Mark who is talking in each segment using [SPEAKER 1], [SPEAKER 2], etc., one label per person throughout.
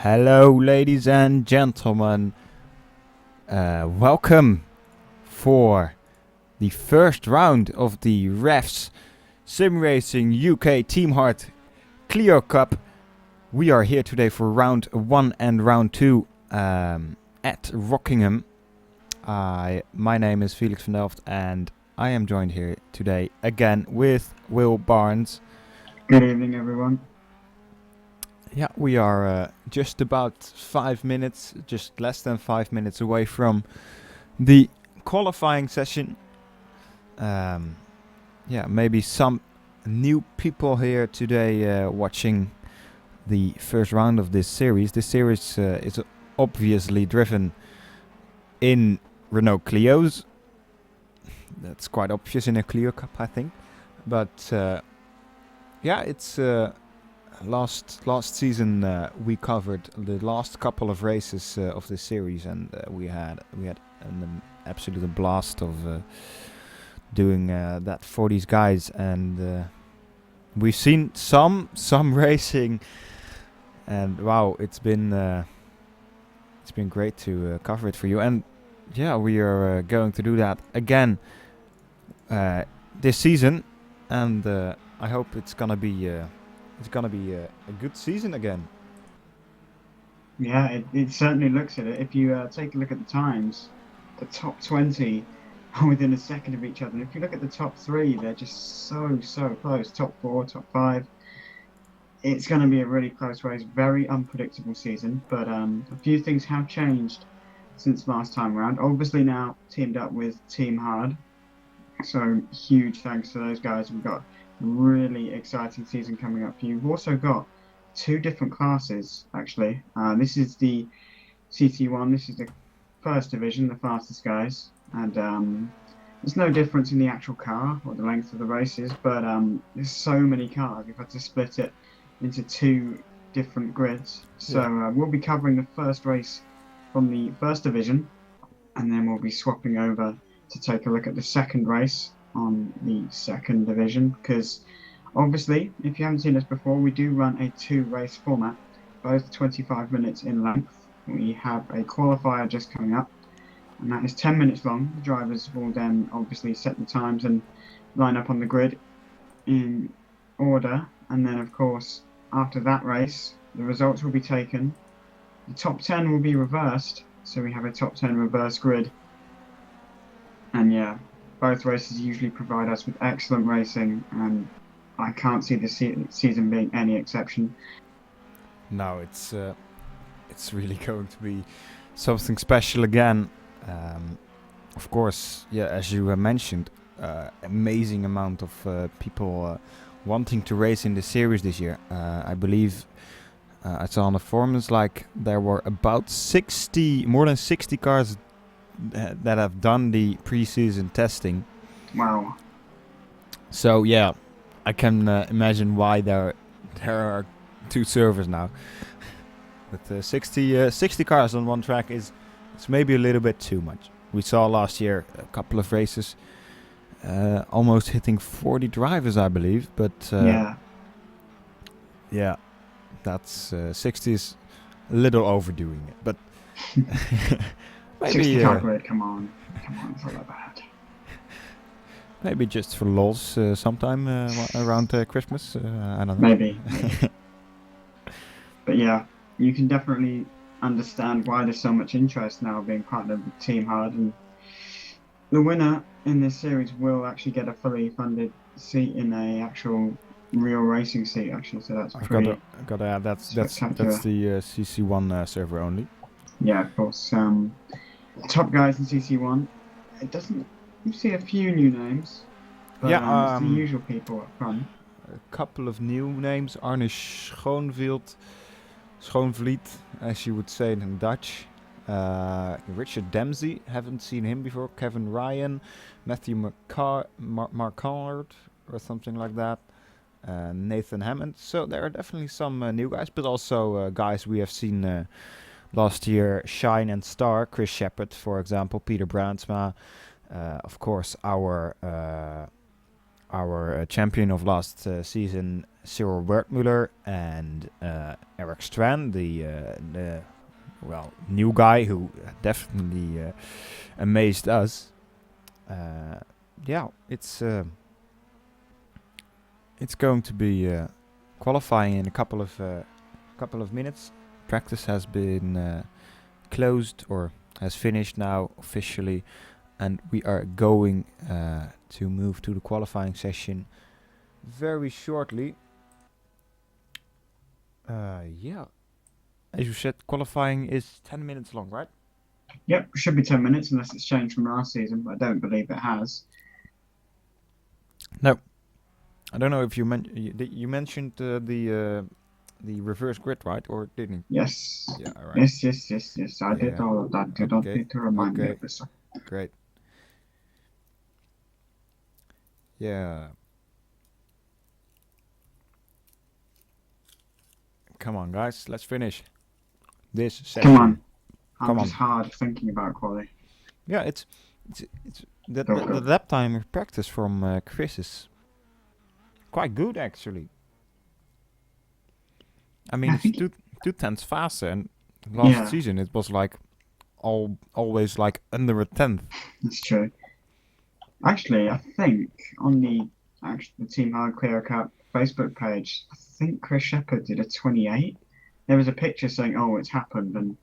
[SPEAKER 1] Hello, ladies and gentlemen. Welcome for the first round of the REVS SimRacing UK Team Heart Clio Cup. We are here today for round 1 and round 2 at Rockingham. My name is Felix van Delft and I am joined here today again with Will Barnes.
[SPEAKER 2] Good evening, everyone.
[SPEAKER 1] Yeah, we are just about 5 minutes, just less than 5 minutes away from the qualifying session. Maybe some new people here today watching the first round of this series. This series is obviously driven in Renault Clios. That's quite obvious in a Clio Cup, I think. But it's... Last season we covered the last couple of races of this series, and we had an absolute blast of doing that for these guys. And we've seen some racing, and wow, it's been great to cover it for you. And yeah, we are going to do that again this season, and I hope it's gonna be. It's going to be a good season again.
[SPEAKER 2] Yeah, it certainly looks at it. If you take a look at the times, the top 20 are within a second of each other. And if you look at the top 3, they're just so close. Top 4, top 5. It's going to be a really close race. Very unpredictable season. But a few things have changed since last time around. Obviously now teamed up with Team Hard. So huge thanks to those guys. We've got really exciting season coming up for you. We've also got 2 different classes, actually. This is the CT1, this is the first division, the fastest guys, and there's no difference in the actual car or the length of the races, but there's so many cars, we've had to split it into 2 different grids. So we'll be covering the first race from the first division, and then we'll be swapping over to take a look at the second race on the second division, because obviously, if you haven't seen us before, we do run a 2-race format, both 25 minutes in length. We have a qualifier just coming up, and that is 10 minutes long. The drivers will then obviously set the times and line up on the grid in order, and then of course after that race the results will be taken. The top 10 will be reversed, so we have a top 10 reverse grid, and yeah, both races usually provide us with excellent racing, and I can't see the season being any exception.
[SPEAKER 1] No, it's really going to be something special again. Of course, yeah, as you mentioned, amazing amount of people wanting to race in the series this year. I believe I saw on the forums like there were about more than 60 cars that have done the pre-season testing.
[SPEAKER 2] Wow.
[SPEAKER 1] So yeah, I can imagine why there are 2 servers now. But 60 cars on one track it's maybe a little bit too much. We saw last year a couple of races almost hitting 40 drivers, I believe. But yeah, that's 60 is a little overdoing it. But maybe
[SPEAKER 2] 60 car grid, come on, it's not that bad.
[SPEAKER 1] Maybe just for lols sometime around Christmas. I don't know.
[SPEAKER 2] Maybe. But yeah, you can definitely understand why there's so much interest now being partnered with Team Hard, and the winner in this series will actually get a fully funded seat in a actual real racing seat. Actually, so that's pretty.
[SPEAKER 1] Got to add that's the CC1 server only.
[SPEAKER 2] Yeah, of course. Top guys in CC1. It doesn't. You see a few new names, but it's the usual people up front.
[SPEAKER 1] A couple of new names: Arne Schoonvliet, as you would say in Dutch. Richard Dempsey, haven't seen him before. Kevin Ryan, Matthew Marcard, or something like that. Nathan Hammond. So there are definitely some new guys, but also guys we have seen last year shine and star. Chris Shepard, for example, Peter Brandsma. Of course, our our champion of last season, Cyril Wertmuller, and Eric Strand, the new guy who definitely amazed us. It's going to be qualifying in a couple of minutes. Practice has been closed or has finished now officially, and we are going to move to the qualifying session very shortly. As you said, qualifying is 10 minutes long, right?
[SPEAKER 2] Yep, should be 10 minutes unless it's changed from last season, but I don't believe it has.
[SPEAKER 1] No, I don't know if you mentioned the reverse grid, right, or didn't?
[SPEAKER 2] Yes.
[SPEAKER 1] Yeah, all right.
[SPEAKER 2] Yes. I did all of that. You don't need to remind me of this.
[SPEAKER 1] Great. Yeah. Come on, guys, let's finish this session.
[SPEAKER 2] Come on. I'm just hard thinking about quality.
[SPEAKER 1] Yeah, it's the lap time of practice from Chris is quite good actually. I mean, it's two tenths faster, and last season it was like always like under a tenth.
[SPEAKER 2] That's true. Actually, I think on the Team Hard Clio Cup Facebook page, I think Chris Shepherd did a 28. There was a picture saying, "Oh, it's happened," and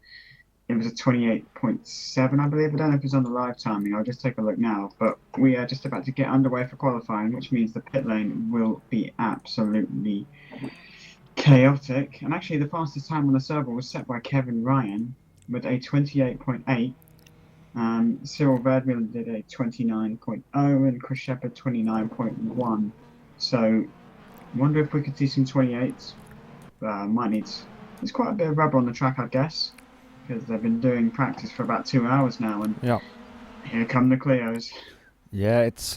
[SPEAKER 2] it was a 28.7, I believe. I don't know if it's on the live timing. I'll just take a look now. But we are just about to get underway for qualifying, which means the pit lane will be absolutely chaotic. And actually, the fastest time on the server was set by Kevin Ryan with a 28.8. Cyril Verdmiller did a 29.0 and Chris Shepherd 29.1. So, I wonder if we could see some 28s. There's quite a bit of rubber on the track, I guess, because they've been doing practice for about 2 hours now, and here come the Clios. Yeah,
[SPEAKER 1] it's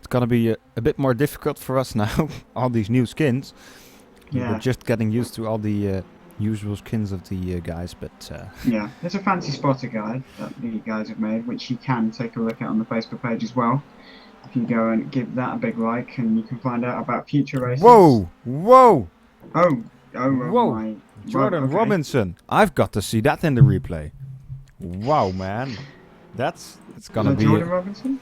[SPEAKER 1] gonna be a bit more difficult for us now. All these new skins. We're just getting used to all the usual skins of the guys, but
[SPEAKER 2] yeah, there's a fancy spotter guide that the guys have made, which you can take a look at on the Facebook page as well. If you go and give that a big like, and you can find out about future races.
[SPEAKER 1] Whoa!
[SPEAKER 2] My
[SPEAKER 1] Jordan Robinson. I've got to see that in the replay. Wow, man. It's gonna be
[SPEAKER 2] Jordan Robinson?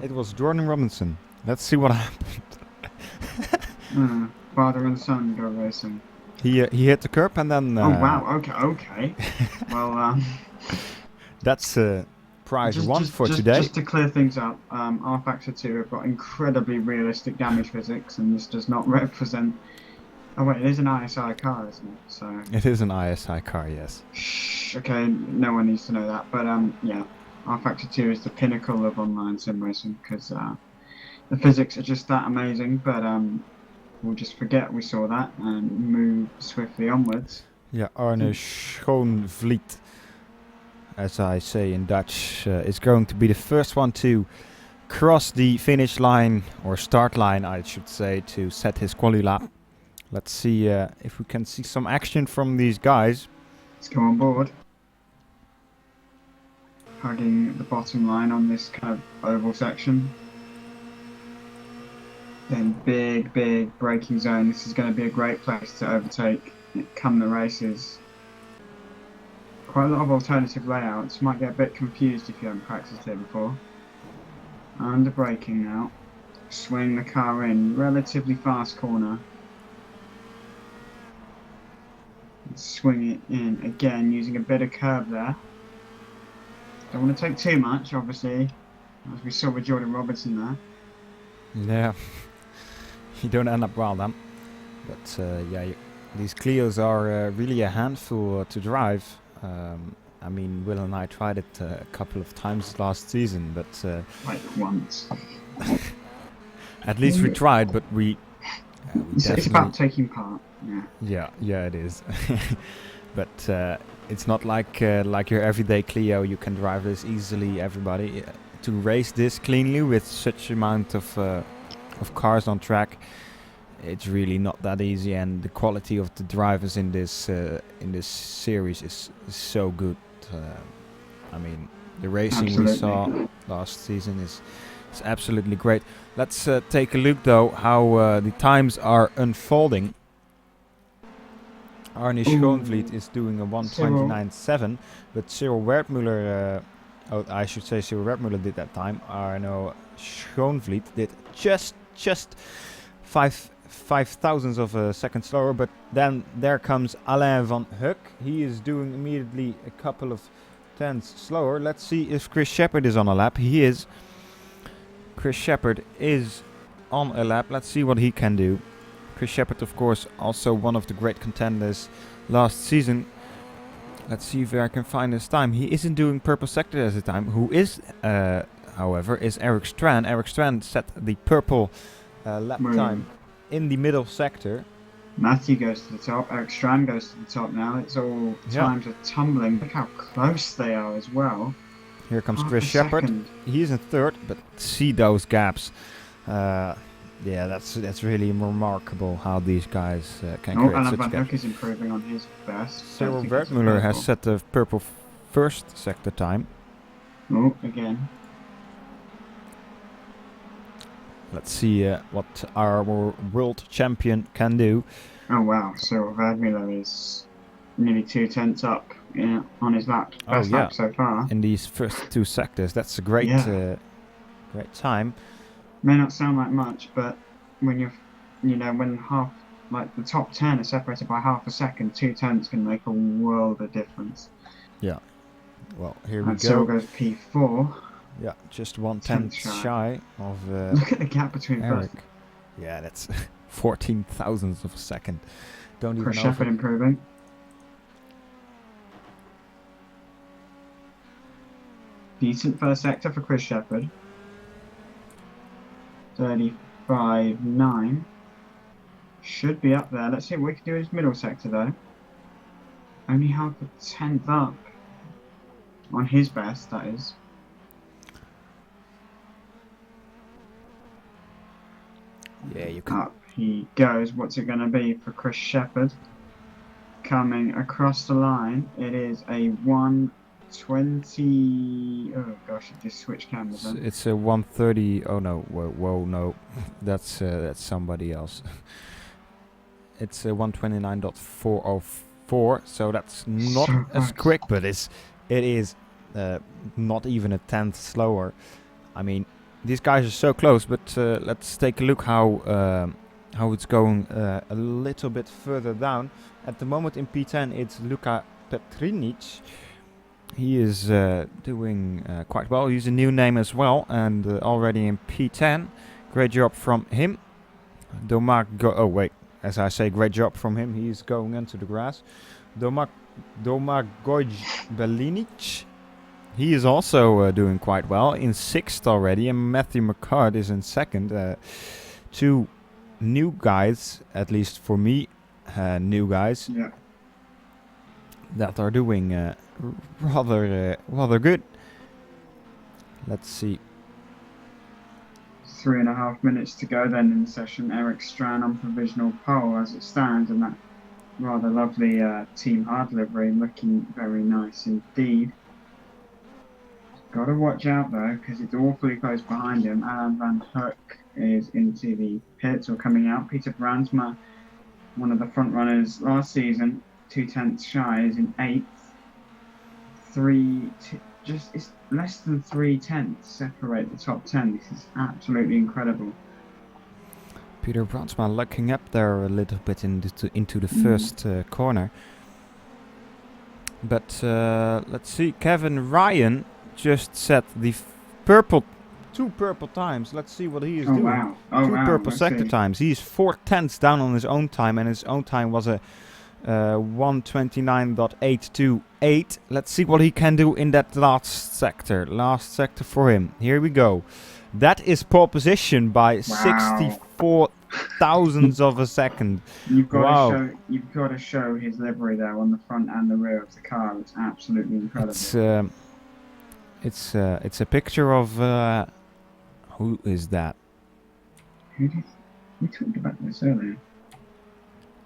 [SPEAKER 1] It was Jordan Robinson. Let's see what happened.
[SPEAKER 2] Father and son go racing.
[SPEAKER 1] He hit the curb and then
[SPEAKER 2] oh wow, okay. Well,
[SPEAKER 1] that's prize one for today.
[SPEAKER 2] Just to clear things up, rFactor 2 have got incredibly realistic damage physics, and this does not represent. Oh wait, it is an ISI car, isn't it? So
[SPEAKER 1] it is an ISI car, yes.
[SPEAKER 2] Shh, okay, no one needs to know that, but yeah, rFactor 2 is the pinnacle of online sim racing because the physics are just that amazing. But we'll just forget we saw that and move swiftly onwards.
[SPEAKER 1] Yeah, Arne Schoonvliet, as I say in Dutch, is going to be the first one to cross the finish line, or start line, I should say, to set his quali lap. Let's see if we can see some action from these guys.
[SPEAKER 2] Let's go on board. Hugging the bottom line on this kind of oval section. Then big braking zone. This is going to be a great place to overtake come the races. Quite a lot of alternative layouts. Might get a bit confused if you haven't practiced here before. Under braking now. Swing the car in. Relatively fast corner. Swing it in again using a bit of curb there. Don't want to take too much, obviously, as we saw with Jordan Robinson there.
[SPEAKER 1] Yeah, you don't end up well then. But yeah, these Clios are really a handful to drive. I mean, Will and I tried it a couple of times last season, but
[SPEAKER 2] like once.
[SPEAKER 1] At least we tried, but we
[SPEAKER 2] it's about taking part.
[SPEAKER 1] Yeah, it is. But it's not like your everyday Clio. You can drive this easily. Everybody to race this cleanly with such amount of cars on track, it's really not that easy. And the quality of the drivers in this series is so good. I mean, the racing we saw last season is It's absolutely great. Let's take a look though how the times are unfolding. Arnie Schoonvliet is doing a 1:29.7, but Cyril Wertmuller, I should say Cyril Wertmuller did that time. Arno Schoonvliet did just 5 thousandths of a second slower, but then there comes Alain van Huck. He is doing immediately a couple of tenths slower. Let's see if Chris Shepard is on a lap. He is. Chris Shepard is on a lap. Let's see what he can do. Chris Shepard, of course, also one of the great contenders last season. Let's see if I can find his time. He isn't doing purple sector at the time. Who is, however, is Eric Strand. Eric Strand set the purple lap time in the middle sector.
[SPEAKER 2] Matthew goes to the top. Eric Strand goes to the top now. It's all times are tumbling. Look how close they are as well.
[SPEAKER 1] Here comes Chris Shepard. He's in third, but see those gaps. Yeah, that's really remarkable how these guys can create
[SPEAKER 2] Alan
[SPEAKER 1] such
[SPEAKER 2] Van
[SPEAKER 1] gaps.
[SPEAKER 2] Hoek is improving on his best.
[SPEAKER 1] Cyril Wertmuller has set the purple first sector time.
[SPEAKER 2] Oh, again.
[SPEAKER 1] Let's see what our world champion can do.
[SPEAKER 2] Oh wow, Cyril Wertmuller is nearly 2 tenths up on his lap. Best lap so far.
[SPEAKER 1] In these first 2 sectors, that's a great great time.
[SPEAKER 2] May not sound like much, but when when the top 10 are separated by half a second, 2 tenths can make a world of difference.
[SPEAKER 1] Yeah. Well, here we go.
[SPEAKER 2] Cyril goes P4.
[SPEAKER 1] Yeah, just 1/10 shy of
[SPEAKER 2] Look at the gap between
[SPEAKER 1] Eric. Yeah, that's 14 thousandths of a second. Don't even know.
[SPEAKER 2] Chris Shepard improving. Decent first sector for Chris Shepard. 35.9. Should be up there. Let's see what we can do in his middle sector though. Only half a tenth up. On his best, that is.
[SPEAKER 1] Yeah, you can.
[SPEAKER 2] Up he goes. What's it going to be for Chris Shepard? Coming across the line, it is a 1:20. Oh gosh, it just switched cameras.
[SPEAKER 1] It's a 1:30. Oh no! Whoa, no, that's somebody else. It's a 1:29.404. So that's not as quick, but it is not even a tenth slower. I mean, these guys are so close, but let's take a look how it's going a little bit further down. At the moment in P10, it's Luka Petrinic. He is doing quite well. He's a new name as well, and already in P10. Great job from him. As I say, great job from him. He's going into the grass. Domagoj Belinic. He is also doing quite well, in 6th already, and Matthew McCart is in 2nd. 2 new guys, at least for me, new guys, that are doing rather good. Let's see.
[SPEAKER 2] 3.5 minutes to go then in the session. Eric Strand on provisional pole as it stands, and that rather lovely Team Hard livery, looking very nice indeed. Got to watch out though, because it's awfully close behind him. Alan Van Hook is into the pits or coming out. Peter Brandsma, one of the front runners last season, 2 tenths shy, is in 8th. It's less than 3 tenths separate the top 10. This is absolutely incredible.
[SPEAKER 1] Peter Brandsma looking up there a little bit into the first corner. But let's see, Kevin Ryan just set the two purple times. Let's see what he is doing.
[SPEAKER 2] Wow.
[SPEAKER 1] 2 purple sector times. He's 4 tenths down on his own time, and his own time was a 1:29.828. Let's see what he can do in that last sector. Last sector for him. Here we go. That is pole position by 64 thousandths of a second.
[SPEAKER 2] You've got to show his livery there on the front and the rear of the car. It's absolutely incredible.
[SPEAKER 1] It's a picture of who is that?
[SPEAKER 2] We talked about this earlier.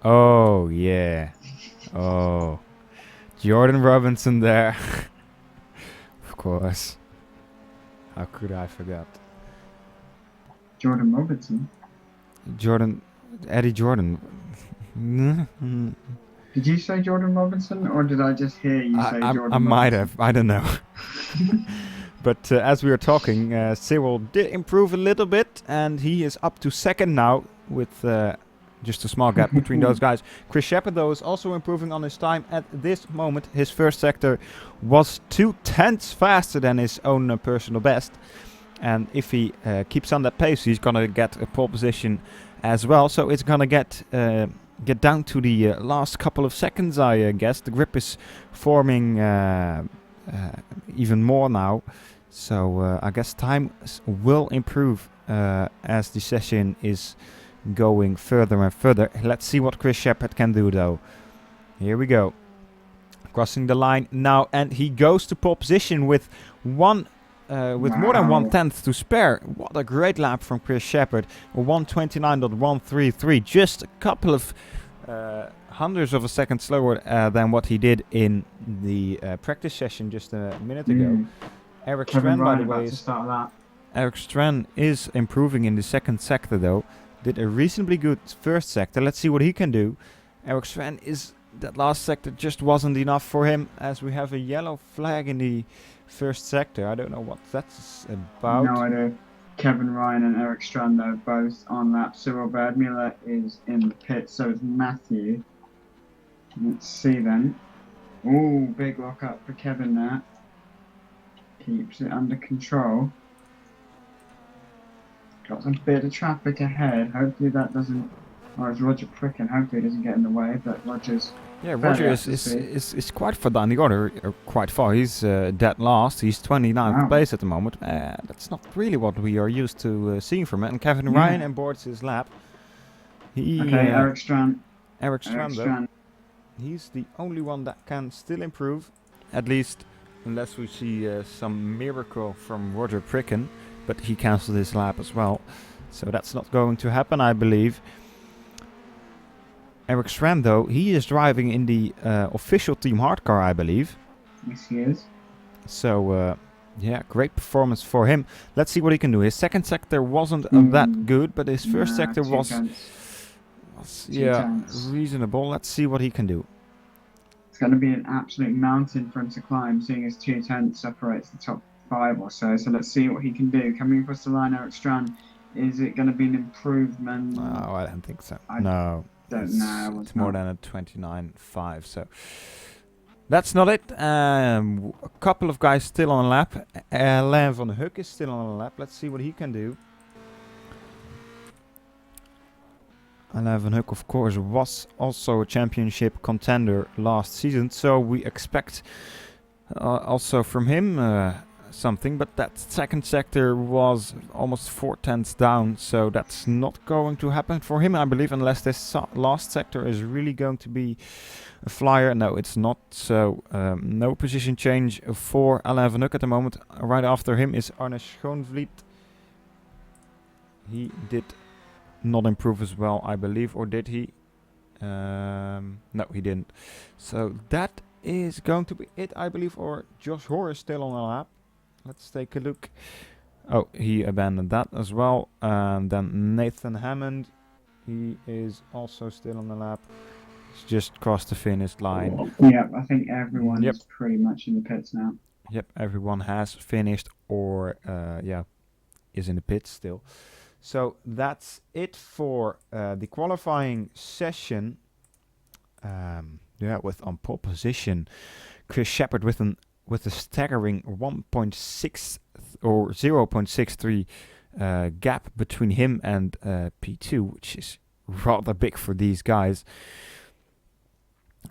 [SPEAKER 1] Oh yeah. Oh, Jordan Robinson there. Of course. How could I forget?
[SPEAKER 2] Jordan Robertson.
[SPEAKER 1] Eddie Jordan.
[SPEAKER 2] Did you say Jordan Robinson, or did I just hear you say Jordan
[SPEAKER 1] I might
[SPEAKER 2] Robinson?
[SPEAKER 1] have. I don't know. But as we were talking, Cyril did improve a little bit, and he is up to second now with just a small gap between those guys. Chris Shepard, though, is also improving on his time at this moment. His first sector was 2/10 faster than his own personal best. And if he keeps on that pace, he's going to get a pole position as well. So it's going to get down to the last couple of seconds, I guess. The grip is forming even more now. So I guess time will improve as the session is going further and further. Let's see what Chris Shepard can do, though. Here we go. Crossing the line now, and he goes to pole position with more than 1/10 to spare. What a great lap from Chris Shepard. 1:29.133, just a couple of hundredths of a second slower than what he did in the practice session just a minute ago. Eric Strand, by the way, Eric Strand is improving in the second sector, though. Did a reasonably good first sector. Let's see what he can do. Eric Strand that last sector just wasn't enough for him, as we have a yellow flag in the first sector. I don't know what that's about.
[SPEAKER 2] No idea. Kevin Ryan and Eric Strand are both on lap. Cyril Birdmuller is in the pit, so is Matthew. Let's see then. Ooh, big lock up for Kevin there. Keeps it under control. Got a bit of traffic ahead. Hopefully that doesn't... Or is Roger pricking? Hopefully it doesn't get in the way, but Roger's...
[SPEAKER 1] Yeah, Roger is quite far down the order, quite far. He's dead last. He's 29th place at the moment. That's not really what we are used to seeing from it. And Kevin Ryan onboards his lap.
[SPEAKER 2] Eric Strand.
[SPEAKER 1] Eric Strand. He's the only one that can still improve, at least unless we see some miracle from Roger Pricken. But he cancelled his lap as well, so that's not going to happen, I believe. Eric Strand, though, he is driving in the official Team Hard car, I believe.
[SPEAKER 2] Yes, he is.
[SPEAKER 1] So, yeah, great performance for him. Let's see what he can do. His second sector wasn't that good, but his first sector was reasonable. Let's see what he can do.
[SPEAKER 2] It's going to be an absolute mountain for him to climb, seeing as 2/10 separates the top 5 or so. So let's see what he can do. Coming across the line, Eric Strand. Is it going to be an improvement?
[SPEAKER 1] No, I don't think so. It's more than a 29.5, so that's not it. A couple of guys still on a lap. Alain van Hoek is still on a lap. Let's see what he can do. Alain van Hoek, of course, was also a championship contender last season, so we expect also from him something, but that second sector was almost 4/10 down, so that's not going to happen for him, I believe, unless this last sector is really going to be a flyer. No, it's not, so no position change for Alain van Hoek at the moment. Right after him is Arne Schoonvliet. He did not improve as well, I believe, or did he? No, he didn't. So that is going to be it, I believe, or Josh Hoare is still on a lap. Let's take a look. Oh, he abandoned that as well. And then Nathan Hammond, he is also still on the lap. He's just crossed the finish line.
[SPEAKER 2] Yep, I think everyone is pretty much in the pits now.
[SPEAKER 1] Yep, everyone has finished or, is in the pits still. So that's it for the qualifying session. With on pole position, Chris Shepard with a staggering 1.6 or 0.63 gap between him and P2, which is rather big for these guys.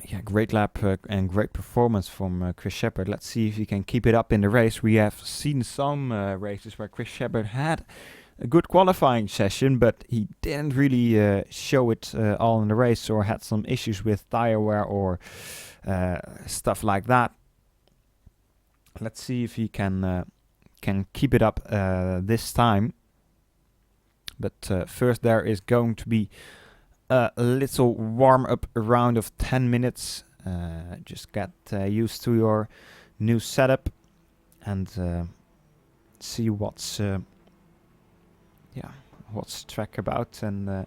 [SPEAKER 1] Yeah, great lap and great performance from Chris Shepard. Let's see if he can keep it up in the race. We have seen some races where Chris Shepard had a good qualifying session, but he didn't really show it all in the race, or had some issues with tire wear or stuff like that. Let's see if he can keep it up this time. But first there is going to be a little warm-up round of 10 minutes. Just get used to your new setup and see what's the track about and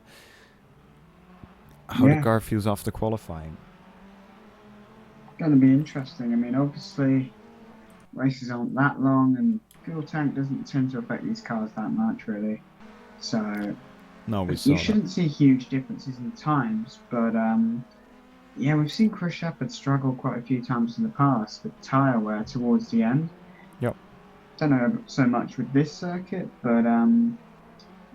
[SPEAKER 1] how the car feels after qualifying.
[SPEAKER 2] Going to be interesting. I mean, obviously, races aren't that long, and fuel tank doesn't tend to affect these cars that much, really. So
[SPEAKER 1] No,
[SPEAKER 2] you shouldn't see huge differences in times, but yeah, we've seen Chris Shepherd struggle quite a few times in the past with tyre wear towards the end.
[SPEAKER 1] Yep.
[SPEAKER 2] Don't know so much with this circuit, but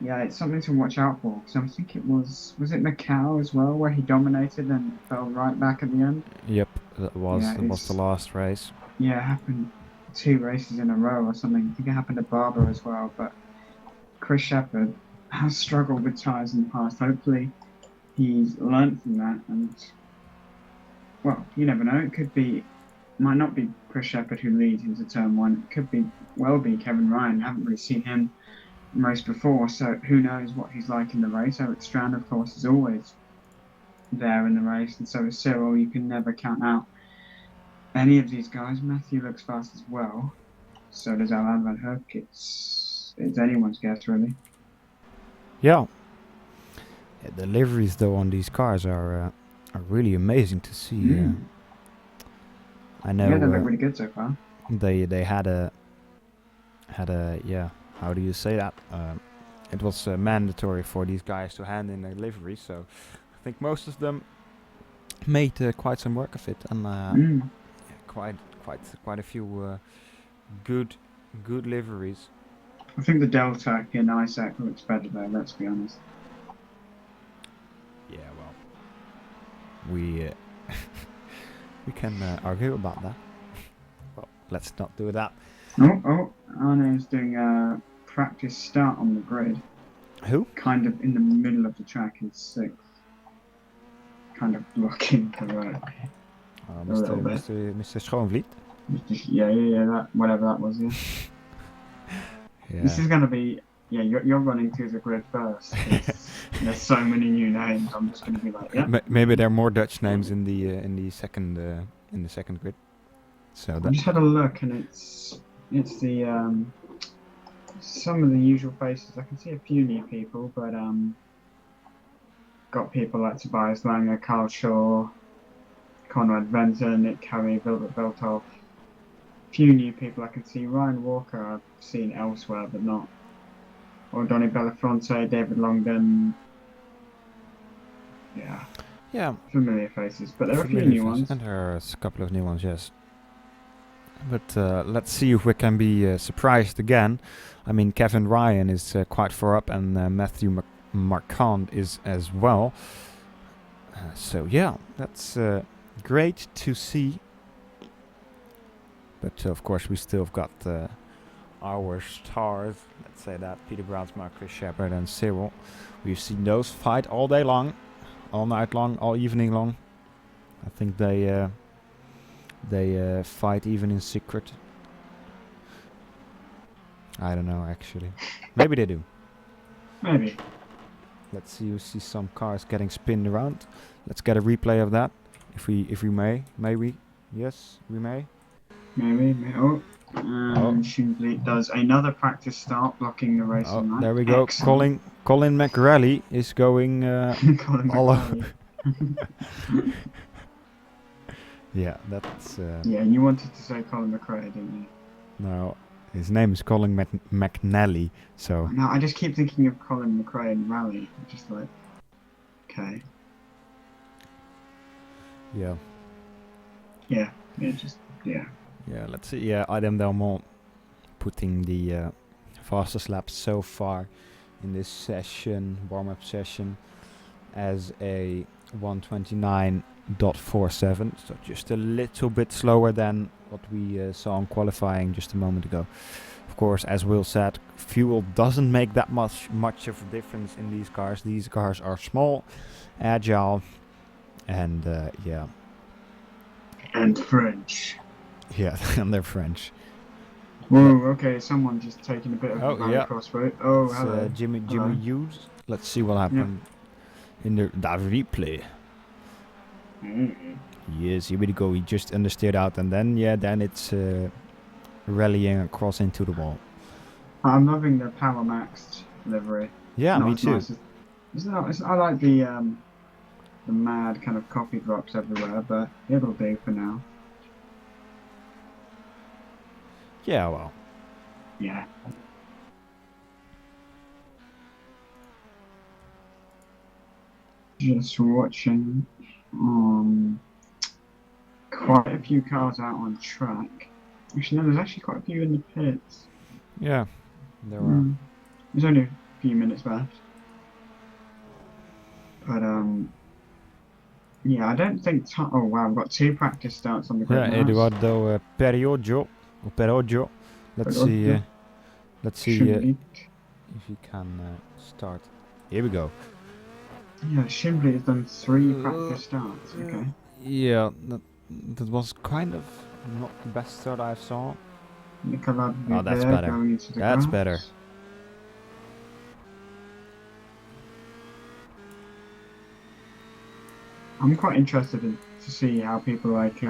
[SPEAKER 2] yeah, it's something to watch out for. So I think it was it Macau as well, where he dominated and fell right back at the end?
[SPEAKER 1] Yep, that was the last race.
[SPEAKER 2] Yeah, it happened 2 races in a row or something. I think it happened to Barber as well, but Chris Shepherd has struggled with tyres in the past. Hopefully he's learned from that, and well, you never know. It might not be Chris Shepherd who leads into turn 1. It could be Kevin Ryan. I haven't really seen him race before, so who knows what he's like in the race. Eric Strand, of course, is always there in the race, and so is Cyril. You can never count out any of these guys. Matthew looks fast as well. So does Alain Van Hoek. It's anyone's guess, really.
[SPEAKER 1] Yeah. The liveries though on these cars are really amazing to see. I know.
[SPEAKER 2] Yeah, they look really good so far.
[SPEAKER 1] They had a yeah. How do you say that? It was mandatory for these guys to hand in a livery, so I think most of them made quite some work of it, and yeah, quite a few good liveries.
[SPEAKER 2] I think the Delta in Isaac looks better though. Let's be honest.
[SPEAKER 1] Yeah, well, we we can argue about that. Well, let's not do that.
[SPEAKER 2] Oh, Arne is doing a practice start on the grid.
[SPEAKER 1] Who?
[SPEAKER 2] Kind of in the middle of the track in 6th. Kind of blocking the road.
[SPEAKER 1] Mr. Schoonvliet?
[SPEAKER 2] Yeah, that, whatever that was, yeah.
[SPEAKER 1] Yeah.
[SPEAKER 2] This is going to be, yeah, you're running to the grid first. There's so many new names, I'm just going to be like, yeah.
[SPEAKER 1] Maybe there are more Dutch names in the second grid. So
[SPEAKER 2] I just had a look, and it's the some of the usual faces. I can see a few new people, but got people like Tobias Langer, Carl Shaw, Conrad Venter, Nick Curry, Wilbert Beltoff. Few new people I can see. Ryan Walker I've seen elsewhere, but not. Or Donny Belafonte, David Longden. Yeah. Familiar faces, but there are a few new ones.
[SPEAKER 1] And there are a couple of new ones, yes. But let's see if we can be surprised again. I mean, Kevin Ryan is quite far up, and Matthew Marquand is as well. So yeah, that's great to see. But of course, we still have got our stars. Let's say that Peter Brownsma, Chris Shepherd, and Cyril. We've seen those fight all day long, all night long, all evening long. I think they fight even in secret. I don't know, actually. Maybe they do.
[SPEAKER 2] Maybe.
[SPEAKER 1] Let's see. You see some cars getting spinned around. Let's get a replay of that, if we may. May we? Yes, we may.
[SPEAKER 2] Maybe. Schoonvliet does another practice start, blocking the race.
[SPEAKER 1] Oh, there we go. Colin McRae is going all over. Yeah, that's...
[SPEAKER 2] yeah, and you wanted to say Colin McRae, didn't you?
[SPEAKER 1] No, his name is Colin McNally, so...
[SPEAKER 2] No, I just keep thinking of Colin McRae in Rally. Just like, okay.
[SPEAKER 1] Yeah.
[SPEAKER 2] Yeah,
[SPEAKER 1] Yeah, let's see. Yeah, Adam Delmont putting the fastest lap so far in this session, warm-up session, as a 1:29.47, so just a little bit slower than what we saw in qualifying just a moment ago. Of course, as Will said, fuel doesn't make that much of a difference in these cars. These cars are small, agile, and yeah.
[SPEAKER 2] And French.
[SPEAKER 1] Yeah, and they're French.
[SPEAKER 2] Whoa, okay, someone just taking a bit of a
[SPEAKER 1] yeah.
[SPEAKER 2] crossroad. Oh,
[SPEAKER 1] It's,
[SPEAKER 2] hello.
[SPEAKER 1] Jimmy Hughes. Let's see what happened in the replay. Yes, here we go. He just understeered out, and then it's rallying across into the wall.
[SPEAKER 2] I'm loving the Power Maxed livery.
[SPEAKER 1] Yeah,
[SPEAKER 2] Not
[SPEAKER 1] me
[SPEAKER 2] as
[SPEAKER 1] too.
[SPEAKER 2] nice as it's not. I like the mad kind of coffee drops everywhere, but it'll do for now.
[SPEAKER 1] Yeah, well.
[SPEAKER 2] Yeah. Just watching quite a few cars out on track. Actually, no, there's actually quite a few in the pits.
[SPEAKER 1] Yeah, there are.
[SPEAKER 2] There's only a few minutes left. But yeah, I don't think. Oh wow, I've got 2 practice starts on the
[SPEAKER 1] Yeah,
[SPEAKER 2] grid now.
[SPEAKER 1] Eduardo Peroggio. Let's see. Let's see if he can start. Here we go.
[SPEAKER 2] Yeah, Shimbly has done 3 practice starts. Okay.
[SPEAKER 1] Yeah, that was kind of not the best start I saw.
[SPEAKER 2] Nicolas
[SPEAKER 1] Oh, that's
[SPEAKER 2] Viver
[SPEAKER 1] better.
[SPEAKER 2] going into the
[SPEAKER 1] That's
[SPEAKER 2] grass.
[SPEAKER 1] better.
[SPEAKER 2] I'm quite interested to see how people like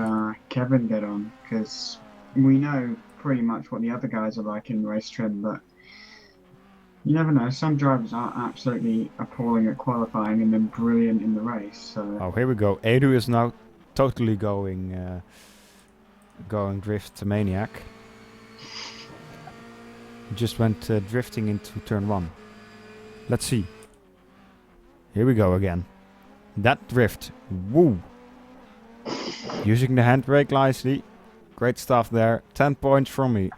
[SPEAKER 2] Kevin get on, because we know pretty much what the other guys are like in race trim, but you never know. Some drivers are absolutely appalling at qualifying and then brilliant in the race. So
[SPEAKER 1] Oh, here we go. Edu is now totally going drift maniac. He just went drifting into turn 1. Let's see. Here we go again. That drift. Woo! Using the handbrake nicely. Great stuff there. 10 points from me.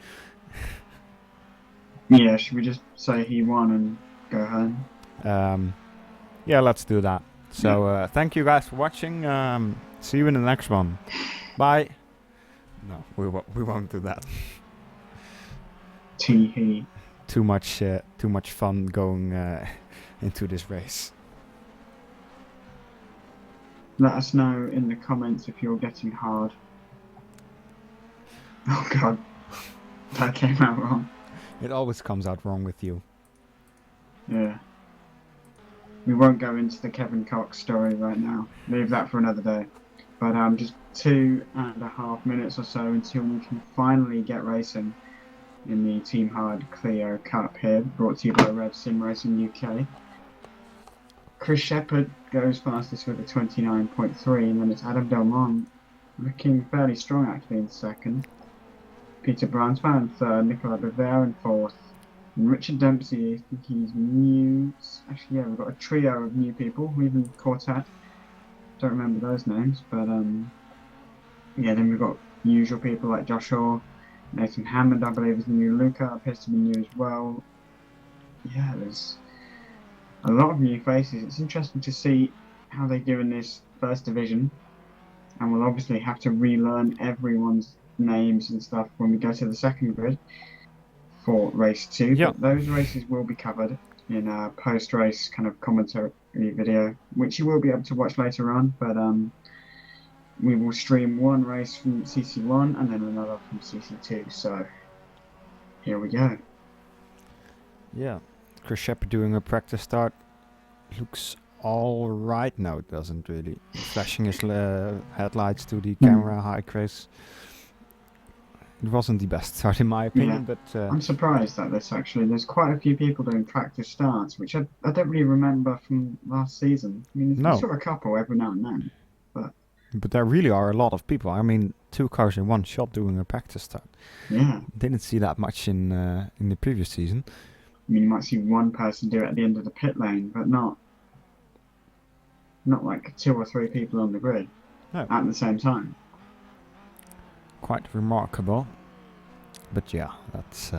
[SPEAKER 2] yeah, should we just say he won and go home?
[SPEAKER 1] Yeah, let's do that. So thank you guys for watching. See you in the next one. Bye. No, we won't do that.
[SPEAKER 2] Tee-hee.
[SPEAKER 1] Too much fun going into this race.
[SPEAKER 2] Let us know in the comments if you're getting hard. Oh god, that came out wrong.
[SPEAKER 1] It always comes out wrong with you.
[SPEAKER 2] Yeah. We won't go into the Kevin Cox story right now. Leave that for another day. But just 2.5 minutes or so until we can finally get racing in the Team Hard Clio Cup here, brought to you by REVS SimRacing UK. Chris Shepherd goes fastest with a 29.3, and then it's Adam Delmont looking fairly strong actually in second. Peter Bransman in third, Nicolas Bever in fourth. And Richard Dempsey, I think he's new. Actually, yeah, we've got a trio of new people, even Quartet. Don't remember those names, but yeah, then we've got usual people like Josh Orr, Nathan Hammond, I believe, is new. Luca appears to be new as well. Yeah, there's a lot of new faces. It's interesting to see how they do in this first division, and we'll obviously have to relearn everyone's names and stuff when we go to the second grid for race 2.
[SPEAKER 1] Yeah.
[SPEAKER 2] But those races will be covered in a post-race kind of commentary video, which you will be able to watch later on. But we will stream one race from CC1 and then another from CC2. So here we go.
[SPEAKER 1] Yeah, Chris Shepherd doing a practice start. Looks all right. No, it doesn't really. Flashing his headlights to the camera, high Chris. It wasn't the best start in my opinion,
[SPEAKER 2] Yeah.
[SPEAKER 1] but
[SPEAKER 2] I'm surprised at this actually. There's quite a few people doing practice starts, which I don't really remember from last season. I mean,
[SPEAKER 1] No.
[SPEAKER 2] I saw a couple every now and then,
[SPEAKER 1] but there really are a lot of people. I mean, 2 cars in one shot doing a practice start.
[SPEAKER 2] yeah.
[SPEAKER 1] Didn't see that much in the previous season.
[SPEAKER 2] I mean, you might see one person do it at the end of the pit lane, but not like 2 or 3 people on the grid at the same time.
[SPEAKER 1] Quite remarkable. But yeah, that's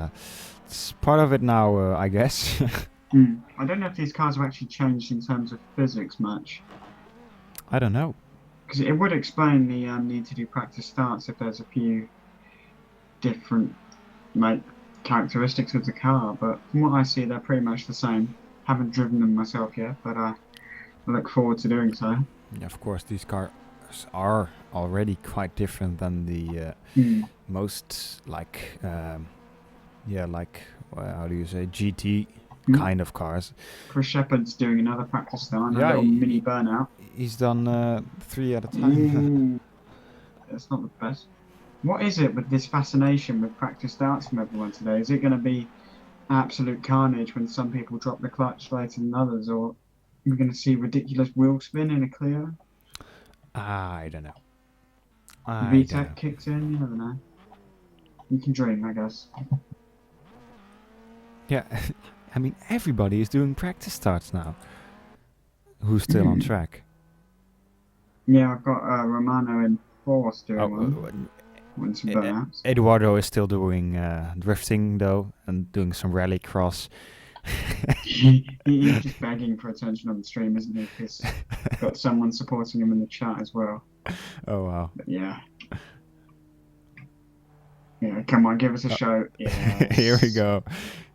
[SPEAKER 1] it's part of it now, I guess.
[SPEAKER 2] I don't know if these cars have actually changed in terms of physics much.
[SPEAKER 1] I don't know.
[SPEAKER 2] Because it would explain the need to do practice starts if there's a few different characteristics of the car, but from what I see, they're pretty much the same. Haven't driven them myself yet, but I look forward to doing so.
[SPEAKER 1] Yeah, of course, these cars are already quite different than the most how do you say, GT kind of cars.
[SPEAKER 2] Chris Shepherd's doing another practice start, a little mini burnout.
[SPEAKER 1] He's done 3 at a time.
[SPEAKER 2] That's not the best. What is it with this fascination with practice starts from everyone today? Is it going to be absolute carnage when some people drop the clutch later than others, or we're going to see ridiculous wheel spin in a Clio.
[SPEAKER 1] I don't know. I don't know.
[SPEAKER 2] VTEC kicks in, you never know. You can dream, I guess.
[SPEAKER 1] Yeah, I mean, everybody is doing practice starts now. Who's still on track?
[SPEAKER 2] Yeah, I've got Romano in fourth doing
[SPEAKER 1] Oh,
[SPEAKER 2] one. With some burnouts.
[SPEAKER 1] Eduardo is still doing drifting though, and doing some rallycross.
[SPEAKER 2] He's just begging for attention on the stream, isn't he? Because got someone supporting him in the chat as well.
[SPEAKER 1] Oh wow!
[SPEAKER 2] But yeah. Yeah, come on, give us a show. Yes.
[SPEAKER 1] Here we go.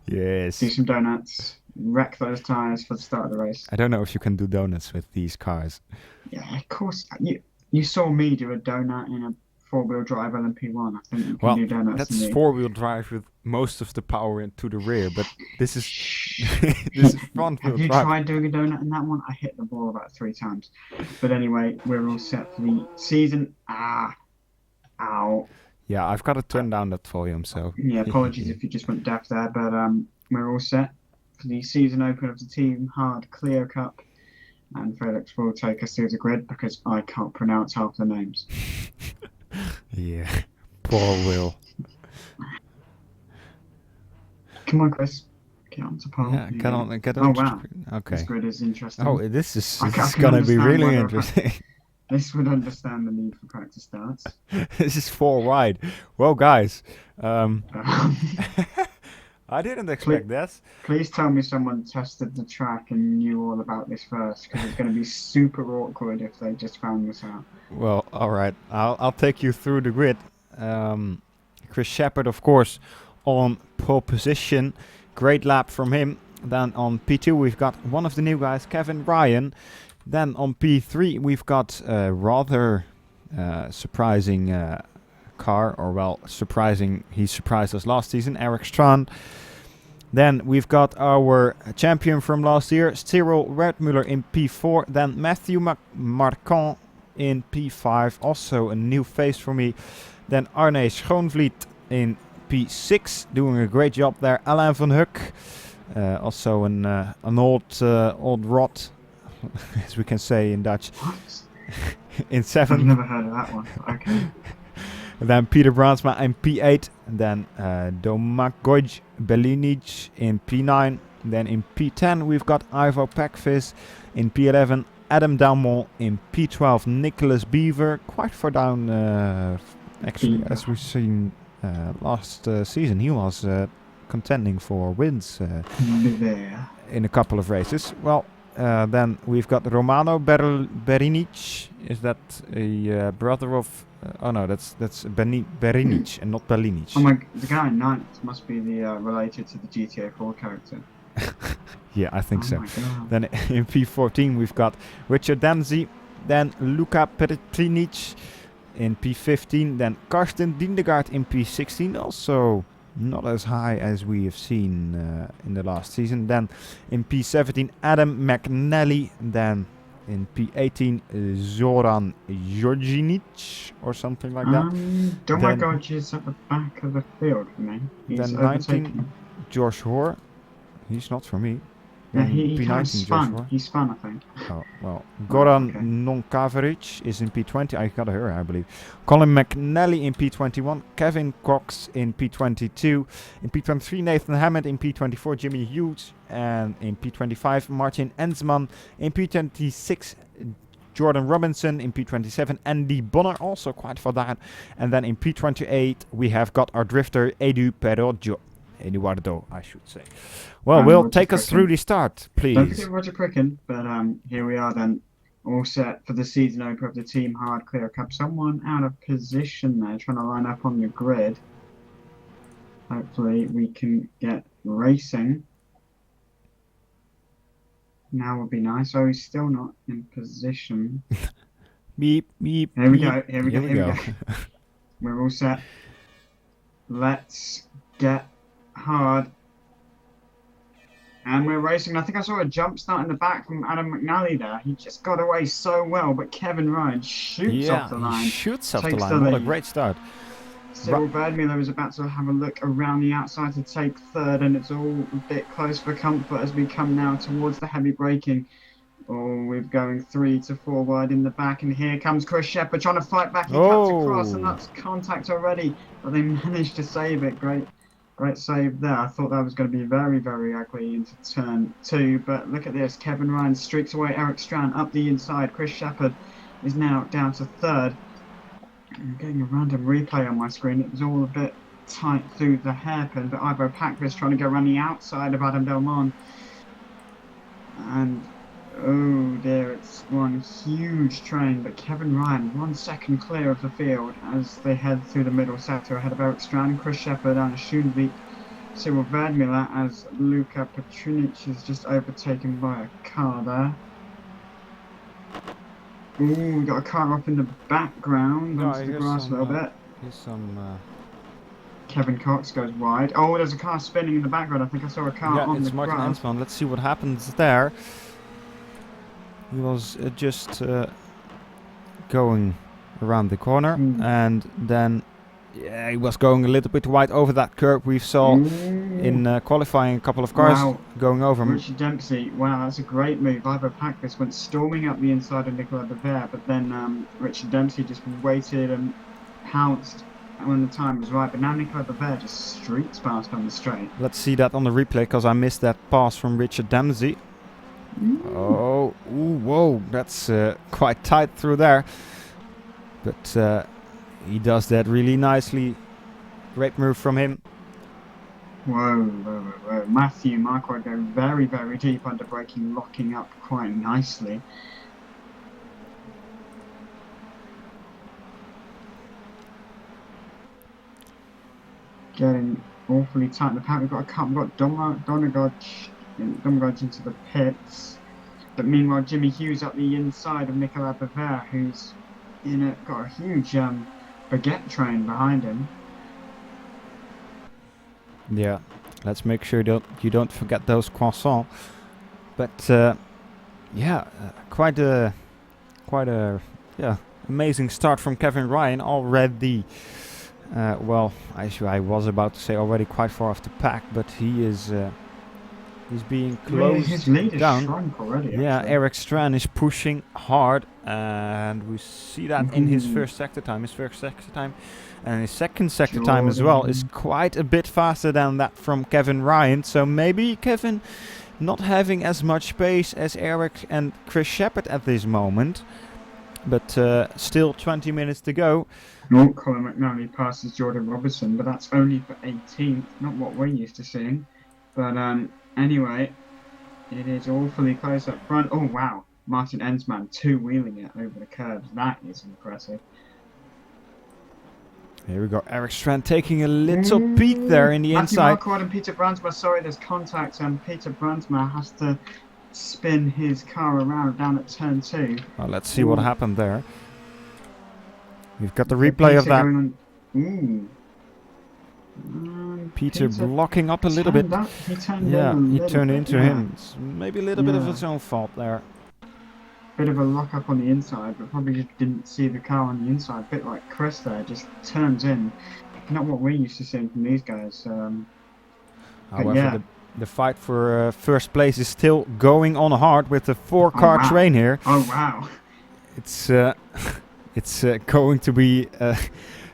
[SPEAKER 1] Yes.
[SPEAKER 2] Do some donuts. Wreck those tires for the start of the race.
[SPEAKER 1] I don't know if you can do donuts with these cars.
[SPEAKER 2] Yeah, of course. You saw me do a donut in a four-wheel drive LMP1. I think you can do donuts.
[SPEAKER 1] That's four-wheel drive with most of the power into the rear, but this is this is front-wheel drive.
[SPEAKER 2] Have you tried doing a donut in that one? I hit the ball about 3 times. But anyway, we're all set for the season. Ow.
[SPEAKER 1] Yeah, I've got to turn down that volume, so...
[SPEAKER 2] Yeah, apologies if you just went deaf there, but we're all set for the season open of the Team Hard Clio Cup. And Felix will take us through the grid because I can't pronounce half the names.
[SPEAKER 1] Yeah, poor Will.
[SPEAKER 2] Come on, Chris. Get on to pole.
[SPEAKER 1] Yeah, get on.
[SPEAKER 2] Oh, wow.
[SPEAKER 1] Okay.
[SPEAKER 2] This grid is interesting.
[SPEAKER 1] Oh, this is going to be really interesting.
[SPEAKER 2] This would understand the need for practice starts.
[SPEAKER 1] This is 4 wide. Well, guys, I didn't expect this.
[SPEAKER 2] Please tell me someone tested the track and knew all about this first, because it's going to be super awkward if they just found this out.
[SPEAKER 1] Well, all right. I'll take you through the grid. Chris Shepard, of course, on pole position. Great lap from him. Then on P2, we've got one of the new guys, Kevin Ryan. Then on P3, we've got a rather surprising car, or well, surprising. He surprised us last season, Eric Straan. Then we've got our champion from last year, Cyril Redmuller in P4. Then Matthew Marquand in P5, also a new face for me. Then Arne Schoonvliet in P6, doing a great job there. Alain van Hoek, also an old rot, as we can say in Dutch.
[SPEAKER 2] What?
[SPEAKER 1] In 7th.
[SPEAKER 2] I've never heard of that one. Okay.
[SPEAKER 1] Then Peter Brandsma in P8. Then Domagoj Belinic in P9. Then in P10 we've got Ivo Pekvis. In P11 Adam Dalmont. In P12 Nicholas Beaver. Quite far down, actually, as we've seen last season. He was contending for wins in a couple of races. Well, then we've got Romano Berinic. Is that a brother of... oh no, that's Berinic and not Belinic.
[SPEAKER 2] Oh my, the guy in 9th must be the related to the GTA 4 character.
[SPEAKER 1] Yeah, I think so.
[SPEAKER 2] My God.
[SPEAKER 1] Then in P14 we've got Richard Danzi. Then Luca Petrinic in P15. Then Karsten Dindegaard in P16. Also not as high as we have seen in the last season. Then in P17 Adam McNally. Then in P18 Zoran Jorginic or something like that.
[SPEAKER 2] Domagoj is at the back of the field for me. He's
[SPEAKER 1] then 19 Josh Hoare. He's not for me.
[SPEAKER 2] Yeah, he kind of
[SPEAKER 1] P19
[SPEAKER 2] spun. He spun, I think.
[SPEAKER 1] Oh, well. Goran
[SPEAKER 2] okay.
[SPEAKER 1] Nonkavaric is in P20. I got her, I believe. Colin McNally in P21. Kevin Cox in P22. In P23, Nathan Hammond. In P24, Jimmy Hughes. And in P25, Martin Ensman. In P26, Jordan Robinson. In P27, Andy Bonner. Also quite far down. And then in P28, we have got our drifter, Eduardo, I should say. Well, Will, take us through the start, please.
[SPEAKER 2] Don't forget Roger Pricken, but here we are then, all set for the season opener of the Team Hard Clio Cup. Someone out of position there, trying to line up on the grid. Hopefully we can get racing. Now would be nice. Oh, he's still not in position.
[SPEAKER 1] Beep, beep,
[SPEAKER 2] Here we
[SPEAKER 1] beep.
[SPEAKER 2] go, here we go. We're all set. Let's get hard. And we're racing. I think I saw a jump start in the back from Adam McNally there. He just got away so well, but Kevin Ryan shoots off the line.
[SPEAKER 1] He shoots off the line. What a great start.
[SPEAKER 2] Cyril Verdmüller is about to have a look around the outside to take third, and it's all a bit close for comfort as we come now towards the heavy braking. Oh, we're going 3 to 4 wide in the back, and here comes Chris Shepherd trying to fight back. He cuts across, and that's contact already, but they managed to save it. Great save there. I thought that was going to be very, very ugly into turn 2, but look at this. Kevin Ryan streaks away Eric Strand up the inside. Chris Shepherd is now down to third. I'm getting a random replay on my screen. It was all a bit tight through the hairpin, but Ivo Pakvis trying to go around the outside of Adam Delmont. And oh dear, it's one huge train, but Kevin Ryan 1 second clear of the field as they head through the middle sector ahead of Eric Strand, Chris Shepherd and Schoenbeek, Cyril Verdmüller, as Luka Petrunic is just overtaken by a car there. Ooh, we got a car up in the background onto the grass a little bit.
[SPEAKER 1] Here's some...
[SPEAKER 2] Kevin Cox goes wide. Oh, there's a car spinning in the background. I think I saw a car on the
[SPEAKER 1] it's Martin
[SPEAKER 2] grass.
[SPEAKER 1] Ensman. Let's see what happens there. He was just going around the corner, and then he was going a little bit wide over that curb. We saw in qualifying a couple of cars going over him.
[SPEAKER 2] Richard Dempsey, wow, that's a great move. Ivo Pakvis went storming up the inside of Nicolas Bevere, but then Richard Dempsey just waited and pounced when the time was right. But now Nicolas Bevere just streaks past on the straight.
[SPEAKER 1] Let's see that on the replay, because I missed that pass from Richard Dempsey. Oh, ooh, whoa, that's quite tight through there. But he does that really nicely. Great move from him.
[SPEAKER 2] Whoa. Matthew Marquardt go very, very deep under braking, locking up quite nicely. Getting awfully tight in the pack. We've got a cut. We've got Domagoj into the pits. But meanwhile, Jimmy Hughes up the inside of Nicolas Bevere, who's got a huge baguette train behind him.
[SPEAKER 1] Yeah, let's make sure you don't forget those croissants. But yeah, quite a amazing start from Kevin Ryan already. Well, I was about to say already quite far off the pack, but he's being closed
[SPEAKER 2] his lead
[SPEAKER 1] down.
[SPEAKER 2] Is shrunk already,
[SPEAKER 1] yeah,
[SPEAKER 2] actually.
[SPEAKER 1] Eric Strand is pushing hard, and we see that in his first sector time. And his second sector time as well is quite a bit faster than that from Kevin Ryan. So maybe Kevin not having as much pace as Eric and Chris Shepherd at this moment. But still 20 minutes to go.
[SPEAKER 2] No, Colin McNally passes Jordan Robertson, but that's only for 18th, not what we're used to seeing. But anyway, it is awfully close up front. Oh wow, Martin Ensman two-wheeling it over the curbs. That is impressive.
[SPEAKER 1] Here we go, Eric Strand taking a little peek there in the inside.
[SPEAKER 2] Matthew Marquardt and Peter Brandsma, sorry, there's contact, and Peter Brandsma has to spin his car around down at turn 2.
[SPEAKER 1] Well, let's see what happened there. We've got the replay of that. Peter blocking up a little bit.
[SPEAKER 2] He
[SPEAKER 1] turned into him. It's maybe a little bit of his own fault there.
[SPEAKER 2] Bit of a lock up on the inside, but probably just didn't see the car on the inside. A bit like Chris there, just turns in. Not what we're used to seeing from these guys.
[SPEAKER 1] However, the fight for first place is still going on hard with the 4-car train here.
[SPEAKER 2] Oh wow!
[SPEAKER 1] It's going to be a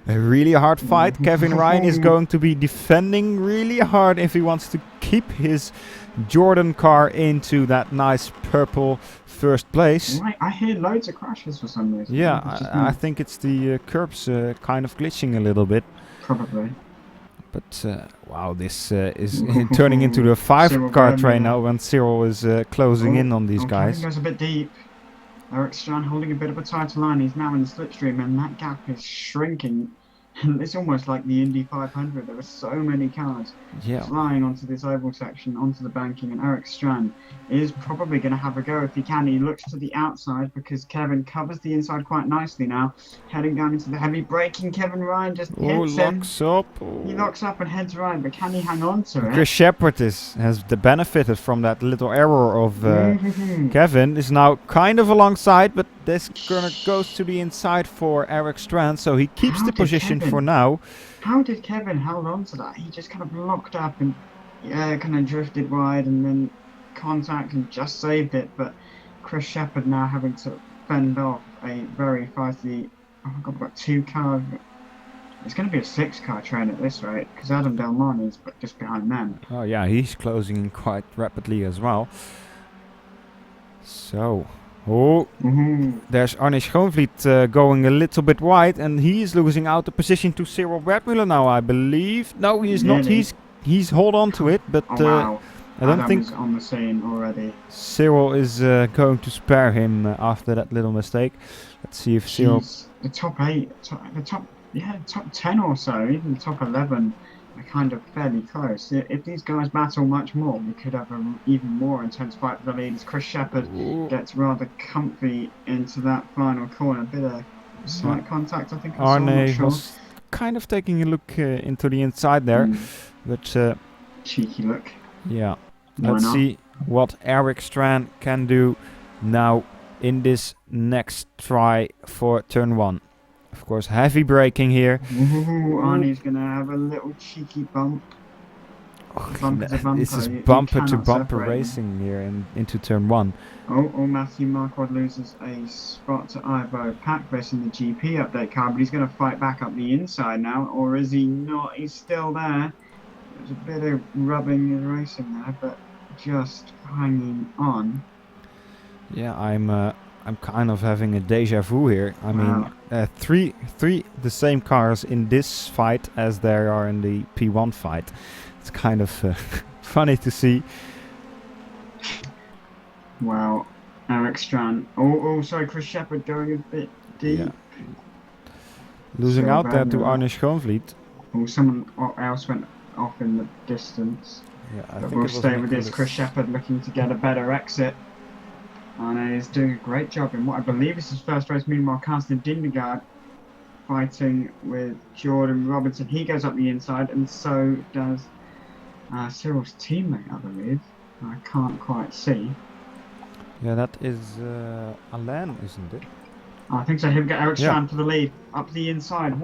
[SPEAKER 1] really hard fight. Kevin Ryan is going to be defending really hard if he wants to keep his Jordan car into that nice purple first place.
[SPEAKER 2] Right, I hear loads of crashes for some reason.
[SPEAKER 1] Yeah, I think it's the curbs kind of glitching a little bit.
[SPEAKER 2] Probably.
[SPEAKER 1] But wow, this is turning into the 5-car train now when Cyril is closing in on these guys.
[SPEAKER 2] Kevin goes a bit deep. Eric Strand holding a bit of a tighter line. He's now in the slipstream, and that gap is shrinking. And it's almost like the Indy 500. There are so many cars flying onto this oval section, onto the banking, and Eric Strand is probably going to have a go if he can. He looks to the outside because Kevin covers the inside quite nicely now. Heading down into the heavy braking, Kevin Ryan just hits him. He locks up and heads right, but can he hang on to it?
[SPEAKER 1] Chris Shepherd has benefited from that little error of Kevin. Is now kind of alongside, but this corner goes to the inside for Eric Strand, so he keeps
[SPEAKER 2] How
[SPEAKER 1] the
[SPEAKER 2] did
[SPEAKER 1] position
[SPEAKER 2] Kevin-
[SPEAKER 1] for now.
[SPEAKER 2] How did Kevin hold on to that? He just kind of locked up and kind of drifted wide and then contact and just saved it. But Chris Shepherd now having to fend off a very feisty. Oh my God, we've got 2 cars. It's going to be a 6-car train at this rate because Adam Delmani is just behind them.
[SPEAKER 1] Oh yeah, he's closing in quite rapidly as well. So, there's Arne Schoonvliet going a little bit wide, and he's losing out the position to Cyril Bradmuller now, I believe. No, he is not. He's hold on to it, but
[SPEAKER 2] Oh wow!
[SPEAKER 1] I don't
[SPEAKER 2] Adam
[SPEAKER 1] think
[SPEAKER 2] is on the scene already.
[SPEAKER 1] Cyril is going to spare him after that little mistake. Let's see if Cyril.
[SPEAKER 2] The top 8, top 10 or so, even the top 11 are kind of fairly close. If these guys battle much more, we could have an even more intense fight for the lead as Chris Shepherd gets rather comfy into that final corner. A bit of slight contact, I think.
[SPEAKER 1] Arne was kind of taking a look into the inside there, but
[SPEAKER 2] cheeky look.
[SPEAKER 1] Yeah, let's see what Eric Strand can do now in this next try for turn 1. Of course, heavy braking here.
[SPEAKER 2] Arnie's going to have a little cheeky bump.
[SPEAKER 1] This is bumper-to-bumper racing here into turn 1.
[SPEAKER 2] Matthew Marquardt loses a spot to Ivo Packvis in the GP update car, but he's going to fight back up the inside now, or is he not? He's still there. There's a bit of rubbing and racing there, but just hanging on.
[SPEAKER 1] Yeah, I'm kind of having a deja vu here. I mean, three the same cars in this fight as there are in the P1 fight. It's kind of funny to see.
[SPEAKER 2] Wow, Eric Strand. Sorry, Chris Shepherd going a bit deep.
[SPEAKER 1] Yeah. Losing out there to Arne Schoonvliet.
[SPEAKER 2] Someone else went off in the distance.
[SPEAKER 1] Yeah, I
[SPEAKER 2] but
[SPEAKER 1] think
[SPEAKER 2] we'll stay with this. Chris Shepherd looking to get a better exit. And he's doing a great job in what I believe is his first race. Meanwhile, Carsten Dindegaard fighting with Jordan Robinson. He goes up the inside, and so does Cyril's teammate, I believe. I can't quite see.
[SPEAKER 1] Yeah, that is Alain, isn't it?
[SPEAKER 2] I think so. Here we go. Eric Strand for the lead. Up the inside.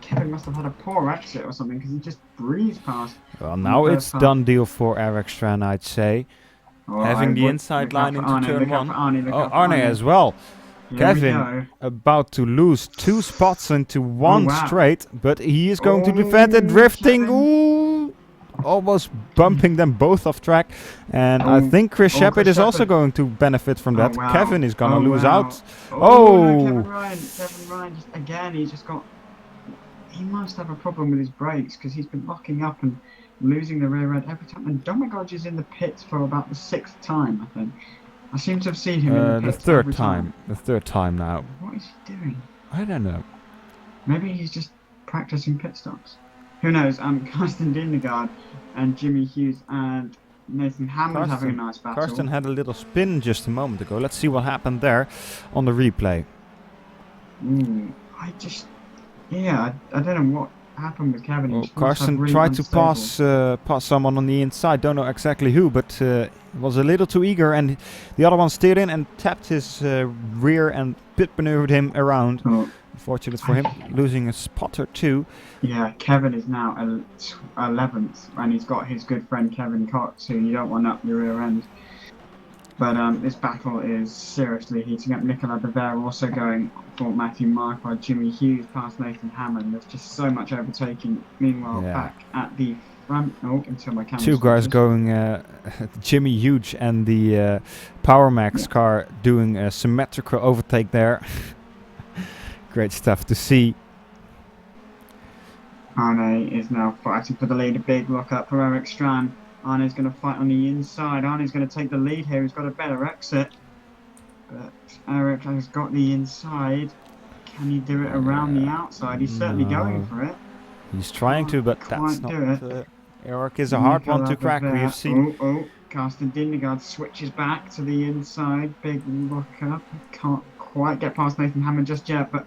[SPEAKER 2] Kevin must have had a poor exit or something because he just breezed past.
[SPEAKER 1] Well, now it's done deal for Eric Strand, I'd say. Having the inside line into turn 1. Arne as well. Kevin about to lose 2 spots into one straight, but he is going to defend it, drifting. Ooh, almost bumping them both off track. And I think Chris Shepherd is also going to benefit from that. Kevin is going to lose out.
[SPEAKER 2] Kevin Ryan just again, he must have a problem with his brakes because he's been locking up and losing the rear end every time. And Domagoj is in the pits for about the 6th time, I think. I seem to have seen him in the pits
[SPEAKER 1] the 3rd time. The 3rd time now.
[SPEAKER 2] What is he doing?
[SPEAKER 1] I don't know.
[SPEAKER 2] Maybe he's just practicing pit stops. Who knows? Carsten Dindegaard and Jimmy Hughes and Nathan Hammond having a nice battle.
[SPEAKER 1] Carsten had a little spin just a moment ago. Let's see what happened there on the replay.
[SPEAKER 2] I don't know what happened with Kevin.
[SPEAKER 1] Well, Carsten tried to pass someone on the inside. Don't know exactly who, but was a little too eager, and the other one steered in and tapped his rear and pit maneuvered him around. Unfortunate for him, losing a spot or 2.
[SPEAKER 2] Yeah, Kevin is now 11th, and he's got his good friend Kevin Cox, who you don't want up your rear end. But this battle is seriously heating up. Nicolas Bever also going for Matthew Marquardt, Jimmy Hughes past Nathan Hammond. There's just so much overtaking. Meanwhile, back at the front. Until my camera.
[SPEAKER 1] 2 guys going, Jimmy Hughes and the Power Max car doing a symmetrical overtake there. Great stuff to see.
[SPEAKER 2] Arne is now fighting for the lead. A big lock up for Eric Strand. Arne's going to fight on the inside. Arne's going to take the lead here. He's got a better exit. But Eric has got the inside. Can he do it around the outside? He's certainly going for it.
[SPEAKER 1] He's trying to, but that's not... Eric is a hard one to crack. We've seen...
[SPEAKER 2] Carsten Dindegaard switches back to the inside. Big lock up. Can't quite get past Nathan Hammond just yet, but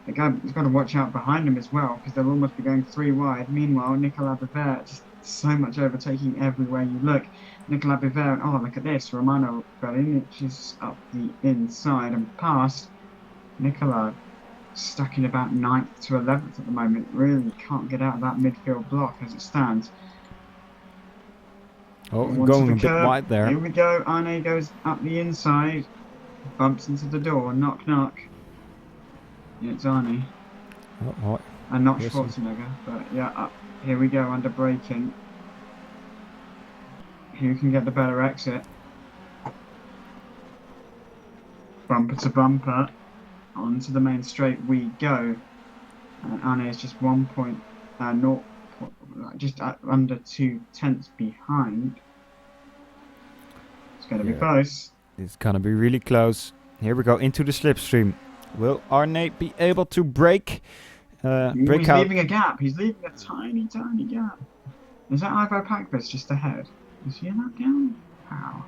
[SPEAKER 2] the guy's got to watch out behind him as well because they'll almost be going 3 wide. Meanwhile, Nicolas Bever, just so much overtaking everywhere you look. Nicolas Bever, look at this. Romano Belinic is up the inside and past Nicola stuck in about 9th to 11th at the moment. Really can't get out of that midfield block as it stands.
[SPEAKER 1] Oh,
[SPEAKER 2] Onto
[SPEAKER 1] going
[SPEAKER 2] the
[SPEAKER 1] a bit
[SPEAKER 2] curb.
[SPEAKER 1] wide there.
[SPEAKER 2] Here we go. Arne goes up the inside. Bumps into the door. Knock, knock. It's Arne.
[SPEAKER 1] Oh,
[SPEAKER 2] And not
[SPEAKER 1] Here's some-
[SPEAKER 2] Schwarzenegger. But yeah, up. Here we go under braking. Who can get the better exit? Bumper to bumper. Onto the main straight we go. And Arne is just 1.0, just under 2/10 behind. It's going to be close.
[SPEAKER 1] It's gonna be really close. Here we go into the slipstream. Will Arne be able to break
[SPEAKER 2] He's
[SPEAKER 1] out?
[SPEAKER 2] leaving a gap. He's leaving a tiny, tiny gap. Is that Ivo Packbus just ahead? Is he in that gap? How?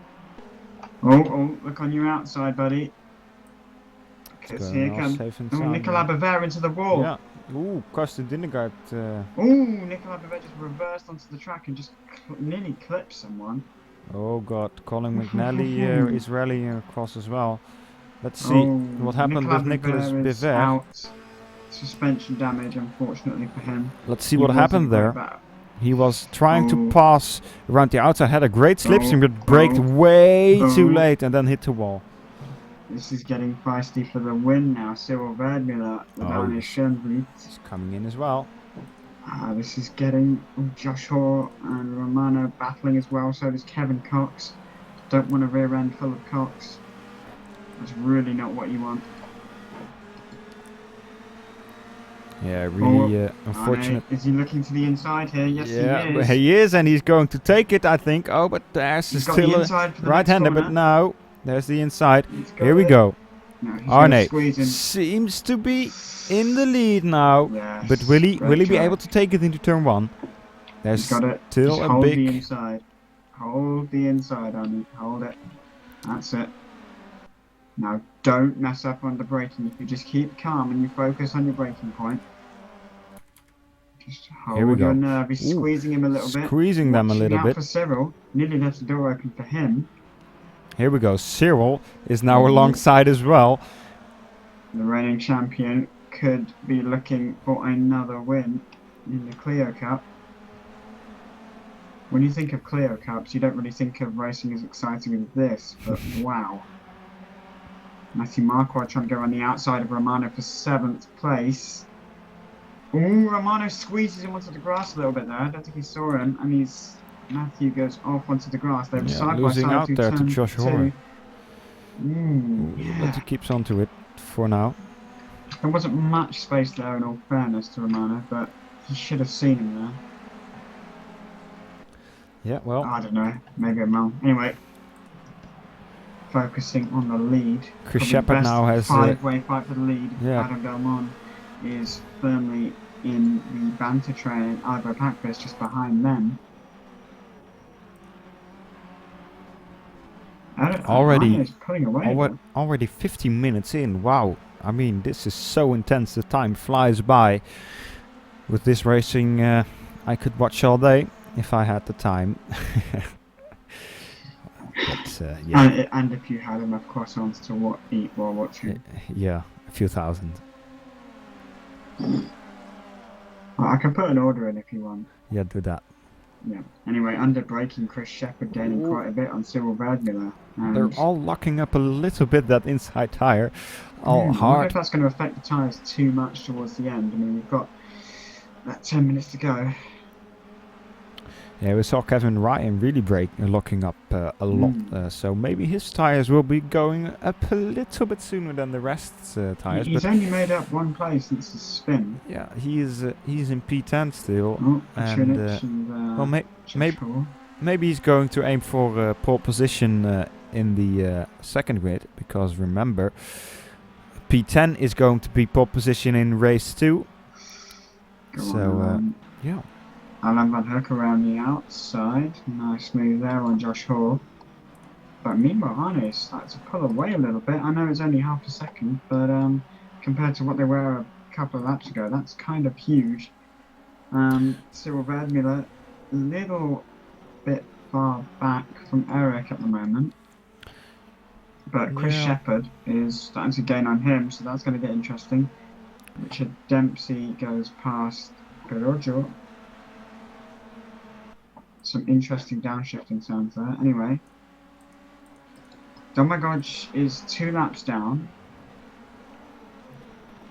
[SPEAKER 2] Oh, look on your outside, buddy. Because here comes Nicolas Bever into the wall.
[SPEAKER 1] Yeah. Ooh, Karsten Dindegaard.
[SPEAKER 2] Nicolas Bever just reversed onto the track and just nearly clipped someone.
[SPEAKER 1] Oh God, Colin McNally is rallying across as well. Let's see what happened with Nicolas Bever.
[SPEAKER 2] Out. Suspension damage, unfortunately for him.
[SPEAKER 1] Let's see what happened there. He was trying to pass around the outside, had a great slipstream, but braked way too late and then hit the wall.
[SPEAKER 2] This is getting feisty for the win now. Cyril Verdmüller with Arne Schönvliet.
[SPEAKER 1] He's coming in as well.
[SPEAKER 2] This is getting Josh Hoare and Romano battling as well. So does Kevin Cox. Don't want a rear end full of Cox. That's really not what you want.
[SPEAKER 1] Yeah, really unfortunate.
[SPEAKER 2] Is he looking to the inside here? Yes, he is.
[SPEAKER 1] He is, and he's going to take it, I think. Oh, but there's still a right-hander, but now there's the inside. Here we go.
[SPEAKER 2] No,
[SPEAKER 1] Arne seems to be in the lead now,
[SPEAKER 2] yes,
[SPEAKER 1] but will he be able to take it into turn 1? There's still
[SPEAKER 2] Just
[SPEAKER 1] a
[SPEAKER 2] hold
[SPEAKER 1] big...
[SPEAKER 2] the inside. Hold the inside, Arne. Hold it. That's it. Now, don't mess up on the braking. If you just keep calm and you focus on your braking point. Just hold your nerve. He's squeezing him a little bit.
[SPEAKER 1] Squeezing them a little bit.
[SPEAKER 2] For Cyril. Nearly left the door open for him.
[SPEAKER 1] Here we go. Cyril is now alongside as well.
[SPEAKER 2] The reigning champion could be looking for another win in the Clio Cup. When you think of Clio Cups, you don't really think of racing as exciting as this, but wow. Matthew Marquardt trying to go on the outside of Romano for 7th place. Ooh, Romano squeezes him onto the grass a little bit there. I don't think he saw him, and Matthew goes off onto the grass. They were side by side
[SPEAKER 1] out there to Josh Hoare.
[SPEAKER 2] But
[SPEAKER 1] he keeps onto it for now.
[SPEAKER 2] There wasn't much space there, in all fairness to Romano, but he should have seen him there.
[SPEAKER 1] Yeah, well,
[SPEAKER 2] I don't know. Maybe I'm wrong. Anyway, focusing on the lead.
[SPEAKER 1] Chris Shepherd now has
[SPEAKER 2] five-way fight for the lead.
[SPEAKER 1] Yeah.
[SPEAKER 2] Adam Belmont is firmly in the banter train. Ivo Packbus just behind them.
[SPEAKER 1] Already 50 minutes in. Wow. I mean, this is so intense. The time flies by. With this racing, I could watch all day if I had the time. But, yeah.
[SPEAKER 2] And if you had enough croissants to eat while watching.
[SPEAKER 1] Yeah, a few thousand.
[SPEAKER 2] Well, I can put an order in if you want.
[SPEAKER 1] Yeah, do that.
[SPEAKER 2] Yeah. Anyway, under braking, Chris Shepherd gaining quite a bit on Cyril Verdmüller.
[SPEAKER 1] They're all locking up a little bit that inside tyre. All hard.
[SPEAKER 2] I wonder if that's going to affect the tyres too much towards the end. I mean, we've got that 10 minutes to go.
[SPEAKER 1] Yeah, we saw Kevin Ryan really locking up a lot. So maybe his tyres will be going up a little bit sooner than the rest's tyres.
[SPEAKER 2] He's only made up one place since the spin.
[SPEAKER 1] Yeah, he's in P10 still.
[SPEAKER 2] Oh,
[SPEAKER 1] well, maybe he's going to aim for pole position in the second grid, because remember, P10 is going to be pole position in race 2. Yeah.
[SPEAKER 2] Alan Van Hook around the outside. Nice move there on Josh Hoare. But meanwhile, Arne started to pull away a little bit. I know it's only half a second, but compared to what they were a couple of laps ago, that's kind of huge. Cyril Verdmüller a little bit far back from Eric at the moment. But Chris
[SPEAKER 1] Yeah.
[SPEAKER 2] Shepherd is starting to gain on him, so that's going to get interesting. Richard Dempsey goes past Perojo. Some interesting downshifting turns there. Anyway, Domagoj is 2 laps down.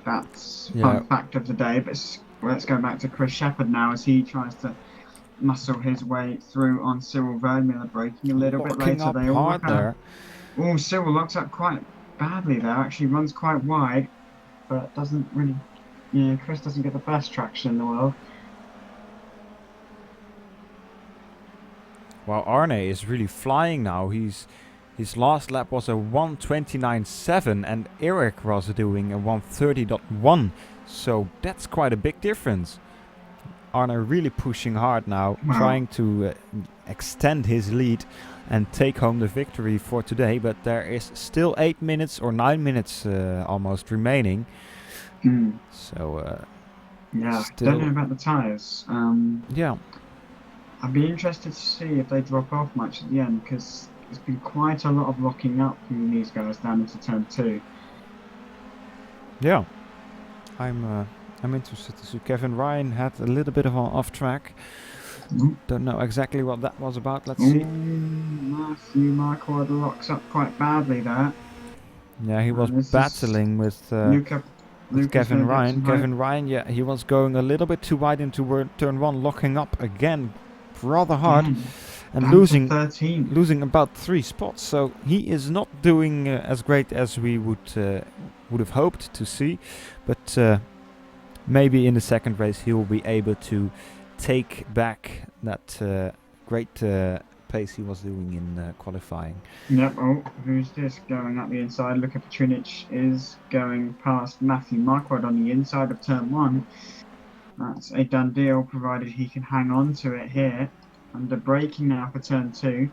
[SPEAKER 2] That's fun fact of the day. But let's go back to Chris Shepherd now as he tries to muscle his way through on Cyril Vermeulen, braking a little bit later.
[SPEAKER 1] Up
[SPEAKER 2] they all
[SPEAKER 1] hard
[SPEAKER 2] look
[SPEAKER 1] there.
[SPEAKER 2] Oh, Cyril locks up quite badly there. Actually runs quite wide, but doesn't really. Yeah, Chris doesn't get the best traction in the world.
[SPEAKER 1] Well, Arne is really flying now. His last lap was a 1:29.7 and Eric was doing a 1:30.1. So that's quite a big difference. Arne really pushing hard now, trying to extend his lead and take home the victory for today. But there is still 8 minutes or 9 minutes almost remaining. So
[SPEAKER 2] yeah, don't know about the tyres.
[SPEAKER 1] Yeah.
[SPEAKER 2] I'd be interested to see if they drop off much at the end, because there's been quite a lot of locking up from these guys down into turn 2.
[SPEAKER 1] Yeah, I'm interested to see. Kevin Ryan had a little bit of an off track. Don't know exactly what that was about. Let's see.
[SPEAKER 2] Matthew Marquardt locks up quite badly there.
[SPEAKER 1] Yeah, he was battling with Kevin Ryan. Kevin Ryan, yeah, he was going a little bit too wide into turn 1, locking up again rather hard and losing about 3 spots. So he is not doing as great as we would have hoped to see, but maybe in the second race he will be able to take back that great pace he was doing in qualifying.
[SPEAKER 2] Yep. Oh, who's this going up the inside? Luka Petrunic is going past Matthew Marquardt on the inside of turn 1. That's a done deal, provided he can hang on to it here. Under braking now for turn 2.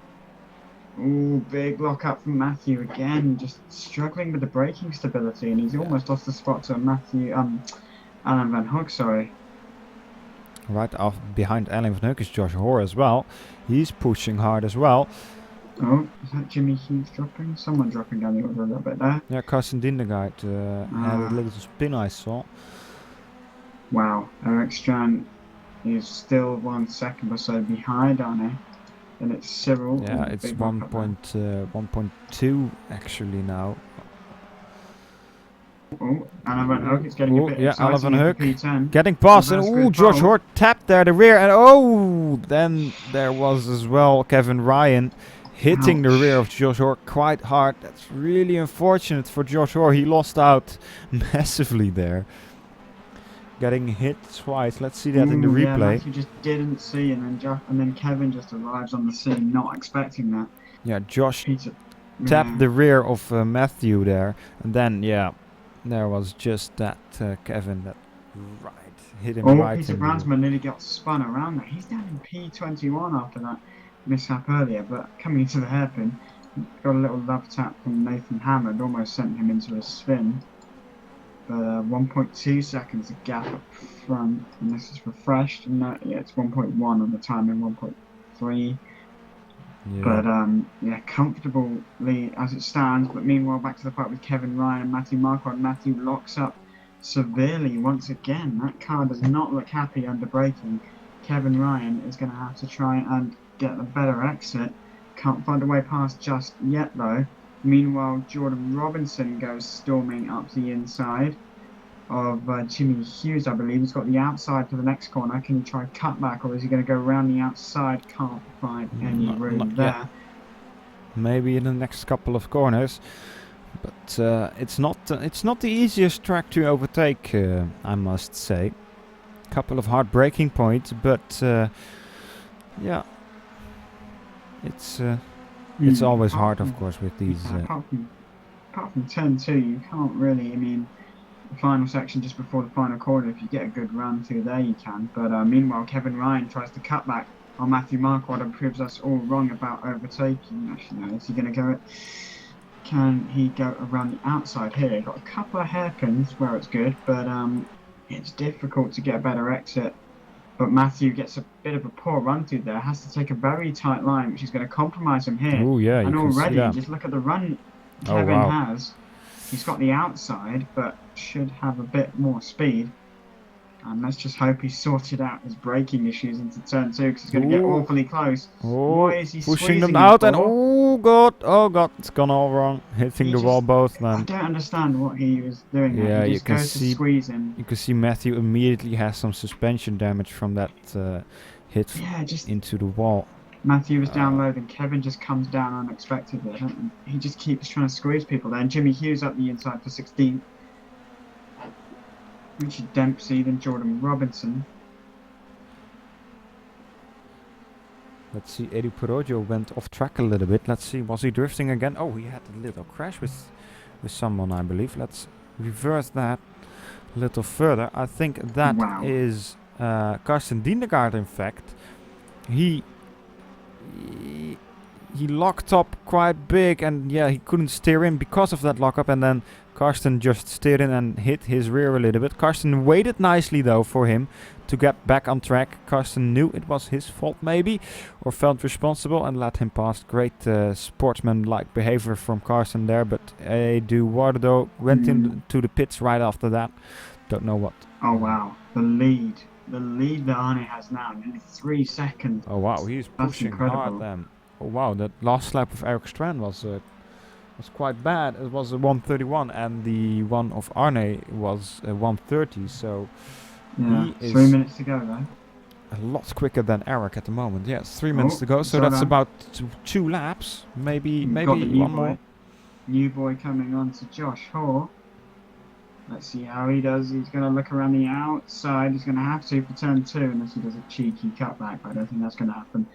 [SPEAKER 2] Ooh, big lock up from Matthew again, just struggling with the braking stability, and he's almost lost the spot to Alan Van Hoek, sorry.
[SPEAKER 1] Right off behind Alan Van Hoek is Josh Hoare as well. He's pushing hard as well.
[SPEAKER 2] Oh, is that Jimmy Hughes dropping? Someone dropping down the order a little bit there.
[SPEAKER 1] Yeah, Carsten Dindergaard had a little spin, I saw.
[SPEAKER 2] Wow, Eric Strand is still 1 second or so behind Arne. And it's Cyril.
[SPEAKER 1] Yeah, it's 1.2 actually now.
[SPEAKER 2] Oh, Alan Van Hoek is getting a bit exciting.
[SPEAKER 1] Alan Van Hoek
[SPEAKER 2] P10.
[SPEAKER 1] getting past, and George Hoare tapped there the rear, and then there was as well Kevin Ryan hitting the rear of Josh Hoare quite hard. That's really unfortunate for Josh Hoare. He lost out massively there. Getting hit twice. Let's see that in the replay.
[SPEAKER 2] You just didn't see, and then Kevin just arrives on the scene, not expecting that.
[SPEAKER 1] Yeah, Josh tapped the rear of Matthew there, and then there was just that Kevin that hit him right.
[SPEAKER 2] Peter Brandsma nearly got spun around there. He's down in P21 after that mishap earlier, but coming into the hairpin, got a little love tap from Nathan Hammond, almost sent him into a spin. But 1.2 seconds of gap up front, and this is refreshed. And it's 1.1 on the timing, 1.3. But comfortably as it stands. But meanwhile, back to the fight with Kevin Ryan and Matthew Marquardt. Matthew locks up severely once again. That car does not look happy under braking. Kevin Ryan is going to have to try and get a better exit. Can't find a way past just yet though. Meanwhile, Jordan Robinson goes storming up the inside of Jimmy Hughes, I believe. He's got the outside for the next corner. Can he try and cut back, or is he going to go around the outside? Can't find any room there.
[SPEAKER 1] Yet. Maybe in the next couple of corners, but it's not the easiest track to overtake, I must say. Couple of hard braking points, but it's always hard, of course, with these.
[SPEAKER 2] Apart from turn 2, you can't really. I mean, the final section just before the final corner, if you get a good run through there, you can. But meanwhile, Kevin Ryan tries to cut back on Matthew Marquardt and proves us all wrong about overtaking. Actually, no, is he going to go it? Can he go around the outside here? Got a couple of hairpins where it's good, but it's difficult to get a better exit. But Matthew gets a bit of a poor run through there. Has to take a very tight line, which is going to compromise him here.
[SPEAKER 1] Oh yeah,
[SPEAKER 2] and already, just look at the run Kevin
[SPEAKER 1] wow.
[SPEAKER 2] has. He's got the outside, but should have a bit more speed. And let's just hope he sorted out his braking issues into turn 2 because he's going to get
[SPEAKER 1] Ooh.
[SPEAKER 2] awfully close.
[SPEAKER 1] Oh,
[SPEAKER 2] Why is he
[SPEAKER 1] pushing them
[SPEAKER 2] squeezing him
[SPEAKER 1] out and
[SPEAKER 2] for?
[SPEAKER 1] oh god, it's gone all wrong. Hitting
[SPEAKER 2] He
[SPEAKER 1] the wall
[SPEAKER 2] just,
[SPEAKER 1] both
[SPEAKER 2] I
[SPEAKER 1] then.
[SPEAKER 2] don't understand what he was doing there.
[SPEAKER 1] Yeah,
[SPEAKER 2] He
[SPEAKER 1] you
[SPEAKER 2] just
[SPEAKER 1] can
[SPEAKER 2] goes to
[SPEAKER 1] see
[SPEAKER 2] squeeze him.
[SPEAKER 1] you can see Matthew immediately has some suspension damage from that hit
[SPEAKER 2] Yeah, just
[SPEAKER 1] into the wall.
[SPEAKER 2] Matthew was down low, then Kevin just comes down unexpectedly. He just keeps trying to squeeze people there. And Jimmy Hughes up the inside for 16th. Richard Dempsey, then Jordan Robinson.
[SPEAKER 1] Let's see, Eddie Perojo went off track a little bit. Let's see, was he drifting again? Oh, he had a little crash with someone, I believe. Let's reverse that a little further. I think that is Karsten Diendegaard, in fact. He locked up quite big, and yeah, he couldn't steer in because of that lockup, and then Karsten just steered in and hit his rear a little bit. Karsten waited nicely though for him to get back on track. Karsten knew it was his fault maybe, or felt responsible, and let him pass. Great sportsman-like behavior from Karsten there, but Eduardo went into the pits right after that. Don't know what.
[SPEAKER 2] Oh wow, the lead that Arne has now, nearly 3 seconds.
[SPEAKER 1] Oh wow, he's pushing hard then. Oh wow, that last lap of Eric Strand was quite bad. It was a 1:31, and the one of Arne was a 1:30. So
[SPEAKER 2] yeah,
[SPEAKER 1] he is
[SPEAKER 2] 3 minutes to go though.
[SPEAKER 1] A lot quicker than Eric at the moment. Yes, 3 minutes to go. So that's about 2 laps, maybe one more.
[SPEAKER 2] New boy coming on to Josh Hoare. Let's see how he does. He's going to look around the outside. He's going to have to for turn 2 unless he does a cheeky cutback. But I don't think that's going to happen.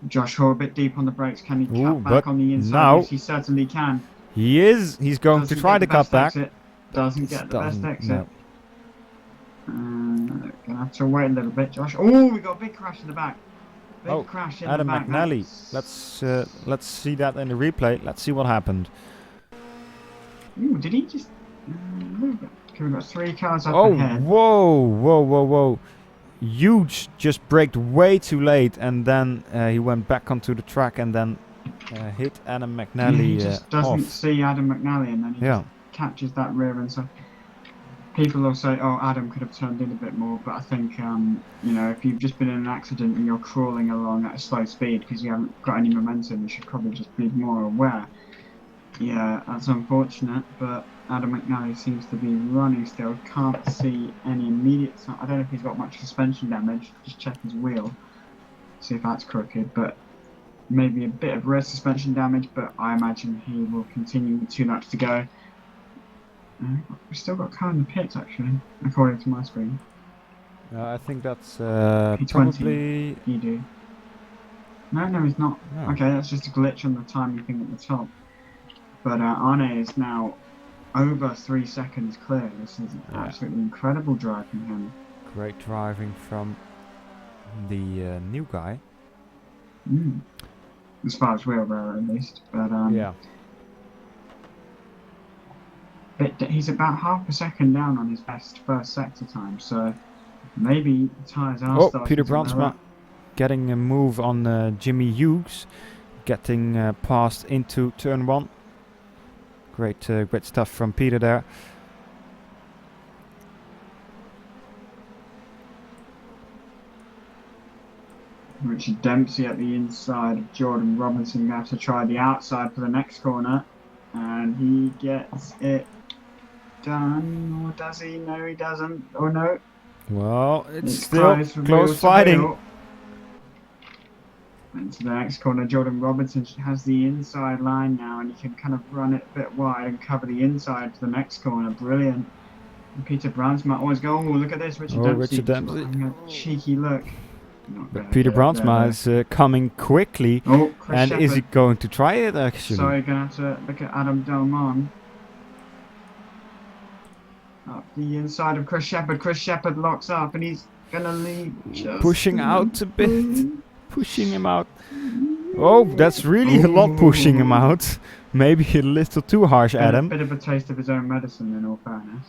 [SPEAKER 2] Josh Hoare a bit deep on the brakes. Can he cut back on the inside?
[SPEAKER 1] Now
[SPEAKER 2] yes, he certainly can.
[SPEAKER 1] He is. He's going to try the cutback.
[SPEAKER 2] Doesn't get the best exit. Gonna have to wait a little bit, Josh. Oh, we got a big crash in the back. Big crash in
[SPEAKER 1] Adam
[SPEAKER 2] the back.
[SPEAKER 1] McNally. Let's see that in the replay. Let's see what happened.
[SPEAKER 2] Ooh, did he just? We've got 3 cars up ahead.
[SPEAKER 1] Whoa. Huge just braked way too late, and then he went back onto the track and then hit Adam McNally.
[SPEAKER 2] He just doesn't
[SPEAKER 1] off.
[SPEAKER 2] see Adam McNally, and then he just catches that rear end. So people will say, "Oh, Adam could have turned in a bit more," but I think if you've just been in an accident and you're crawling along at a slow speed because you haven't got any momentum, you should probably just be more aware. Yeah, that's unfortunate, but Adam McNally seems to be running still. Can't see any immediate sign. I don't know if he's got much suspension damage. Just check his wheel, see if that's crooked. But maybe a bit of rear suspension damage. But I imagine he will continue with 2 laps to go. We've still got a car in the pits, actually, according to my screen.
[SPEAKER 1] I think that's
[SPEAKER 2] P20.
[SPEAKER 1] probably.
[SPEAKER 2] You do. No, he's not.
[SPEAKER 1] No.
[SPEAKER 2] Okay, that's just a glitch on the timing thing at the top. But Arne is now over 3 seconds clear. This is absolutely incredible drive from him.
[SPEAKER 1] Great driving from the new guy.
[SPEAKER 2] As far as we're aware, at least. But he's about half a second down on his best first sector time. So maybe the tyres are starting
[SPEAKER 1] Peter
[SPEAKER 2] to
[SPEAKER 1] Brandsma getting a move on Jimmy Hughes, getting past into turn 1. Great stuff from Peter there.
[SPEAKER 2] Richard Dempsey at the inside of Jordan Robinson. Going to have to try the outside for the next corner. And he gets it done. Or does he? No, he doesn't. Or no.
[SPEAKER 1] Well, it's still close fighting.
[SPEAKER 2] Into the next corner, Jordan Robinson has the inside line now, and he can kind of run it a bit wide and cover the inside for the next corner. Brilliant. And Peter Brandsma always go, oh, look at this, Richard Dempsey. Having a cheeky look.
[SPEAKER 1] But Peter Brandsma is coming quickly, and Shepard. Is he going to try it actually?
[SPEAKER 2] So you're going to have to look at Adam Delmon. Up the inside of Chris Shepard. Chris Shepard locks up, and he's going to leave.
[SPEAKER 1] Pushing out a bit. Pushing him out. Oh, that's really a lot pushing him out. Maybe a little too harsh, Adam.
[SPEAKER 2] A bit of a taste of his own medicine, in all fairness.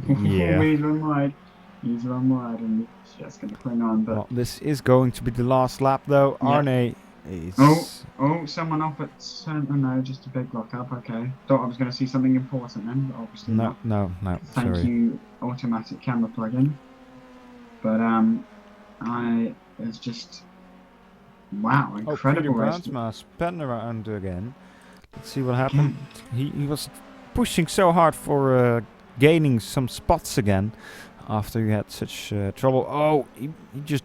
[SPEAKER 1] Yeah.
[SPEAKER 2] He's run wide, and he's just going to cling on. But
[SPEAKER 1] well, this is going to be the last lap, though. Yeah. Arne
[SPEAKER 2] Oh,
[SPEAKER 1] It's
[SPEAKER 2] oh, someone off at centre. No, just a big lock up. Okay. Thought I was going to see something important then, but obviously
[SPEAKER 1] no,
[SPEAKER 2] not.
[SPEAKER 1] no, no.
[SPEAKER 2] Thank
[SPEAKER 1] Sorry.
[SPEAKER 2] you, automatic camera plugin. But it's just wow,
[SPEAKER 1] Oh, Peter
[SPEAKER 2] incredible race
[SPEAKER 1] Bruinsma spun around again. Let's see what happened.
[SPEAKER 2] again.
[SPEAKER 1] He was pushing so hard for gaining some spots again after he had such trouble. Oh, he just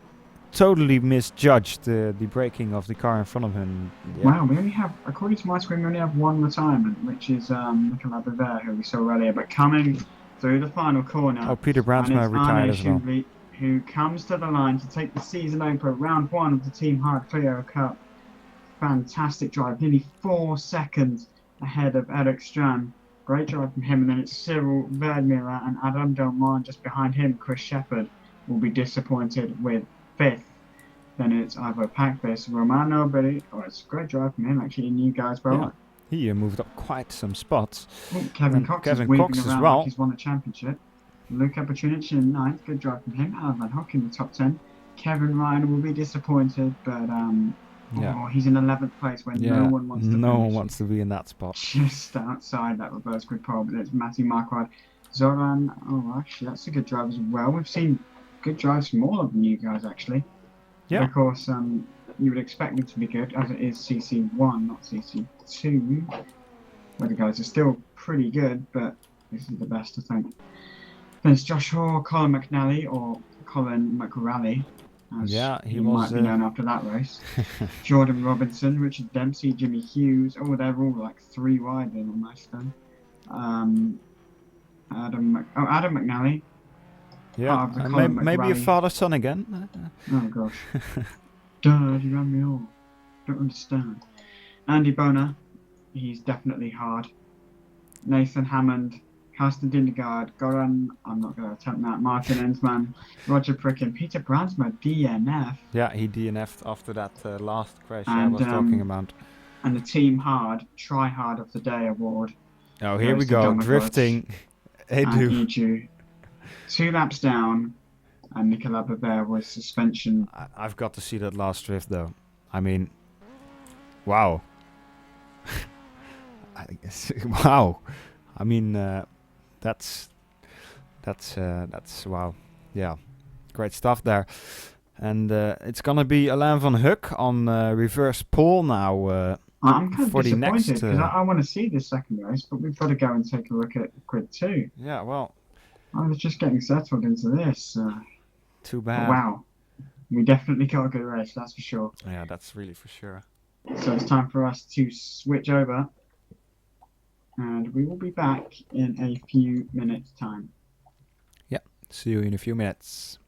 [SPEAKER 1] totally misjudged the braking of the car in front of him. Yeah.
[SPEAKER 2] Wow, we only have, according to my screen, we only have one retirement, which is Nicolas Bever, who we saw earlier. But coming through the final corner,
[SPEAKER 1] Oh, Peter
[SPEAKER 2] and it's
[SPEAKER 1] Bruinsma retired
[SPEAKER 2] Arnaud
[SPEAKER 1] as well.
[SPEAKER 2] Chambly, who comes to the line to take the season opener, round one of the Team Hard Clio Cup. Fantastic drive, nearly 4 seconds ahead of Eric Strand. Great drive from him, and then it's Cyril Vermeer and Adam Delmont just behind him. Chris Shepherd will be disappointed with fifth. Then it's either Packbase, Romano, but it's a great drive from him actually, and you guys
[SPEAKER 1] Yeah.
[SPEAKER 2] well.
[SPEAKER 1] He moved up quite some spots.
[SPEAKER 2] Oh, Kevin
[SPEAKER 1] And
[SPEAKER 2] Cox
[SPEAKER 1] Kevin
[SPEAKER 2] is weaving
[SPEAKER 1] Cox as
[SPEAKER 2] around
[SPEAKER 1] well.
[SPEAKER 2] like he's won a championship. Luke Opportunity in ninth, good drive from him. Alan Van Hock in the top 10. Kevin Ryan will be disappointed, but he's in 11th place where no one wants to
[SPEAKER 1] no
[SPEAKER 2] finish.
[SPEAKER 1] one wants to be in that spot.
[SPEAKER 2] Just outside that reverse grid pole, but it's Matty Marquardt. Zoran, actually, that's a good drive as well. We've seen good drives from all of the new guys, actually.
[SPEAKER 1] Yeah.
[SPEAKER 2] But of course, you would expect them to be good, as it is CC1, not CC2. Where the guys are still pretty good, but this is the best, I think. Then it's Josh Hall, Colin McNally, or Colin McRally, as
[SPEAKER 1] he
[SPEAKER 2] might
[SPEAKER 1] was
[SPEAKER 2] be known after that race. Jordan Robinson, Richard Dempsey, Jimmy Hughes. Oh, they're all like 3 wide then almost then. Adam McNally.
[SPEAKER 1] Yeah, maybe a father-son again.
[SPEAKER 2] Oh gosh. Dad, you ran me all. Don't understand. Andy Boner, he's definitely hard. Nathan Hammond, Carsten Dindergaard, Goran, I'm not going to attempt that, Martin Ensman, Roger Pricken, Peter Brandsma, DNF.
[SPEAKER 1] Yeah, he DNF'd after that last crash
[SPEAKER 2] and,
[SPEAKER 1] I was talking about.
[SPEAKER 2] And the Team Hard, Try Hard of the Day award.
[SPEAKER 1] Oh, here we go, drifting.
[SPEAKER 2] Edu. 2 laps down, and Nicolas Bever was suspension.
[SPEAKER 1] I've got to see that last drift though. I mean, wow. Wow. I mean, that's wow. Yeah, great stuff there. And it's gonna be Alain van Hoek on reverse pole now.
[SPEAKER 2] I'm kind of disappointed because I want to see this second race, but we've got to go and take a look at grid 2.
[SPEAKER 1] Yeah, well,
[SPEAKER 2] I was just getting settled into this.
[SPEAKER 1] Too bad.
[SPEAKER 2] Wow, we definitely got a good race, that's for sure.
[SPEAKER 1] Yeah, that's really for sure.
[SPEAKER 2] So it's time for us to switch over, and we will be back in a few minutes' time.
[SPEAKER 1] Yeah, see you in a few minutes.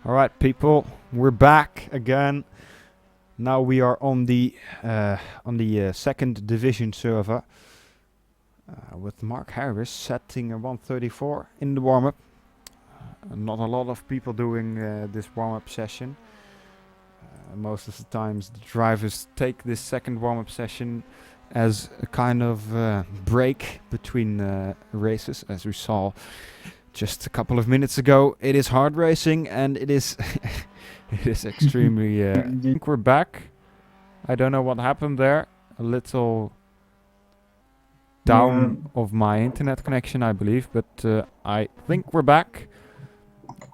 [SPEAKER 1] All right, people, we're back again. Now we are on the second division server with Mark Harris setting a 134 in the warm-up. Not a lot of people doing this warm-up session. Most of the times the drivers take this second warm-up session as a kind of break between races, as we saw just a couple of minutes ago. It is hard racing and it is it is extremely I think we're back. I don't know what happened there. A little down of my internet connection, I believe, but I think we're back.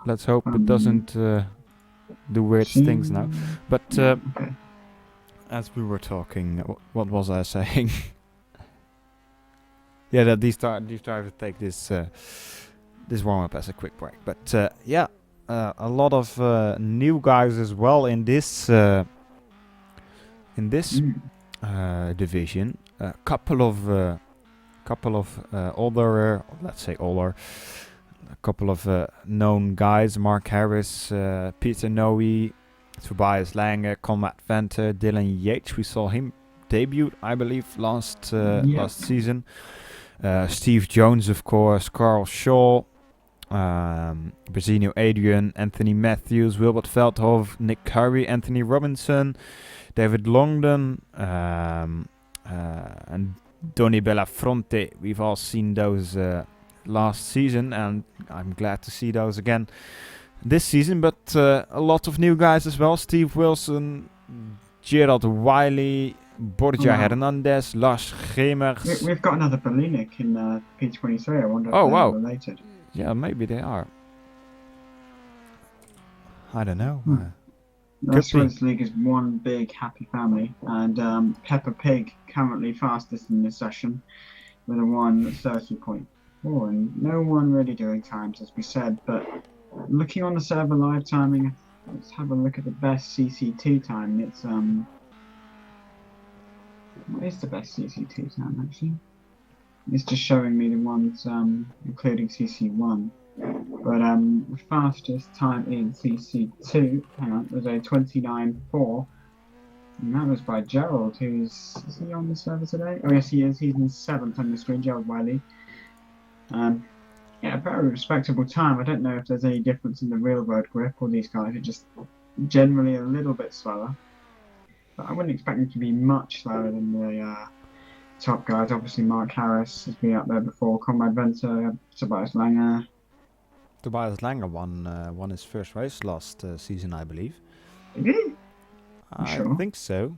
[SPEAKER 1] Let's hope it doesn't do weird things now. But as we were talking, what was I saying? Yeah, that these drivers take this this warm-up as a quick break. But a lot of new guys as well in this division. A couple of older, let's say older, a couple of known guys: Mark Harris, Peter Noe, Tobias Lange, Conrad Venter, Dylan Yates. We saw him debut, I believe, last season. Steve Jones, of course, Carl Shaw, Brazino Adrian, Anthony Matthews, Wilbert Veldhoff, Nick Curry, Anthony Robinson, David Longden, and Donny Bellafronte. We've all seen those last season, and I'm glad to see those again this season. But a lot of new guys as well: Steve Wilson, Gerald Wiley, Borja Hernandez, Lars Gemers.
[SPEAKER 2] We've got another Belinik in P23. I wonder if they're related.
[SPEAKER 1] Yeah, maybe they are. I don't know.
[SPEAKER 2] The Swiss League is one big happy family, and Peppa Pig currently fastest in this session with a 1:30.4, and no one really doing times, as we said. But looking on the server live timing, let's have a look at the best CC2 time. It's what is the best CC2 time actually? It's just showing me the ones including CC1. But the fastest time in CC2, was a 29.4, and that was by Gerald, is he on the server today? Oh yes, he is. He's in 7th on the screen, Gerald Wiley. Yeah, a very respectable time. I don't know if there's any difference in the real world grip, or these guys are just generally a little bit slower. But I wouldn't expect them to be much slower than the top guys. Obviously, Mark Harris has been up there before, Conrad Venter, Tobias Lange.
[SPEAKER 1] Tobias Lange won his first race last season, I believe.
[SPEAKER 2] Did he?
[SPEAKER 1] I think so.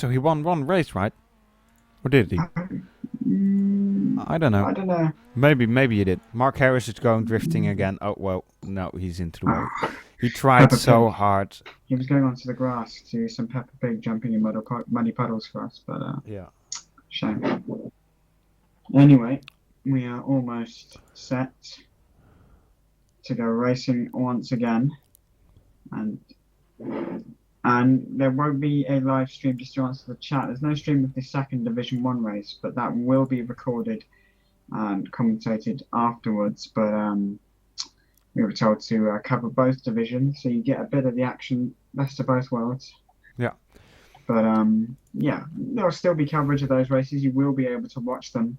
[SPEAKER 1] He won one race, right? Or did he? I don't know. Maybe he did. Mark Harris is going drifting again. Oh, well, no, he's into the wall. He tried so hard.
[SPEAKER 2] He was going onto the grass to do some Peppa Pig jumping in muddy puddles for us, but shame. Anyway, we are almost set to go racing once again, and there won't be a live stream. Just to answer the chat, there's no stream of the second Division 1 race, but that will be recorded and commentated afterwards. But we were told to cover both divisions, so you get a bit of the action, best of both worlds.
[SPEAKER 1] Yeah.
[SPEAKER 2] But there'll still be coverage of those races. You will be able to watch them,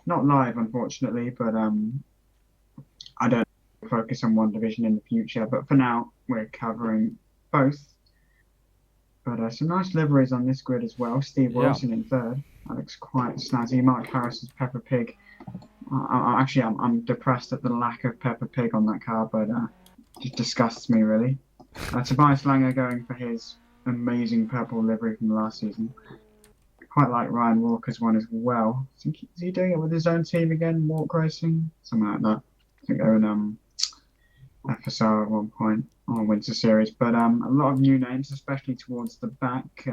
[SPEAKER 2] not live, unfortunately, but I don't focus on one division in the future. But for now, we're covering both. But some nice liveries on this grid as well. Steve Wilson in 3rd. That looks quite snazzy. Mark Harris's Peppa Pig. I'm depressed at the lack of Peppa Pig on that car, but it disgusts me really. Tobias Lange going for his amazing purple livery from last season. Quite like Ryan Walker's one as well. I think is he doing it with his own team again? Walk Racing, something like that. I think they're in FSR at one point on Winter Series. But a lot of new names, especially towards the back.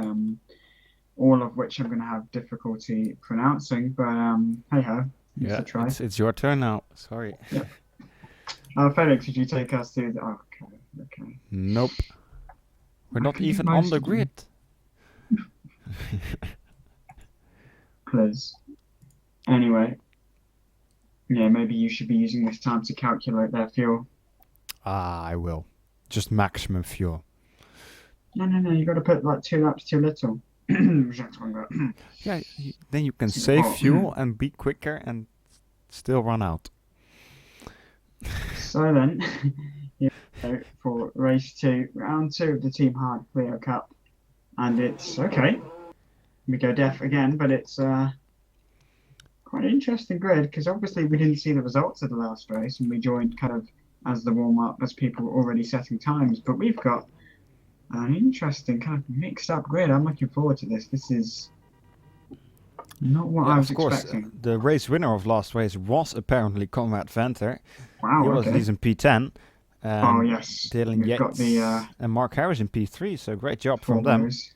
[SPEAKER 2] All of which I'm going to have difficulty pronouncing. But hey ho.
[SPEAKER 1] Yeah, it's your turn now. Sorry.
[SPEAKER 2] Yeah. Felix, would you take us to the... Oh, okay.
[SPEAKER 1] Nope. We're not even on the grid.
[SPEAKER 2] Please. Anyway. Yeah, maybe you should be using this time to calculate their fuel.
[SPEAKER 1] I will. just maximum fuel.
[SPEAKER 2] No. You got to put like 2 laps too little.
[SPEAKER 1] Yeah, then you can
[SPEAKER 2] Super
[SPEAKER 1] save
[SPEAKER 2] hot.
[SPEAKER 1] fuel and be quicker and still run out.
[SPEAKER 2] So then, here we go for race 2, round 2 of the Team Hard Clio Cup, and it's okay. We go def again, but it's quite an interesting grid because obviously we didn't see the results of the last race, and we joined kind of as the warm up as people were already setting times. But we've got an interesting kind of mixed up grid. I'm looking forward to this. This is not what I was
[SPEAKER 1] of course,
[SPEAKER 2] expecting.
[SPEAKER 1] the race winner of last race was apparently Conrad Venter.
[SPEAKER 2] Wow,
[SPEAKER 1] He was
[SPEAKER 2] okay.
[SPEAKER 1] he's in P10.
[SPEAKER 2] Oh yes,
[SPEAKER 1] Dylan
[SPEAKER 2] we've got the
[SPEAKER 1] Yates and Mark Harris in P3, so great job from them.
[SPEAKER 2] those.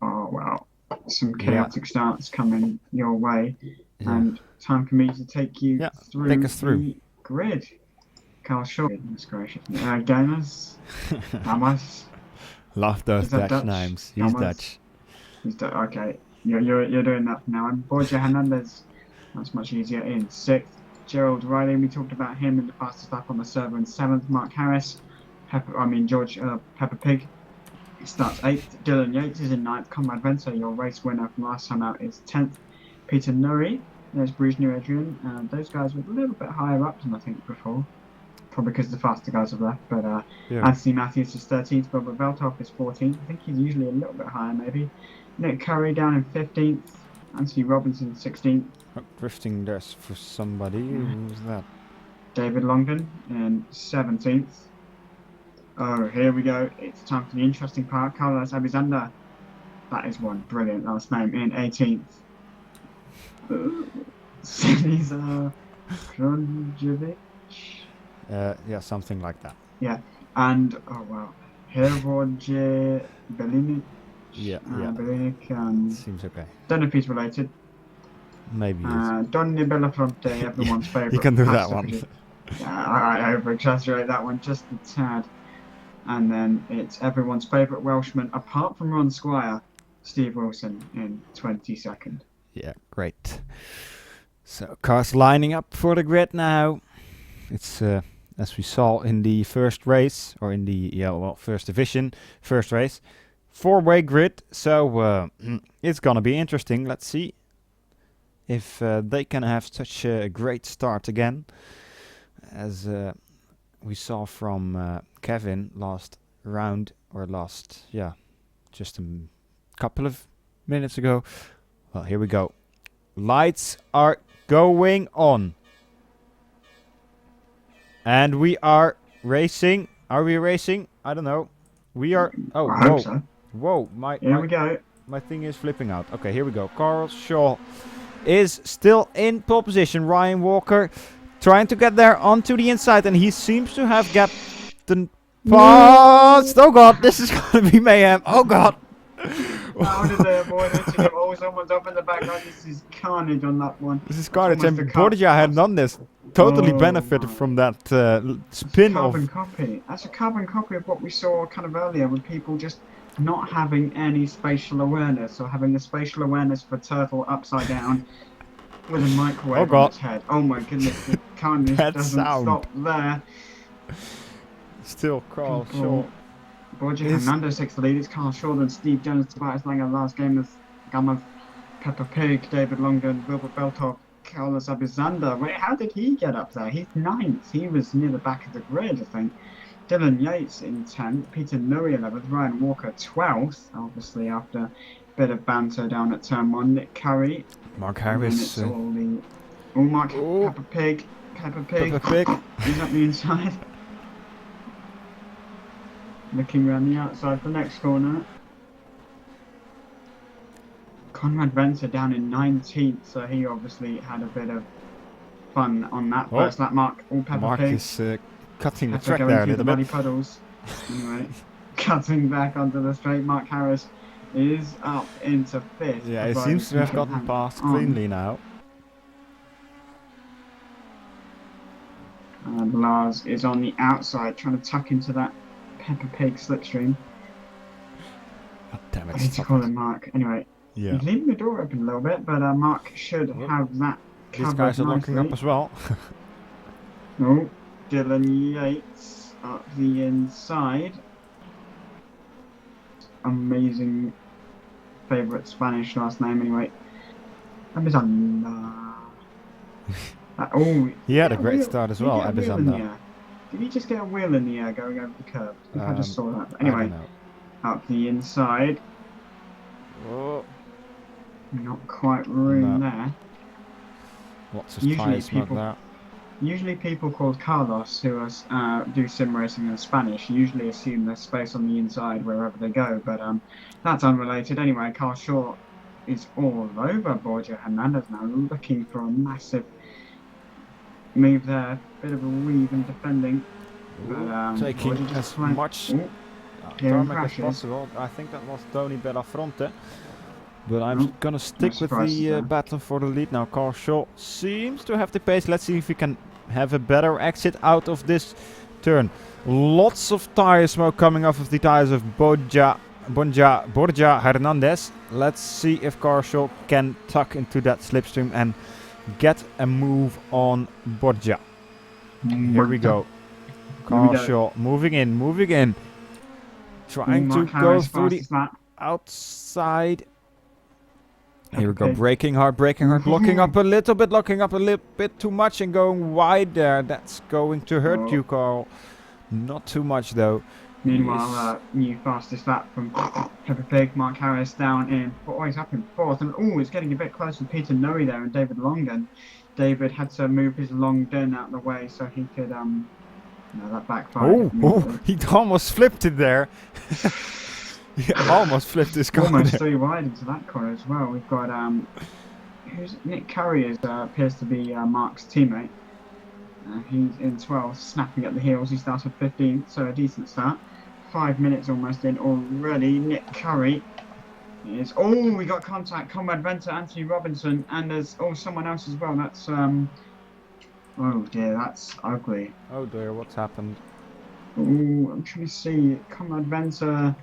[SPEAKER 2] Oh wow, some chaotic starts coming your way, and time for me to take you through
[SPEAKER 1] take us through
[SPEAKER 2] the grid. Carl Shaw, goodness gracious. Gamers, Hamas.
[SPEAKER 1] Love those
[SPEAKER 2] Is that
[SPEAKER 1] Dutch
[SPEAKER 2] Dutch?
[SPEAKER 1] names. He's
[SPEAKER 2] Hamas?
[SPEAKER 1] Dutch.
[SPEAKER 2] He's okay. You're doing that for now. And Borja Hernandez, that's much easier in 6th. Gerald Riley, we talked about him in the fastest lap on the server in 7th. Mark Harris, George Peppa Pig, he starts 8th. Dylan Yates is in 9th. Conrad Venter, your race winner from last time out, is 10th. Peter Nuri, there's Bruce New Adrian. Those guys were a little bit higher up than I think before, probably because the faster guys have left. But Anthony Matthews is 13th. Robert Velthoff is 14th. I think he's usually a little bit higher, maybe. Nick Curry down in 15th. Anthony Robinson 16th.
[SPEAKER 1] Drifting there's for somebody. Who's that?
[SPEAKER 2] David Longdon in 17th. Oh, here we go. It's time for the interesting part. Carlos Abizander. That is one brilliant last name in 18th. Cesar Kronjevic.
[SPEAKER 1] Something like that.
[SPEAKER 2] Yeah, and oh wow, Hervoje Belinic. Belinic.
[SPEAKER 1] Seems okay.
[SPEAKER 2] Don't know if he's related.
[SPEAKER 1] Maybe.
[SPEAKER 2] Donny Bellafronte, everyone's favourite.
[SPEAKER 1] You can do that one.
[SPEAKER 2] I over exaggerate that one just a tad. And then it's everyone's favourite Welshman, apart from Ron Squire, Steve Wilson in 22nd.
[SPEAKER 1] Yeah, great. So cars lining up for the grid now. It's as we saw in the first race, or in the first division, first race, 4-way grid. So it's gonna be interesting. Let's see if they can have such a great start again, as we saw from Kevin last round, or just a couple of minutes ago. Well, here we go. Lights are going on. And we are racing. Are we racing? I don't know. We are. Oh,
[SPEAKER 2] I hope so.
[SPEAKER 1] Whoa.
[SPEAKER 2] Here we go.
[SPEAKER 1] My thing is flipping out. Okay, here we go. Carl Shaw is still in pole position. Ryan Walker trying to get there onto the inside, and he seems to have gotten past. Oh god, this is gonna be mayhem. Oh god.
[SPEAKER 2] How did they avoid hitting him? Oh, someone's up in the back. This is carnage on that one.
[SPEAKER 1] This is carnage, and Borja had done this. Totally benefited from that spin off.
[SPEAKER 2] Carbon copy. That's a carbon copy of what we saw kind of earlier, with people just not having any spatial awareness, or having the spatial awareness of a turtle upside down with a microwave on its head. Oh my goodness, the carnage doesn't stop there.
[SPEAKER 1] Still Carl Shaw.
[SPEAKER 2] Borja Hernandez takes the lead. It's Carl Shaw, then Steve Jones, Tobias Langer, last game of Gamma, Peppa Pig, David Longdon, Wilbert Beltov, Carlos Abizander. Wait, how did he get up there? He's 9th. He was near the back of the grid, I think. Dylan Yates in 10th. Peter Nuri 11th. Ryan Walker 12th, obviously after a bit of banter down at turn 1. Nick Curry.
[SPEAKER 1] Mark Harris.
[SPEAKER 2] Peppa Pig. He's up the inside. Looking around the outside for the next corner. Conrad Venter down in 19th, so he obviously had a bit of fun on that first lap. Mark Pig.
[SPEAKER 1] Is cutting the
[SPEAKER 2] Peppa
[SPEAKER 1] track
[SPEAKER 2] going
[SPEAKER 1] there a
[SPEAKER 2] through
[SPEAKER 1] little
[SPEAKER 2] the
[SPEAKER 1] bit.
[SPEAKER 2] muddy puddles. Anyway, cutting back onto the straight. Mark Harris is up into 5th.
[SPEAKER 1] Yeah, it seems to have gotten past cleanly now.
[SPEAKER 2] And Lars is on the outside, trying to tuck into that Peppa Pig slipstream.
[SPEAKER 1] Oh, damn it.
[SPEAKER 2] I need to call him Mark. Anyway,
[SPEAKER 1] yeah.
[SPEAKER 2] he's leaving the door open a little bit, but Mark should have that covered.
[SPEAKER 1] These guys are locking up as well.
[SPEAKER 2] Oh, Dylan Yates up the inside. Amazing favourite Spanish last name anyway. Abizanda.
[SPEAKER 1] He had a great start as well, Abizanda.
[SPEAKER 2] Did he just get a wheel in the air going over the curb? I think I just saw that. But
[SPEAKER 1] I
[SPEAKER 2] anyway,
[SPEAKER 1] don't know.
[SPEAKER 2] up the inside.
[SPEAKER 1] Oh,
[SPEAKER 2] Not quite room there.
[SPEAKER 1] lots of tyre smoke there.
[SPEAKER 2] Usually people called Carlos, who do sim racing in Spanish, usually assume there's space on the inside wherever they go, but that's unrelated. Anyway, Carl Short is all over Borja Hernandez now, looking for a massive move there. Bit of a weave and defending. But,
[SPEAKER 1] taking as much tarmac as possible. I think that was Tony Bellafronte. But I'm gonna stick with the battle for the lead now. Carl Shaw seems to have the pace. Let's see if we can have a better exit out of this turn. Lots of tire smoke coming off of the tires of Borja Hernandez. Let's see if Carl Shaw can tuck into that slipstream and get a move on Borja. Here we go. Carl Shaw moving in. Trying to go through the outside. Here we go, braking hard, locking up a little bit too much and going wide there. That's going to hurt you, Carl. Not too much though.
[SPEAKER 2] Meanwhile, new fastest lap from Peppa Pig, Mark Harris down in, he's up in fourth. And it's getting a bit close to Peter Noe there and David Longden. David had to move his Longden out of the way so he could, that backfired.
[SPEAKER 1] He almost flipped it there. He almost flipped his corner.
[SPEAKER 2] Almost 3 wide into that corner as well. We've got Nick Curry appears to be Mark's teammate. He's in 12th, snapping at the heels. He started 15th, so a decent start. 5 minutes almost in already. Nick Curry is. We got contact. Comrade Venter, Anthony Robinson, and there's someone else as well. That's oh dear, that's ugly.
[SPEAKER 1] Oh dear, what's happened?
[SPEAKER 2] I'm trying to see. Comrade Venter.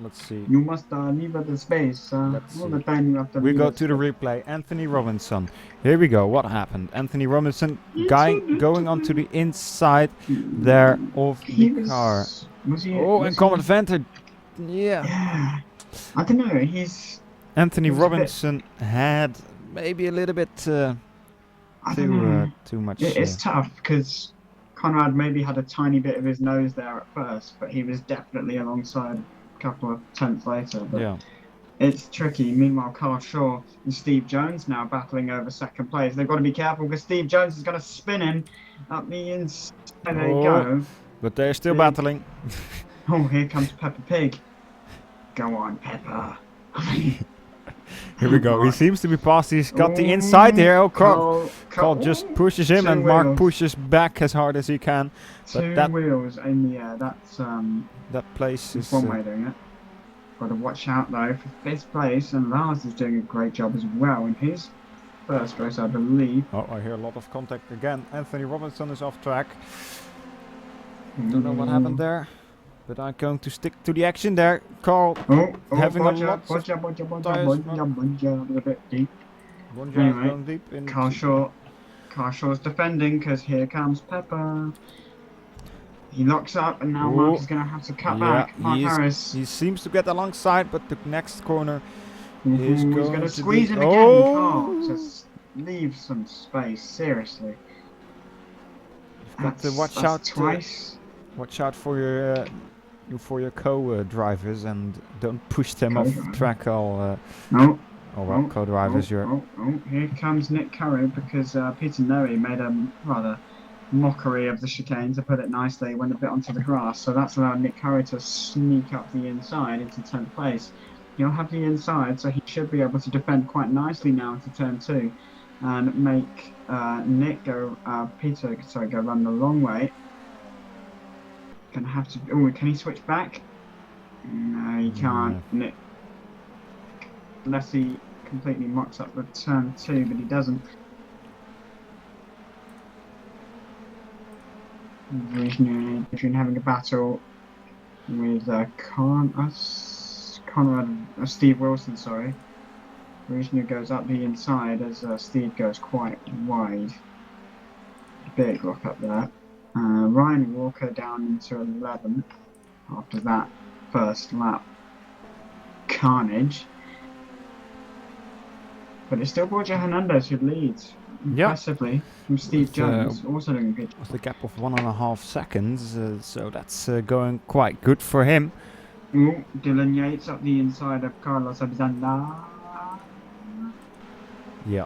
[SPEAKER 1] Let's see.
[SPEAKER 2] You must leave the space. All the time you have to.
[SPEAKER 1] We go to the replay. Anthony Robinson. Here we go. What happened? Anthony Robinson going onto the inside there of the car. And Comrade Venter. Yeah.
[SPEAKER 2] I don't know.
[SPEAKER 1] Anthony Robinson had maybe a little bit too much.
[SPEAKER 2] It's tough because Conrad maybe had a tiny bit of his nose there at first, but he was definitely alongside. Couple of tenths later, but it's tricky. Meanwhile, Carl Shaw and Steve Jones now battling over second place. They've got to be careful because Steve Jones is going to spin him up the inside. There they go.
[SPEAKER 1] But they're still battling.
[SPEAKER 2] Here comes Peppa Pig. Go on, Peppa.
[SPEAKER 1] Here we go. He seems to be past. He's got the inside here. Carl just pushes him, and Mark pushes back as hard as he can.
[SPEAKER 2] But two wheels in the air. That's
[SPEAKER 1] that place is
[SPEAKER 2] one way of doing it. Got to watch out though for 5th place, and Lars is doing a great job as well in his first race, I believe.
[SPEAKER 1] I hear a lot of contact again. Anthony Robinson is off track. Don't know what happened there, but I'm going to stick to the action there. Carl having a lot of tires.
[SPEAKER 2] A bit deep.
[SPEAKER 1] Anyway, going deep in
[SPEAKER 2] Carl Shaw's defending because here comes Peppa. He locks up, and now Mark is going to have to cut back. Mark Harris.
[SPEAKER 1] He seems to get alongside, but the next corner is
[SPEAKER 2] going to squeeze him again. Carl, just leave some space. Seriously.
[SPEAKER 1] You've got to watch out twice. Watch out for your co-drivers and don't push them off track. Co-drivers.
[SPEAKER 2] Here comes Nick Curry because Peter Noe made a rather mockery of the chicane, to put it nicely. Went a bit onto the grass, so that's allowed Nick Curry to sneak up the inside into 10th place. He'll have the inside, so he should be able to defend quite nicely now into turn 2 and make Nick go run the long way. Gonna have to. Can he switch back? No, he can't. Nick, unless he completely mocks up the turn 2, but he doesn't. Between having a battle with Steve Wilson, sorry. Regina goes up the inside as Steve goes quite wide. Big lock up there. Ryan Walker down into 11th after that first lap carnage. But it's still Borja Hernandez who leads impressively from Steve
[SPEAKER 1] With,
[SPEAKER 2] Jones, also doing a good job.
[SPEAKER 1] with a gap of 1.5 seconds, so that's going quite good for him.
[SPEAKER 2] Ooh, Dylan Yates up the inside of Carlos Abzanda.
[SPEAKER 1] Yeah.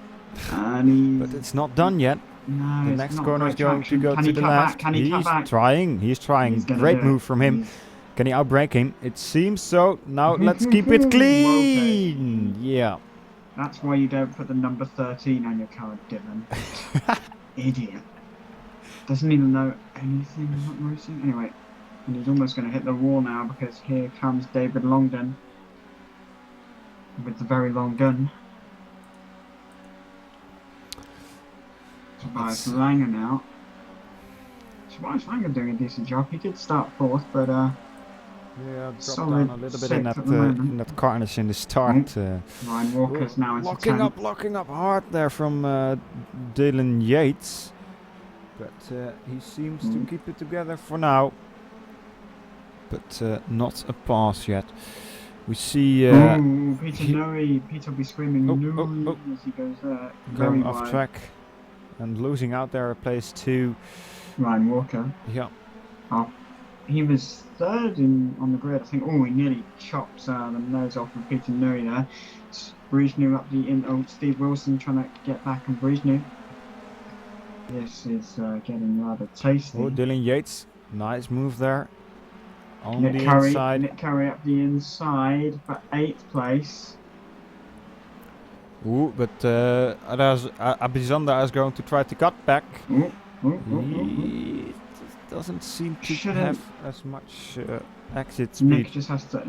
[SPEAKER 2] And
[SPEAKER 1] But it's not done yet.
[SPEAKER 2] No,
[SPEAKER 1] The next corner is going to go to the left. He's trying. He's trying. Great move from him. Can he outbrake him? It seems so. Now let's keep it clean. Yeah.
[SPEAKER 2] That's why you don't put the number 13 on your card, Dylan. Idiot. Doesn't even know anything about racing. Anyway, and he's almost going to hit the wall now because here comes David Longdon with the very long gun. Tobias Langer now. Tobias Langer doing a decent job. He did start 4th, but
[SPEAKER 1] yeah, dropped
[SPEAKER 2] solid
[SPEAKER 1] down a little bit in that carnage in the start.
[SPEAKER 2] Ryan Walker's now into
[SPEAKER 1] locking up hard there from Dylan Yates, but he seems to keep it together for now. But not a pass yet. We see
[SPEAKER 2] Peter Noe. Peter will be screaming no as he goes there.
[SPEAKER 1] Going off track and losing out there a place to
[SPEAKER 2] Ryan Walker.
[SPEAKER 1] Yeah.
[SPEAKER 2] Oh, he was 3rd on the grid. I think. Oh, he nearly chops the nose off of Peter Noe there. Brezhnev up the in. Oh, Steve Wilson trying to get back on Brezhnev. This is getting rather tasty.
[SPEAKER 1] Oh, Dylan Yates. Nice move there. On
[SPEAKER 2] Nick
[SPEAKER 1] the
[SPEAKER 2] Curry,
[SPEAKER 1] inside.
[SPEAKER 2] Nick Curry up the inside for 8th place.
[SPEAKER 1] Ooh, but Abizanda is going to try to cut back. He doesn't seem to have as much exit speed.
[SPEAKER 2] Nick just has to.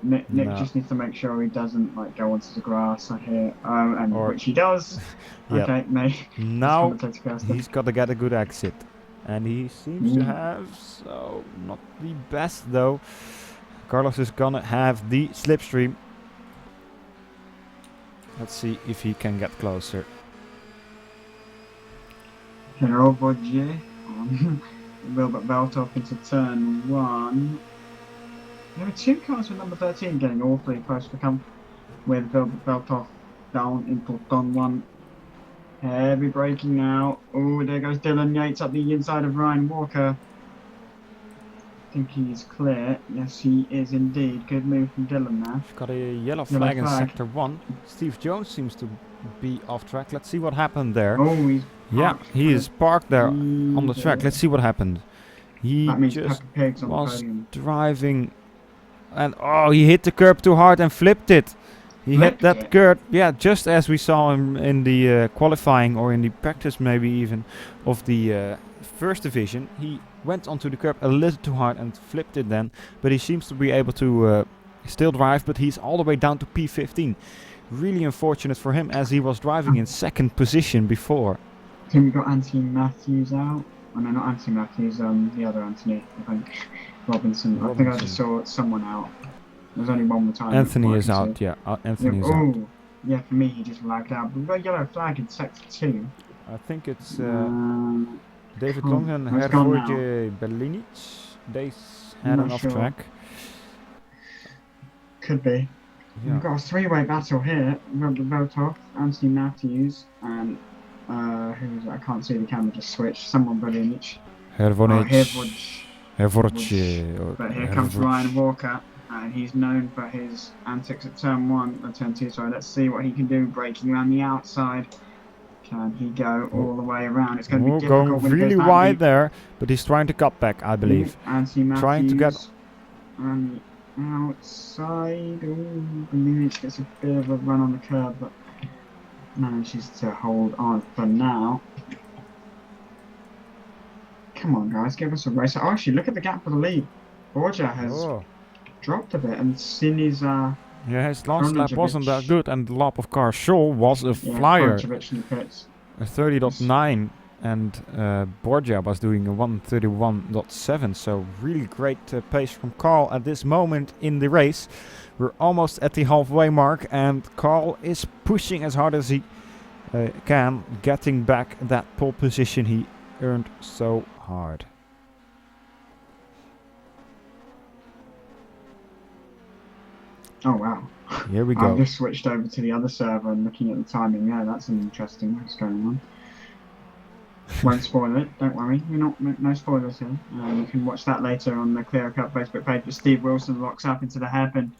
[SPEAKER 2] Nick just needs to make sure he doesn't go onto the grass here, which he does. Okay, mate.
[SPEAKER 1] Now he's got to get a good exit. And he seems to have, so not the best though. Carlos is gonna have the slipstream. Let's see if he can get closer.
[SPEAKER 2] Hero Bodje on Wilbert Beltoff into turn 1. There were 2 cars with number 13 getting awfully close to come with Wilbert Beltoff down into turn 1. Heavy braking now. Oh, there goes Dylan Yates up the inside of Ryan Walker. I think he's clear. Yes, he is indeed. Good move from Dylan there.
[SPEAKER 1] He's got a yellow flag in sector 1. Steve Jones seems to be off track. Let's see what happened there.
[SPEAKER 2] Oh, he's parked.
[SPEAKER 1] He is parked there on the track. Let's see what happened. He just was driving and he hit the curb too hard and flipped it. He hit that curb, just as we saw him in the qualifying or in the practice maybe even of the first division. He went onto the curb a little too hard and flipped it then, but he seems to be able to still drive, but he's all the way down to P15. Really unfortunate for him as he was driving in 2nd position before.
[SPEAKER 2] I think we got Anthony Matthews out. Oh no, not Anthony Matthews, the other Anthony, I think. Robinson. I think I just saw someone out. There's only one more time.
[SPEAKER 1] Anthony is out, Anthony is out.
[SPEAKER 2] Yeah, for me, he just lagged out. But we've got a yellow flag in sector 2.
[SPEAKER 1] I think it's David Long and Hervorje Berlinic. They had an off track.
[SPEAKER 2] Could be. We've got a 3-way battle here. Robert Beltoff, Anthony Matthews, and who's I can't see the camera just switched. Someone Berlinic.
[SPEAKER 1] Hervorje.
[SPEAKER 2] But here comes Ryan Walker. And he's known for his antics at turn 2. So let's see what he can do. Braking around the outside. Can he go all the way around? It's going to be difficult.
[SPEAKER 1] Going really wide there, but he's trying to cut back, I believe.
[SPEAKER 2] Anthony Matthews
[SPEAKER 1] trying to get
[SPEAKER 2] around the outside. Berlinic gets a bit of a run on the curb, but manages to hold on for now. Come on, guys, give us a race. Oh, actually, look at the gap for the lead. Borja has dropped a bit, and Sinny's
[SPEAKER 1] his last lap wasn't that good, and the lap of Shaw was a flyer. A 30.9, and Borja was doing a 1:31.7, so really great pace from Carl at this moment in the race. We're almost at the halfway mark, and Carl is pushing as hard as he can, getting back that pole position he earned so hard.
[SPEAKER 2] Oh wow.
[SPEAKER 1] Here we
[SPEAKER 2] I've
[SPEAKER 1] go.
[SPEAKER 2] just switched over to the other server and looking at the timing there. That's an interesting what's going on. Won't spoil it, don't worry. No spoilers here. You can watch that later on the Clio Cup Facebook page. But Steve Wilson locks up into the hairpin,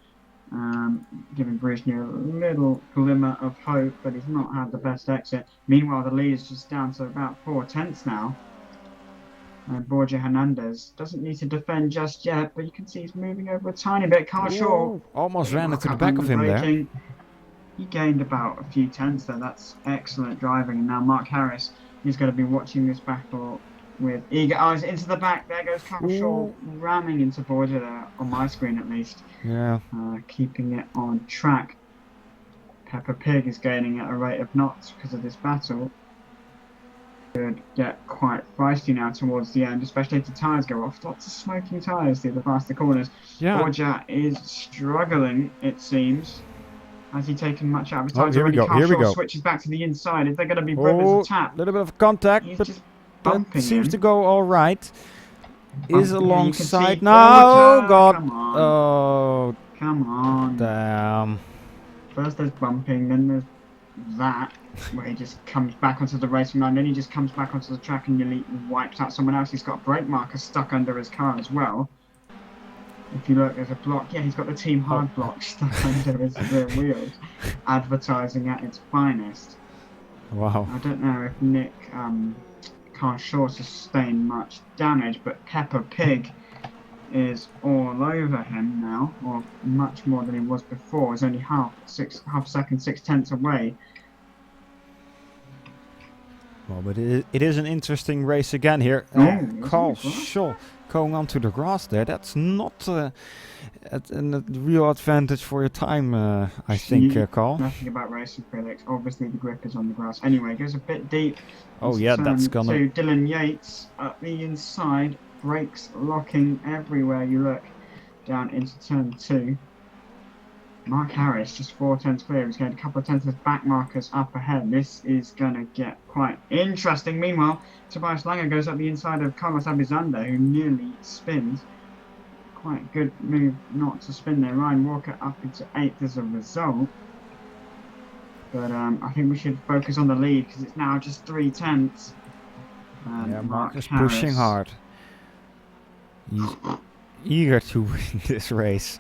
[SPEAKER 2] giving Brezhnev a little glimmer of hope, but he's not had the best exit. Meanwhile, the lead is just down to about 4/10 now. And Borja Hernandez doesn't need to defend just yet, but you can see he's moving over a tiny bit. Carl Shaw
[SPEAKER 1] almost ran into the back of him there.
[SPEAKER 2] He gained about a few tenths there. That's excellent driving. And now Mark Harris is going to be watching this battle with eager eyes. Into the back. There goes Carl Shaw ramming into Borja there, on my screen at least.
[SPEAKER 1] Yeah.
[SPEAKER 2] Keeping it on track. Peppa Pig is gaining at a rate of knots because of this battle. Could get quite feisty now towards the end, especially if the tyres go off. Lots of smoking tyres through the faster corners.
[SPEAKER 1] Yeah.
[SPEAKER 2] Borja is struggling, it seems. Has he taken much out of his tyres
[SPEAKER 1] already?
[SPEAKER 2] Carl
[SPEAKER 1] Here we
[SPEAKER 2] Shaw
[SPEAKER 1] go.
[SPEAKER 2] Switches back to the inside. Is there going to be Rivers a tap?
[SPEAKER 1] A little bit of contact,
[SPEAKER 2] He's
[SPEAKER 1] but
[SPEAKER 2] just
[SPEAKER 1] that seems
[SPEAKER 2] him.
[SPEAKER 1] to go all right. Is
[SPEAKER 2] Yeah,
[SPEAKER 1] alongside
[SPEAKER 2] see,
[SPEAKER 1] now.
[SPEAKER 2] Borja,
[SPEAKER 1] Oh God!
[SPEAKER 2] Come on.
[SPEAKER 1] Oh
[SPEAKER 2] Come on.
[SPEAKER 1] damn!
[SPEAKER 2] First there's bumping, then there's that, where he just comes back onto the racing line, then he just comes back onto the track and nearly wipes out someone else. He's got a brake marker stuck under his car as well. If you look, there's a block. Yeah, he's got the Team Hard block stuck under his rear wheels, advertising at its finest.
[SPEAKER 1] Wow.
[SPEAKER 2] I don't know if Nick Carl Shaw sustained much damage, but Peppa Pig is all over him now, or much more than he was before. He's only half second, 6/10 away.
[SPEAKER 1] Well, but it is an interesting race again here. Carl Shaw going onto the grass there. That's not a real advantage for your time, I think, Carl.
[SPEAKER 2] Nothing about racing, Felix. Obviously, the grip is on the grass. Anyway, goes a bit deep.
[SPEAKER 1] Oh yeah, that's gonna.
[SPEAKER 2] To Dylan Yates up the inside. Brakes locking everywhere you look. Down into turn 2. Mark Harris just 4/10 clear. He's getting a couple of tenths of back markers up ahead. This is going to get quite interesting. Meanwhile, Tobias Langer goes up the inside of Carlos Abizander, who nearly spins. Quite good move not to spin there. Ryan Walker up into 8th as a result. But I think we should focus on the lead because it's now just 3/10.
[SPEAKER 1] Yeah, Mark is pushing hard. He's eager to win this race.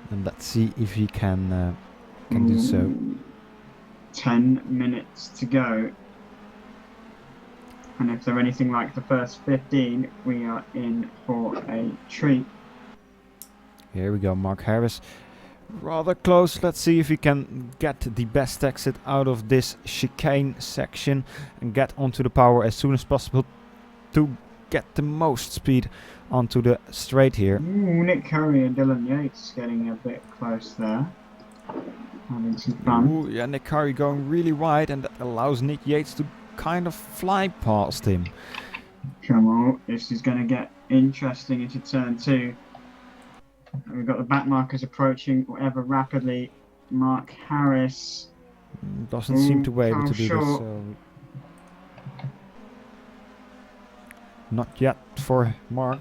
[SPEAKER 1] And let's see if he can do so.
[SPEAKER 2] 10 minutes to go. And if they're anything like the first 15, we are in for a treat.
[SPEAKER 1] Here we go, Mark Harris. Rather close. Let's see if he can get the best exit out of this chicane section and get onto the power as soon as possible to get the most speed onto the straight here.
[SPEAKER 2] Ooh, Nick Curry and Dylan Yates getting a bit close there. Having some fun.
[SPEAKER 1] Ooh, yeah, Nick Curry going really wide, and that allows Nick Yates to kind of fly past him.
[SPEAKER 2] Come on, this is going to get interesting into turn 2. We've got the back markers approaching ever rapidly. Mark Harris
[SPEAKER 1] doesn't seem to be able to do this. So not yet for Mark.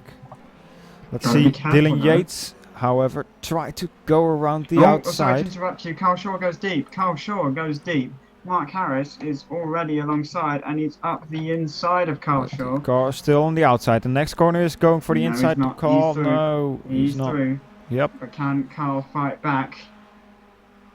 [SPEAKER 1] Let's see. Dylan Yates, however, try to go around the outside.
[SPEAKER 2] Sorry to interrupt you. Carl Shaw goes deep. Carl Shaw goes deep. Mark Harris is already alongside and he's up the inside of Carl Shaw.
[SPEAKER 1] Car still on the outside. The next corner is going for the inside to Carl. No,
[SPEAKER 2] he's not through.
[SPEAKER 1] Yep.
[SPEAKER 2] But can Carl fight back?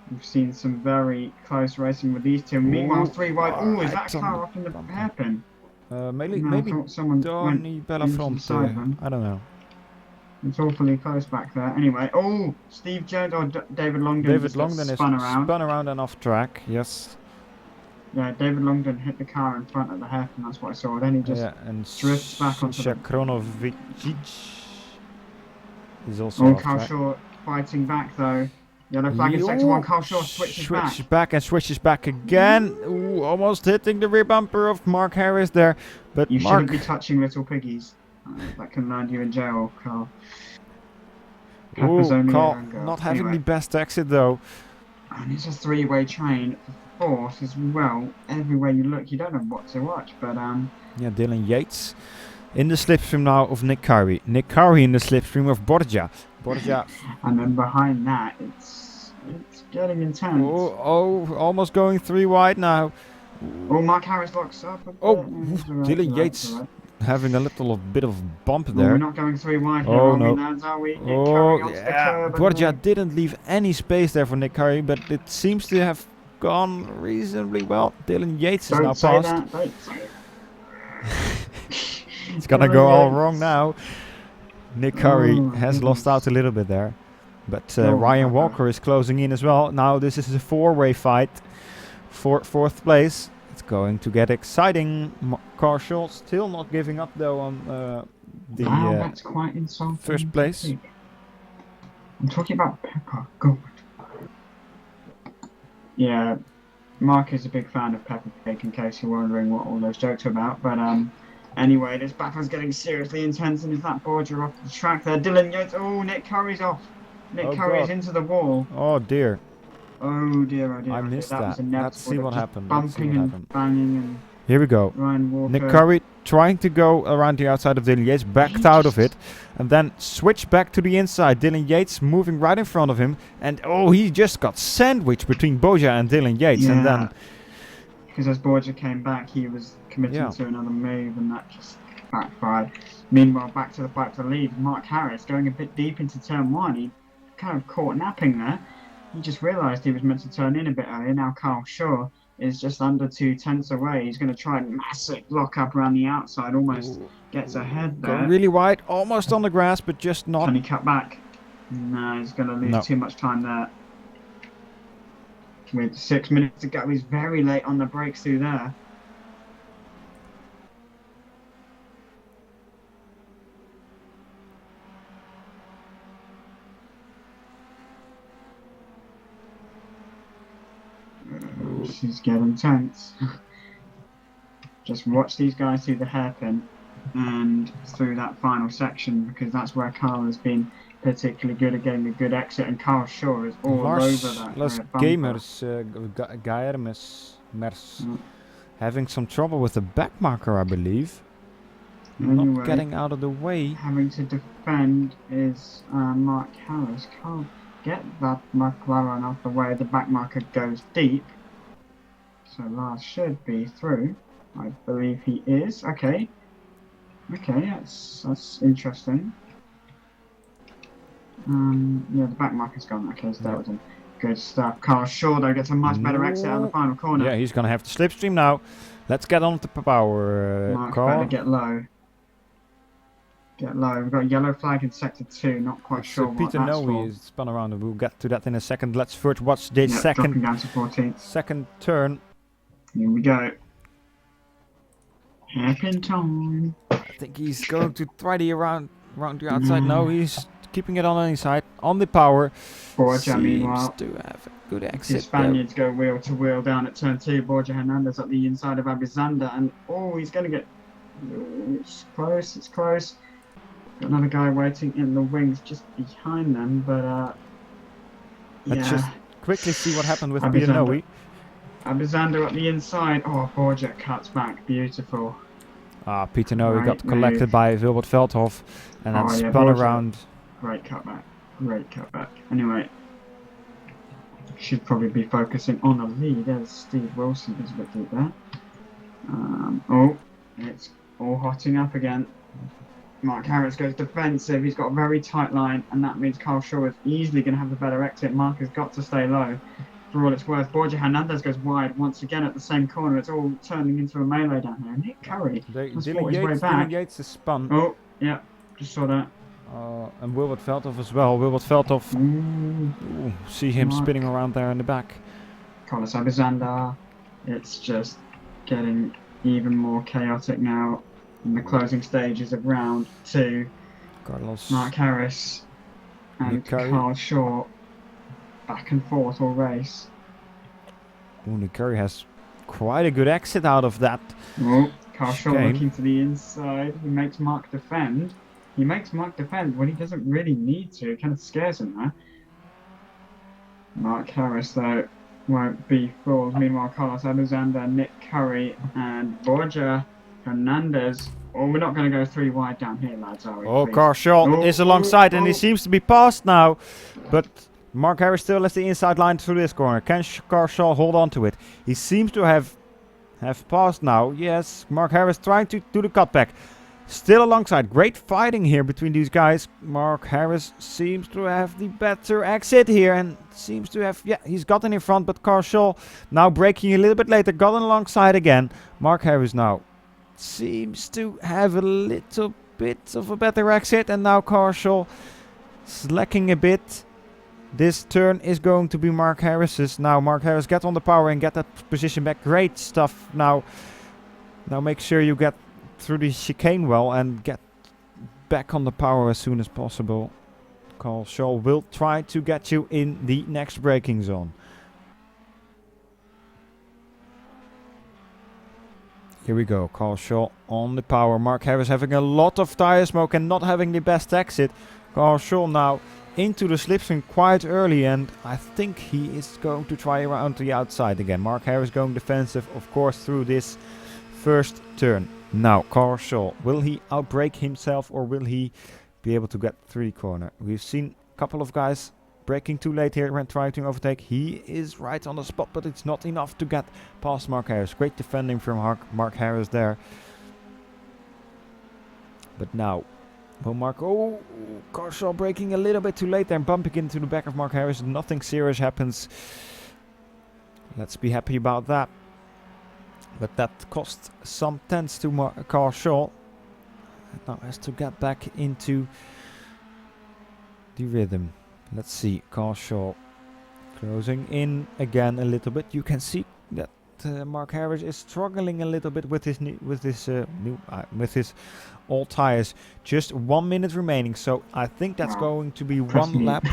[SPEAKER 2] We've seen some very close racing with these two. Meanwhile, 3 wide. Oh, is that car off in the hairpin?
[SPEAKER 1] Maybe
[SPEAKER 2] someone
[SPEAKER 1] Donny Belafonte. I don't know.
[SPEAKER 2] It's awfully close back there. Anyway, Steve Jones or David Longden.
[SPEAKER 1] David Longden is spun around and off track. Yes.
[SPEAKER 2] Yeah, David Longden hit the car in front of the hairpin. That's what I saw. Then he just drifts back onto the...
[SPEAKER 1] Kronovic is also off
[SPEAKER 2] Carl
[SPEAKER 1] track.
[SPEAKER 2] Shaw fighting back though. Yellow flag in sector 1. Carl Shaw switches back.
[SPEAKER 1] And switches back again. Ooh, almost hitting the rear bumper of Mark Harris there. But
[SPEAKER 2] you shouldn't be touching little piggies. That can land you in jail, Carl.
[SPEAKER 1] Carl not having the best exit though.
[SPEAKER 2] And it's a 3-way train for 4th as well. Everywhere you look, you don't know what to watch. But
[SPEAKER 1] yeah, Dylan Yates in the slipstream now of Nick Curry. Nick Curry in the slipstream of Borja. Borja.
[SPEAKER 2] And then behind that, it's getting intense.
[SPEAKER 1] Almost going 3 wide now.
[SPEAKER 2] Oh, Mark Harris locks up a bit.
[SPEAKER 1] Oh,
[SPEAKER 2] Right,
[SPEAKER 1] Dylan Yates
[SPEAKER 2] right.
[SPEAKER 1] having a little bit of bump
[SPEAKER 2] Oh,
[SPEAKER 1] there.
[SPEAKER 2] we're not going 3 wide here,
[SPEAKER 1] Oh,
[SPEAKER 2] are
[SPEAKER 1] no.
[SPEAKER 2] we, lads? Are we? Nick Curry
[SPEAKER 1] Oh,
[SPEAKER 2] onto the
[SPEAKER 1] yeah.
[SPEAKER 2] curb.
[SPEAKER 1] Borja didn't leave any space there for Nick Curry, but it seems to have gone reasonably well. Dylan Yates is now
[SPEAKER 2] Don't say
[SPEAKER 1] passed.
[SPEAKER 2] that. Don't say it.
[SPEAKER 1] It's gonna go all
[SPEAKER 2] Yates.
[SPEAKER 1] wrong now. Nick Curry
[SPEAKER 2] Oh,
[SPEAKER 1] has lost out a little bit there. But
[SPEAKER 2] Oh,
[SPEAKER 1] Ryan
[SPEAKER 2] okay.
[SPEAKER 1] Walker is closing in as well. Now this is a 4-way fight for 4th place. It's going to get exciting. Carl Schultz still not giving up though on the
[SPEAKER 2] Wow, that's quite insulting.
[SPEAKER 1] 1st place.
[SPEAKER 2] I'm talking about Pepper. God. Yeah, Mark is a big fan of Peppa Pig, in case you're wondering what all those jokes are about. But anyway, this battle's getting seriously intense, and is that Borja off the track there? Dylan Yates. Oh, Nick Curry's off. Nick Curry's into the wall.
[SPEAKER 1] Oh dear.
[SPEAKER 2] Oh dear, oh dear.
[SPEAKER 1] I
[SPEAKER 2] oh dear.
[SPEAKER 1] missed
[SPEAKER 2] that. Was
[SPEAKER 1] that.
[SPEAKER 2] inevitable.
[SPEAKER 1] Let's see what
[SPEAKER 2] Just
[SPEAKER 1] happened.
[SPEAKER 2] Bumping and banging and
[SPEAKER 1] Here we go.
[SPEAKER 2] Ryan Walker.
[SPEAKER 1] Nick Curry trying to go around the outside of Dylan Yates, backed out of it, and then switched back to the inside. Dylan Yates moving right in front of him, and oh, he just got sandwiched between Borja and Dylan Yates, and then
[SPEAKER 2] because as Borja came back, he was committing to another move, and that just backfired. Meanwhile, back to the fight for the lead. Mark Harris going a bit deep into turn 1. He kind of caught napping there. He just realised he was meant to turn in a bit earlier. Now Carl Shaw is just under 2 tenths away. He's going to try a massive lock up around the outside. Almost gets ahead there.
[SPEAKER 1] Going really wide, almost on the grass, but just not.
[SPEAKER 2] Can he cut back? No, he's going to lose too much time there. With 6 minutes to go, he's very late on the brakes through there. She's getting tense. Just watch these guys through the hairpin and through that final section, because that's where Carl has been particularly good at getting a good exit, and Carl Shaw is all over that.
[SPEAKER 1] Los Gamers, Mers, having some trouble with the back marker, I believe.
[SPEAKER 2] Anyway,
[SPEAKER 1] not getting out of the way.
[SPEAKER 2] Having to defend is Mark Harris. Can't get that McLaren off the way. The back marker goes deep. So Lars should be through. I believe he is. Okay. Okay, that's interesting. Yeah, the back marker's gone. Okay, so that was good stuff. Carl Shaw though gets a much better exit out of the final corner.
[SPEAKER 1] Yeah, he's gonna have to slipstream now. Let's get on to the power.
[SPEAKER 2] Mark
[SPEAKER 1] Carl.
[SPEAKER 2] better get low. Get low. We've got a yellow flag in sector 2. Not quite sure what
[SPEAKER 1] Peter
[SPEAKER 2] that's for.
[SPEAKER 1] is spun around, and we'll get to that in a second. Let's first watch the
[SPEAKER 2] dropping down to 14th.
[SPEAKER 1] second turn.
[SPEAKER 2] Here we go. Hairpin time.
[SPEAKER 1] I think he's going to try the around the outside. No, he's keeping it on the inside. On the power.
[SPEAKER 2] Borja, meanwhile,
[SPEAKER 1] to have a good exit.
[SPEAKER 2] the Spaniards go wheel to wheel down at turn 2. Borja Hernandez at the inside of Abizander, and he's going to get. It's close. It's close. Got another guy waiting in the wings just behind them, but
[SPEAKER 1] Let's just quickly see what happened with
[SPEAKER 2] Abizander.
[SPEAKER 1] Pianowi.
[SPEAKER 2] Abizander at the inside. Oh, Borja cuts back. Beautiful.
[SPEAKER 1] Peter Noe got collected by Wilbert Veldhoff and then spun around.
[SPEAKER 2] Great cutback. Great cutback. Anyway, should probably be focusing on the lead as Steve Wilson is a bit deep there. It's all hotting up again. Mark Harris goes defensive. He's got a very tight line, and that means Carl Shaw is easily going to have the better exit. Mark has got to stay low. For all it's worth, Borja Hernandez goes wide once again at the same corner. It's all turning into a melee down here. Nick Curry has fought his way back.
[SPEAKER 1] Dylan Yates is spun.
[SPEAKER 2] Oh, yeah, just saw that.
[SPEAKER 1] And Wilbert Veldhoff as well. Wilbert Veldhoff, see him spinning around there in the back.
[SPEAKER 2] Carlos Abizander. It's just getting even more chaotic now in the closing stages of round 2.
[SPEAKER 1] Carlos.
[SPEAKER 2] Mark Harris and Carl Shaw back and forth all race.
[SPEAKER 1] Nick Curry has quite a good exit out of that.
[SPEAKER 2] Carl Shaw looking to the inside. He makes Mark defend. He makes Mark defend when he doesn't really need to. It kind of scares him there. Mark Harris, though, won't be fooled. Meanwhile, Carlos Abizander, Nick Curry, and Borja Hernandez. Oh, we're not going to go 3 wide down here, lads, are we?
[SPEAKER 1] Oh,
[SPEAKER 2] Please?
[SPEAKER 1] Carshall is alongside and he
[SPEAKER 2] oh.
[SPEAKER 1] seems to be passed now. But Mark Harris still has the inside line through this corner. Can Carshall hold on to it? He seems to have passed now. Yes, Mark Harris trying to do the cutback. Still alongside. Great fighting here between these guys. Mark Harris seems to have the better exit here and seems to have, yeah, he's gotten in front, but Carshall now braking a little bit later, gotten alongside again. Mark Harris now seems to have a little bit of a better exit, and now Carshall slacking a bit. This turn is going to be Mark Harris's. Now Mark Harris, get on the power and get that position back. Great stuff now. Now make sure you get through the chicane well and get back on the power as soon as possible. Carshall will try to get you in the next braking zone. Here we go, Carshall on the power. Mark Harris having a lot of tire smoke and not having the best exit. Carshall now into the slipstream quite early, and I think he is going to try around the outside again. Mark Harris going defensive, of course, through this first turn. Now, Carshall, will he outbrake himself or will he be able to get through the corner? We've seen a couple of guys braking too late here when trying to overtake. He is right on the spot, but it's not enough to get past Mark Harris. Great defending from Mark Harris there. But now, will Carshall braking a little bit too late there and bumping into the back of Mark Harris. Nothing serious happens. Let's be happy about that. But that cost some tenths to Carshall. Now has to get back into the rhythm. Let's see, Carshall closing in again a little bit. You can see that Mark Harris is struggling a little bit with his all tires. Just 1 minute remaining, so I think that's going to be one lap.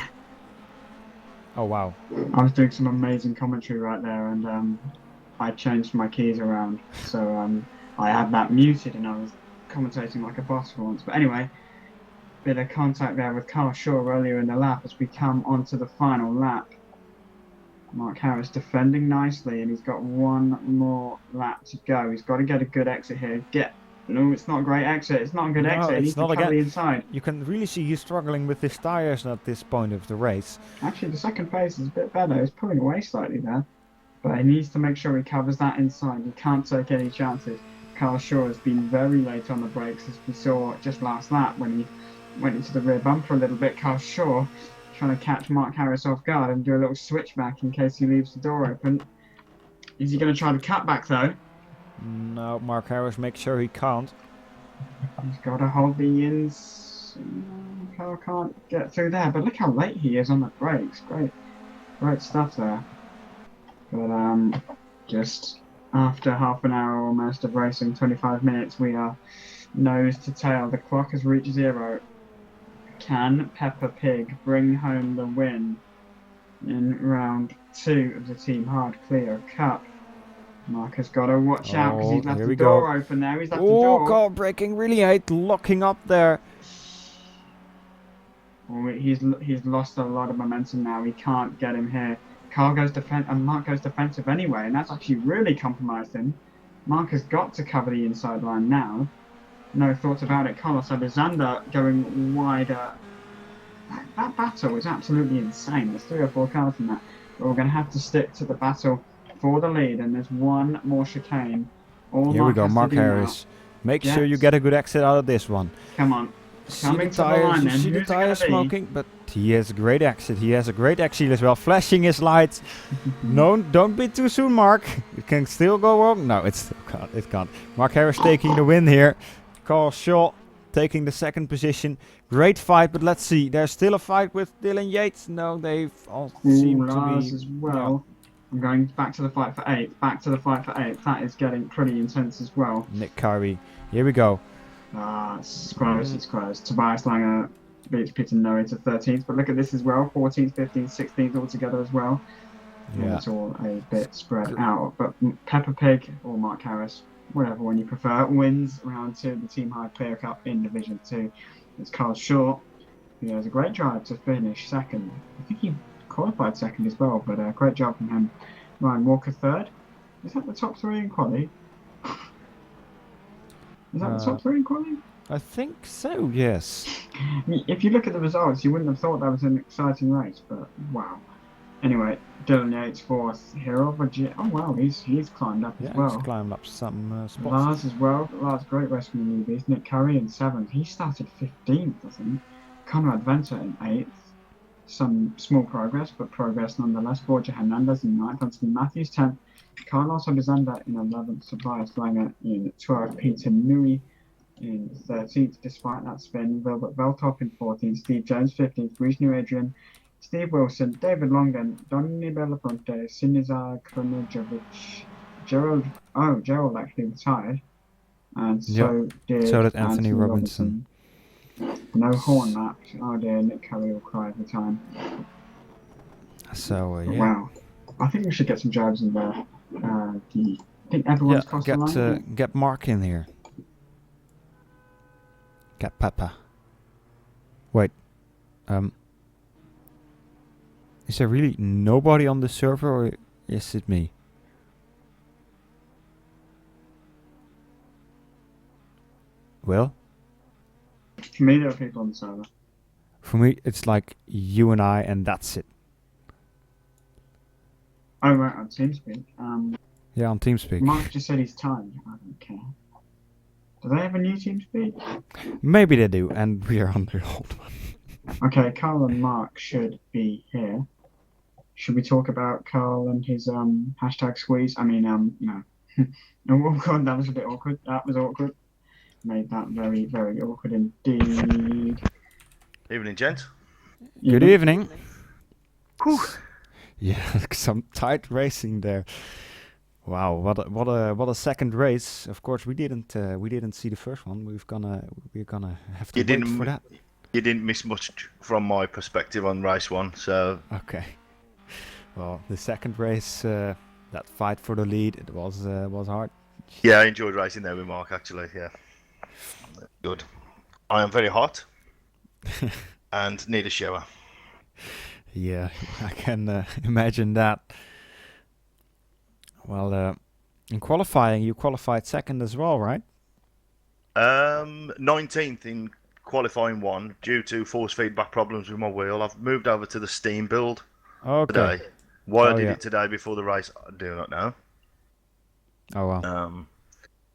[SPEAKER 1] Oh wow!
[SPEAKER 2] I was doing some amazing commentary right there, and I changed my keys around, so I had that muted, and I was commentating like a boss for once. But anyway. Bit of contact there with Carshall earlier in the lap as we come onto the final lap. Mark Harris defending nicely, and he's got one more lap to go. He's got to get a good exit here. No, it's not a great exit. It's not a good exit. He needs to cover the inside.
[SPEAKER 1] You can really see he's struggling with his tyres at this point of the race.
[SPEAKER 2] Actually, the second pace is a bit better. He's pulling away slightly there, but he needs to make sure he covers that inside. He can't take any chances. Carshall has been very late on the brakes, as we saw just last lap when he went into the rear bumper a little bit. Carshall trying to catch Mark Harris off guard and do a little switchback in case he leaves the door open. Is he going to try the cutback though?
[SPEAKER 1] No, Mark Harris makes sure he can't.
[SPEAKER 2] He's got to hold the ins. Car can't get through there, but look how late he is on the brakes. Great stuff there. But just after half an hour almost of racing, 25 minutes, we are nose to tail. The clock has reached 0. Can Peppa Pig bring home the win in round 2 of the Team Hard Clio Cup? Mark has got to watch out because he's left the door open there. He's left the door.
[SPEAKER 1] Car braking really late, locking up there.
[SPEAKER 2] Oh, he's lost a lot of momentum now. He can't get him here. Mark goes defensive anyway, and that's actually really compromised him. Mark has got to cover the inside line now. No thoughts about it. Carlos Alexander going wider. That battle is absolutely insane. There's 3 or 4 cars in that. But we're going to have to stick to the battle for the lead. And there's one more chicane.
[SPEAKER 1] Here we go, Mark Harris. Make sure you get a good exit out of this one.
[SPEAKER 2] Come on. Coming to the line then.
[SPEAKER 1] See the tires smoking, but he has a great exit. He has a great exit as well. Flashing his lights. No, don't be too soon, Mark. It can still go wrong. No, it still can't. It can't. Mark Harris taking the win here. Carshall taking the second position. Great fight, but let's see. There's still a fight with Dylan Yates. No, they've all seemed to be
[SPEAKER 2] as well. Yeah. I'm going back to the fight for 8. Back to the fight for 8. That is getting pretty intense as well.
[SPEAKER 1] Nick Curry. Here we go.
[SPEAKER 2] It's close. It's close. Tobias Langer beats Peter Noe to 13th, but look at this as well. 14th, 15th, 16th all together as well. Yeah. It's all a bit spread out. But Peppa Pig or Mark Harris, whatever one you prefer, wins round 2 of the Team Hard Clear Cup in Division 2. It's Carshall, who has a great drive to finish second. I think he qualified second as well, but great job from him. Ryan Walker third. Is that the top 3 in quali? Is that the top three in qualifying?
[SPEAKER 1] I think so, yes.
[SPEAKER 2] If you look at the results, you wouldn't have thought that was an exciting race, but wow. Anyway, Dylan Yates fourth. Hirobaji. Oh wow, he's climbed up as
[SPEAKER 1] Yeah, he's
[SPEAKER 2] well.
[SPEAKER 1] climbed up some spots.
[SPEAKER 2] Lars as well. Lars, great race from the newbies. Nick Curry in seventh. He started 15th, I think. Conrad Venter in eighth. Some small progress, but progress nonetheless. Borja Hernandez in ninth. Anthony Matthews 10th. Carlos Obizanda in 11th. Tobias Langer in 12th. Peter Nui in 13th, despite that spin. Wilbert Veltop in 14th. Steve Jones 15th. Bruce New Adrian. Steve Wilson, David Longan, Donny Belafonte, Sinizar Kronojovic, Gerald actually retired, and so
[SPEAKER 1] So
[SPEAKER 2] did
[SPEAKER 1] did Anthony Robinson.
[SPEAKER 2] No horn laps. Oh dear, Nick Curry will cry every time.
[SPEAKER 1] So,
[SPEAKER 2] But
[SPEAKER 1] yeah.
[SPEAKER 2] wow, I think we should get some drivers in there. I think everyone's crossed the line.
[SPEAKER 1] Get Mark in here. Get Peppa. Wait. Is there really nobody on the server, or is it me? Well,
[SPEAKER 2] For me, there are people on the server.
[SPEAKER 1] for me, it's like you and I, and that's it.
[SPEAKER 2] Oh, right, on TeamSpeak.
[SPEAKER 1] Yeah, on TeamSpeak.
[SPEAKER 2] Mark just said he's tired. I don't care. Do they have a new TeamSpeak?
[SPEAKER 1] Maybe they do, and we are on the old one.
[SPEAKER 2] Okay, Carl and Mark should be here. Should we talk about Carl and his hashtag squeeze? I mean, no. Oh god, that was a bit awkward. That was awkward. Made that very, very awkward indeed.
[SPEAKER 3] Evening, gents.
[SPEAKER 1] Good evening.
[SPEAKER 3] Whew.
[SPEAKER 1] Yeah, some tight racing there. Wow, what a second race. Of course, we didn't see the first one. We're gonna have to wait for that.
[SPEAKER 3] You didn't miss much from my perspective on race one, so
[SPEAKER 1] Okay. Well, the second race, that fight for the lead, it was hard.
[SPEAKER 3] yeah, I enjoyed racing there with Mark. Actually, yeah, good. I am very hot and need a shower.
[SPEAKER 1] Yeah, I can imagine that. Well, in qualifying, you qualified second as well, right?
[SPEAKER 3] 19th in qualifying one due to force feedback problems with my wheel. I've moved over to the steam build
[SPEAKER 1] Okay.
[SPEAKER 3] today. Why I
[SPEAKER 1] Oh,
[SPEAKER 3] did
[SPEAKER 1] yeah.
[SPEAKER 3] it today before the race, I do not know.
[SPEAKER 1] Oh wow.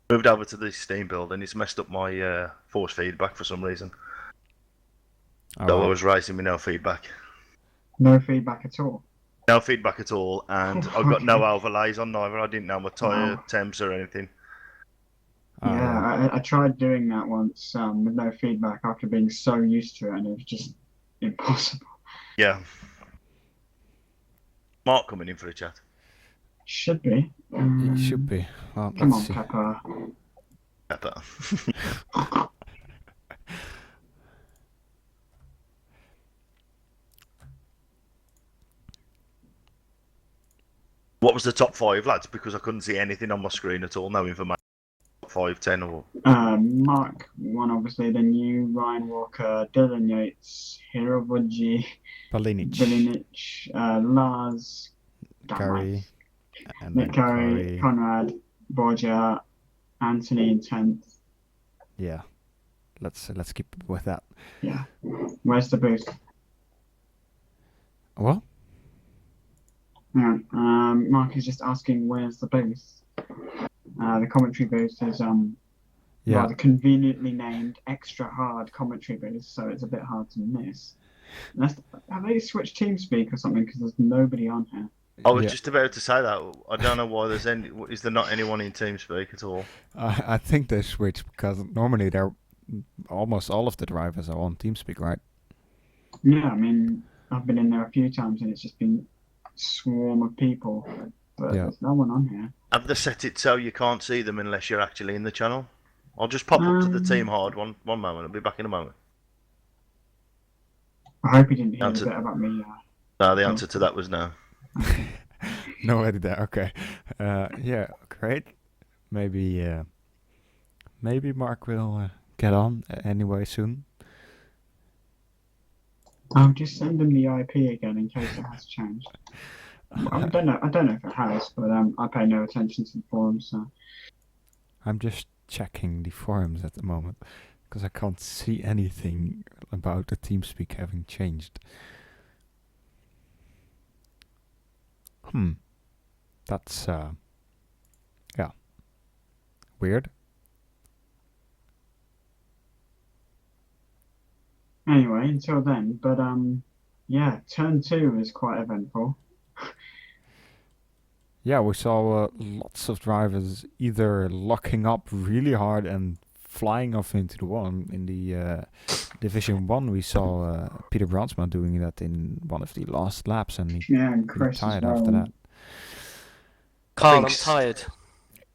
[SPEAKER 3] Moved over to the steam build and it's messed up my force feedback for some reason.
[SPEAKER 1] Oh,
[SPEAKER 3] So I
[SPEAKER 1] wow.
[SPEAKER 3] was racing with no feedback.
[SPEAKER 2] No feedback at all.
[SPEAKER 3] No feedback at all, and I've got no overlays on neither. I didn't know my tyre temps or anything.
[SPEAKER 1] Oh,
[SPEAKER 2] Yeah, I tried doing that once with no feedback after being so used to it, and it was just impossible.
[SPEAKER 3] Yeah. Mark coming in for a chat.
[SPEAKER 2] Should be.
[SPEAKER 1] It should be. Well,
[SPEAKER 2] Come
[SPEAKER 1] let's
[SPEAKER 2] on,
[SPEAKER 1] see.
[SPEAKER 2] Pepper.
[SPEAKER 3] Pepper. What was the top five, lads? Because I couldn't see anything on my screen at all. No information. Top 5, 10 or...
[SPEAKER 2] Mark won, obviously. Then you, Ryan Walker, Dylan Yates, Hirobuji,
[SPEAKER 1] Palinic,
[SPEAKER 2] Lars,
[SPEAKER 1] Curry, and
[SPEAKER 2] Nick Curry, Conrad, Borja, Anthony in 10th.
[SPEAKER 1] Yeah. Let's keep with that.
[SPEAKER 2] Yeah. Where's the boost?
[SPEAKER 1] What?
[SPEAKER 2] Yeah. Mark is just asking where's the booth. The commentary booth is
[SPEAKER 1] Yeah.
[SPEAKER 2] rather conveniently named extra hard commentary booth, so it's a bit hard to miss. Have they switched TeamSpeak or something? Because there's nobody on here.
[SPEAKER 3] I was just about to say that. I don't know why there's any... Is there not anyone in TeamSpeak at all?
[SPEAKER 1] I think they switched because normally they're almost all of the drivers are on TeamSpeak, right?
[SPEAKER 2] Yeah, I mean, I've been in there a few times and it's just been a swarm of people, but there's no one on here.
[SPEAKER 3] Have they set it so you can't see them unless you're actually in the channel? I'll just pop up to the team hard one moment. I'll be back in a moment.
[SPEAKER 2] I hope you didn't hear a bit about me.
[SPEAKER 3] No, the answer to that was no.
[SPEAKER 1] No edit. Okay. Yeah, great. Maybe Mark will get on anyway soon.
[SPEAKER 2] I'll just send him the IP again in case it has changed. I don't know if it has, but I pay no attention to the forums. So
[SPEAKER 1] I'm just checking the forums at the moment because I can't see anything about the TeamSpeak having changed. That's weird.
[SPEAKER 2] Anyway, until then, but yeah, turn 2 is quite eventful.
[SPEAKER 1] Yeah, we saw lots of drivers either locking up really hard and flying off into the one. In the Division 1, we saw Peter Brandsma doing that in one of the last laps, and he
[SPEAKER 2] And Chris as
[SPEAKER 1] retired
[SPEAKER 2] well.
[SPEAKER 1] after that.
[SPEAKER 4] Carl, I'm
[SPEAKER 3] Thanks.
[SPEAKER 4] tired.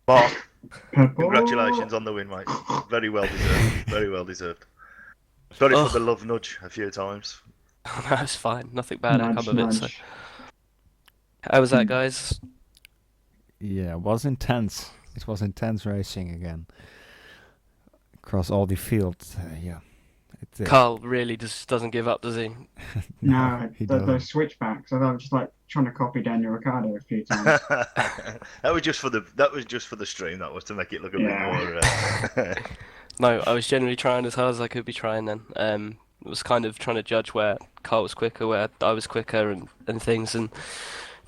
[SPEAKER 3] Mark,
[SPEAKER 2] Purple.
[SPEAKER 3] congratulations on the win, mate. Very well deserved. Very well deserved. Sorry for the love nudge a few times.
[SPEAKER 4] That's fine. Nothing bad had
[SPEAKER 2] Nudge,
[SPEAKER 4] come of it. So.
[SPEAKER 2] nudge.
[SPEAKER 4] How was that, guys?
[SPEAKER 1] Yeah, it was intense. It was intense racing again across all the fields.
[SPEAKER 4] Carl really just doesn't give up, does he?
[SPEAKER 2] No,
[SPEAKER 1] he
[SPEAKER 2] those
[SPEAKER 1] doesn't.
[SPEAKER 2] switchbacks. I was just like trying to copy Daniel Ricciardo a few times.
[SPEAKER 3] That was just for the stream. That was to make it look a bit more.
[SPEAKER 4] No, I was generally trying as hard as I could be trying then. It was kind of trying to judge where Carl was quicker, where I was quicker and things, and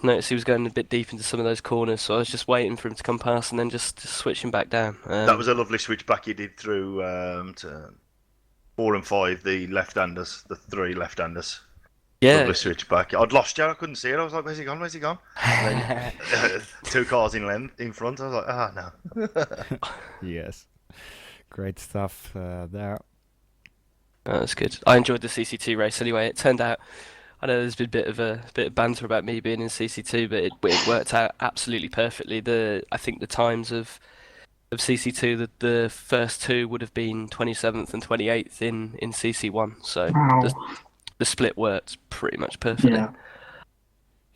[SPEAKER 4] noticed he was going a bit deep into some of those corners, so I was just waiting for him to come past and then just switching back down.
[SPEAKER 3] That was a lovely switch back he did through to 4 and 5, the left-handers, the 3 left-handers.
[SPEAKER 4] Yeah.
[SPEAKER 3] Lovely switch back. I'd lost you, I couldn't see it. I was like, where's he gone? Where's he gone? And then, 2 cars in front. I was like, no.
[SPEAKER 1] Yes. Great stuff there.
[SPEAKER 4] Oh, that's good. I enjoyed the CC2 race anyway. It turned out, I know there's been a bit of banter about me being in CC2, but it worked out absolutely perfectly. I think the times of CC2, the first 2 would have been 27th and 28th in CC1. So
[SPEAKER 2] Wow.
[SPEAKER 4] the split worked pretty much perfectly.
[SPEAKER 2] Yeah.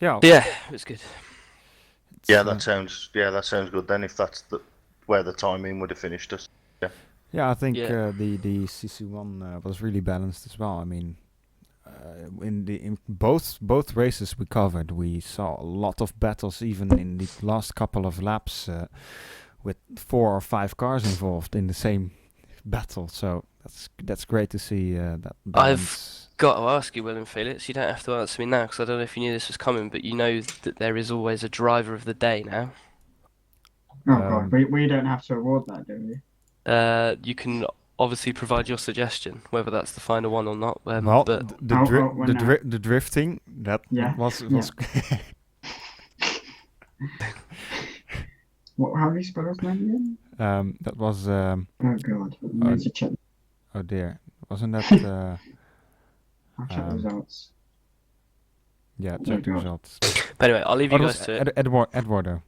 [SPEAKER 1] Yeah.
[SPEAKER 4] Yeah, it was good.
[SPEAKER 3] Yeah, that sounds good then. If that's where the timing would have finished us.
[SPEAKER 1] Yeah, I think
[SPEAKER 4] Yeah.
[SPEAKER 1] the CC1 was really balanced as well. I mean, in both races we covered, we saw a lot of battles, even in the last couple of laps, with 4 or 5 cars involved in the same battle. So that's great to see that balance.
[SPEAKER 4] Got to ask you, Will and Felix. You don't have to answer me now because I don't know if you knew this was coming, but you know that there is always a driver of the day now.
[SPEAKER 2] Oh god, we don't have to award that, do we?
[SPEAKER 4] You can obviously provide your suggestion, whether that's the final one or not.
[SPEAKER 1] Well,
[SPEAKER 4] but
[SPEAKER 1] the drifting that was.
[SPEAKER 2] How do you spell his name again?
[SPEAKER 1] That was.
[SPEAKER 2] Oh god, I need to check.
[SPEAKER 1] Oh dear, wasn't that?
[SPEAKER 2] I'll check the results.
[SPEAKER 1] Yeah, check the results.
[SPEAKER 4] But anyway, I'll leave you guys to it.
[SPEAKER 1] Eduardo.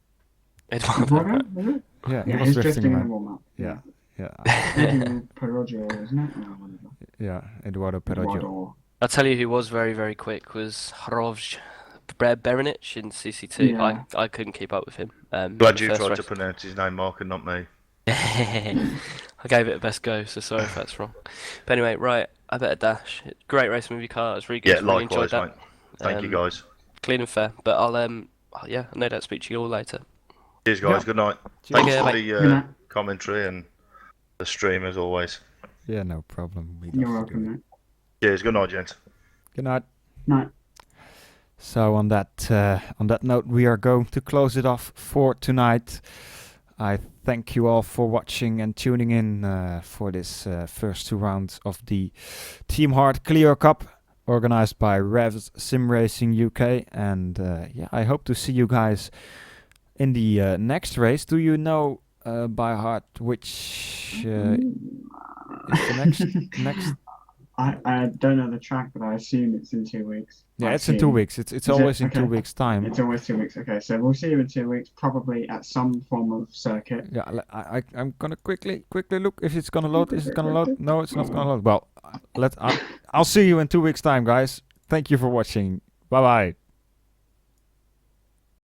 [SPEAKER 4] Eduardo.
[SPEAKER 2] Was it?
[SPEAKER 1] Yeah, he
[SPEAKER 2] Yeah,
[SPEAKER 1] was
[SPEAKER 2] he's
[SPEAKER 1] drifting
[SPEAKER 2] drifting in
[SPEAKER 1] like.
[SPEAKER 2] the warm-up.
[SPEAKER 1] Yeah.
[SPEAKER 2] Edu Peroggio, isn't it? Or whatever.
[SPEAKER 1] Yeah, Eduardo Peroggio.
[SPEAKER 2] Eduardo.
[SPEAKER 4] I'll tell you who was very, very quick was Hroj Berenic in CC2.
[SPEAKER 2] Yeah.
[SPEAKER 4] I couldn't keep up with him.
[SPEAKER 3] Glad you
[SPEAKER 4] first
[SPEAKER 3] tried
[SPEAKER 4] race.
[SPEAKER 3] to pronounce his name, Mark, and not me.
[SPEAKER 4] I gave it a best go, so sorry if that's wrong. But anyway, right, I better dash. Great race movie car. It was really good.
[SPEAKER 3] Yeah,
[SPEAKER 4] Really
[SPEAKER 3] likewise,
[SPEAKER 4] enjoyed that.
[SPEAKER 3] mate. Thank you, guys.
[SPEAKER 4] Clean and fair. But I'll no doubt speak to you all later.
[SPEAKER 3] Cheers, guys.
[SPEAKER 1] Yeah.
[SPEAKER 3] Good night.
[SPEAKER 4] Take
[SPEAKER 3] Thanks
[SPEAKER 4] care,
[SPEAKER 3] for
[SPEAKER 4] mate.
[SPEAKER 3] the
[SPEAKER 2] Good night.
[SPEAKER 3] commentary and the stream as always.
[SPEAKER 1] Yeah, no problem. We
[SPEAKER 2] You're
[SPEAKER 1] love to do
[SPEAKER 2] welcome,
[SPEAKER 1] it.
[SPEAKER 2] mate.
[SPEAKER 3] Cheers. Good night, gents.
[SPEAKER 1] Good night.
[SPEAKER 2] Night.
[SPEAKER 1] So on that note, we are going to close it off for tonight. I thank you all for watching and tuning in for this first 2 rounds of the Team Hard Clio Cup, organized by REVS SimRacing UK. And I hope to see you guys in the next race. Do you know by heart which is the next?
[SPEAKER 2] I don't know the track, but I assume it's in 2 weeks.
[SPEAKER 1] Yeah, it's in 2 weeks. It's always in 2
[SPEAKER 2] Okay.
[SPEAKER 1] weeks' time.
[SPEAKER 2] It's always 2 weeks. Okay, so we'll see you in 2 weeks, probably at some form of circuit.
[SPEAKER 1] Yeah, I'm gonna quickly look if it's gonna load. Is it gonna load? No, it's not gonna load. Well, I'll see you in 2 weeks' time, guys. Thank you for watching. Bye bye.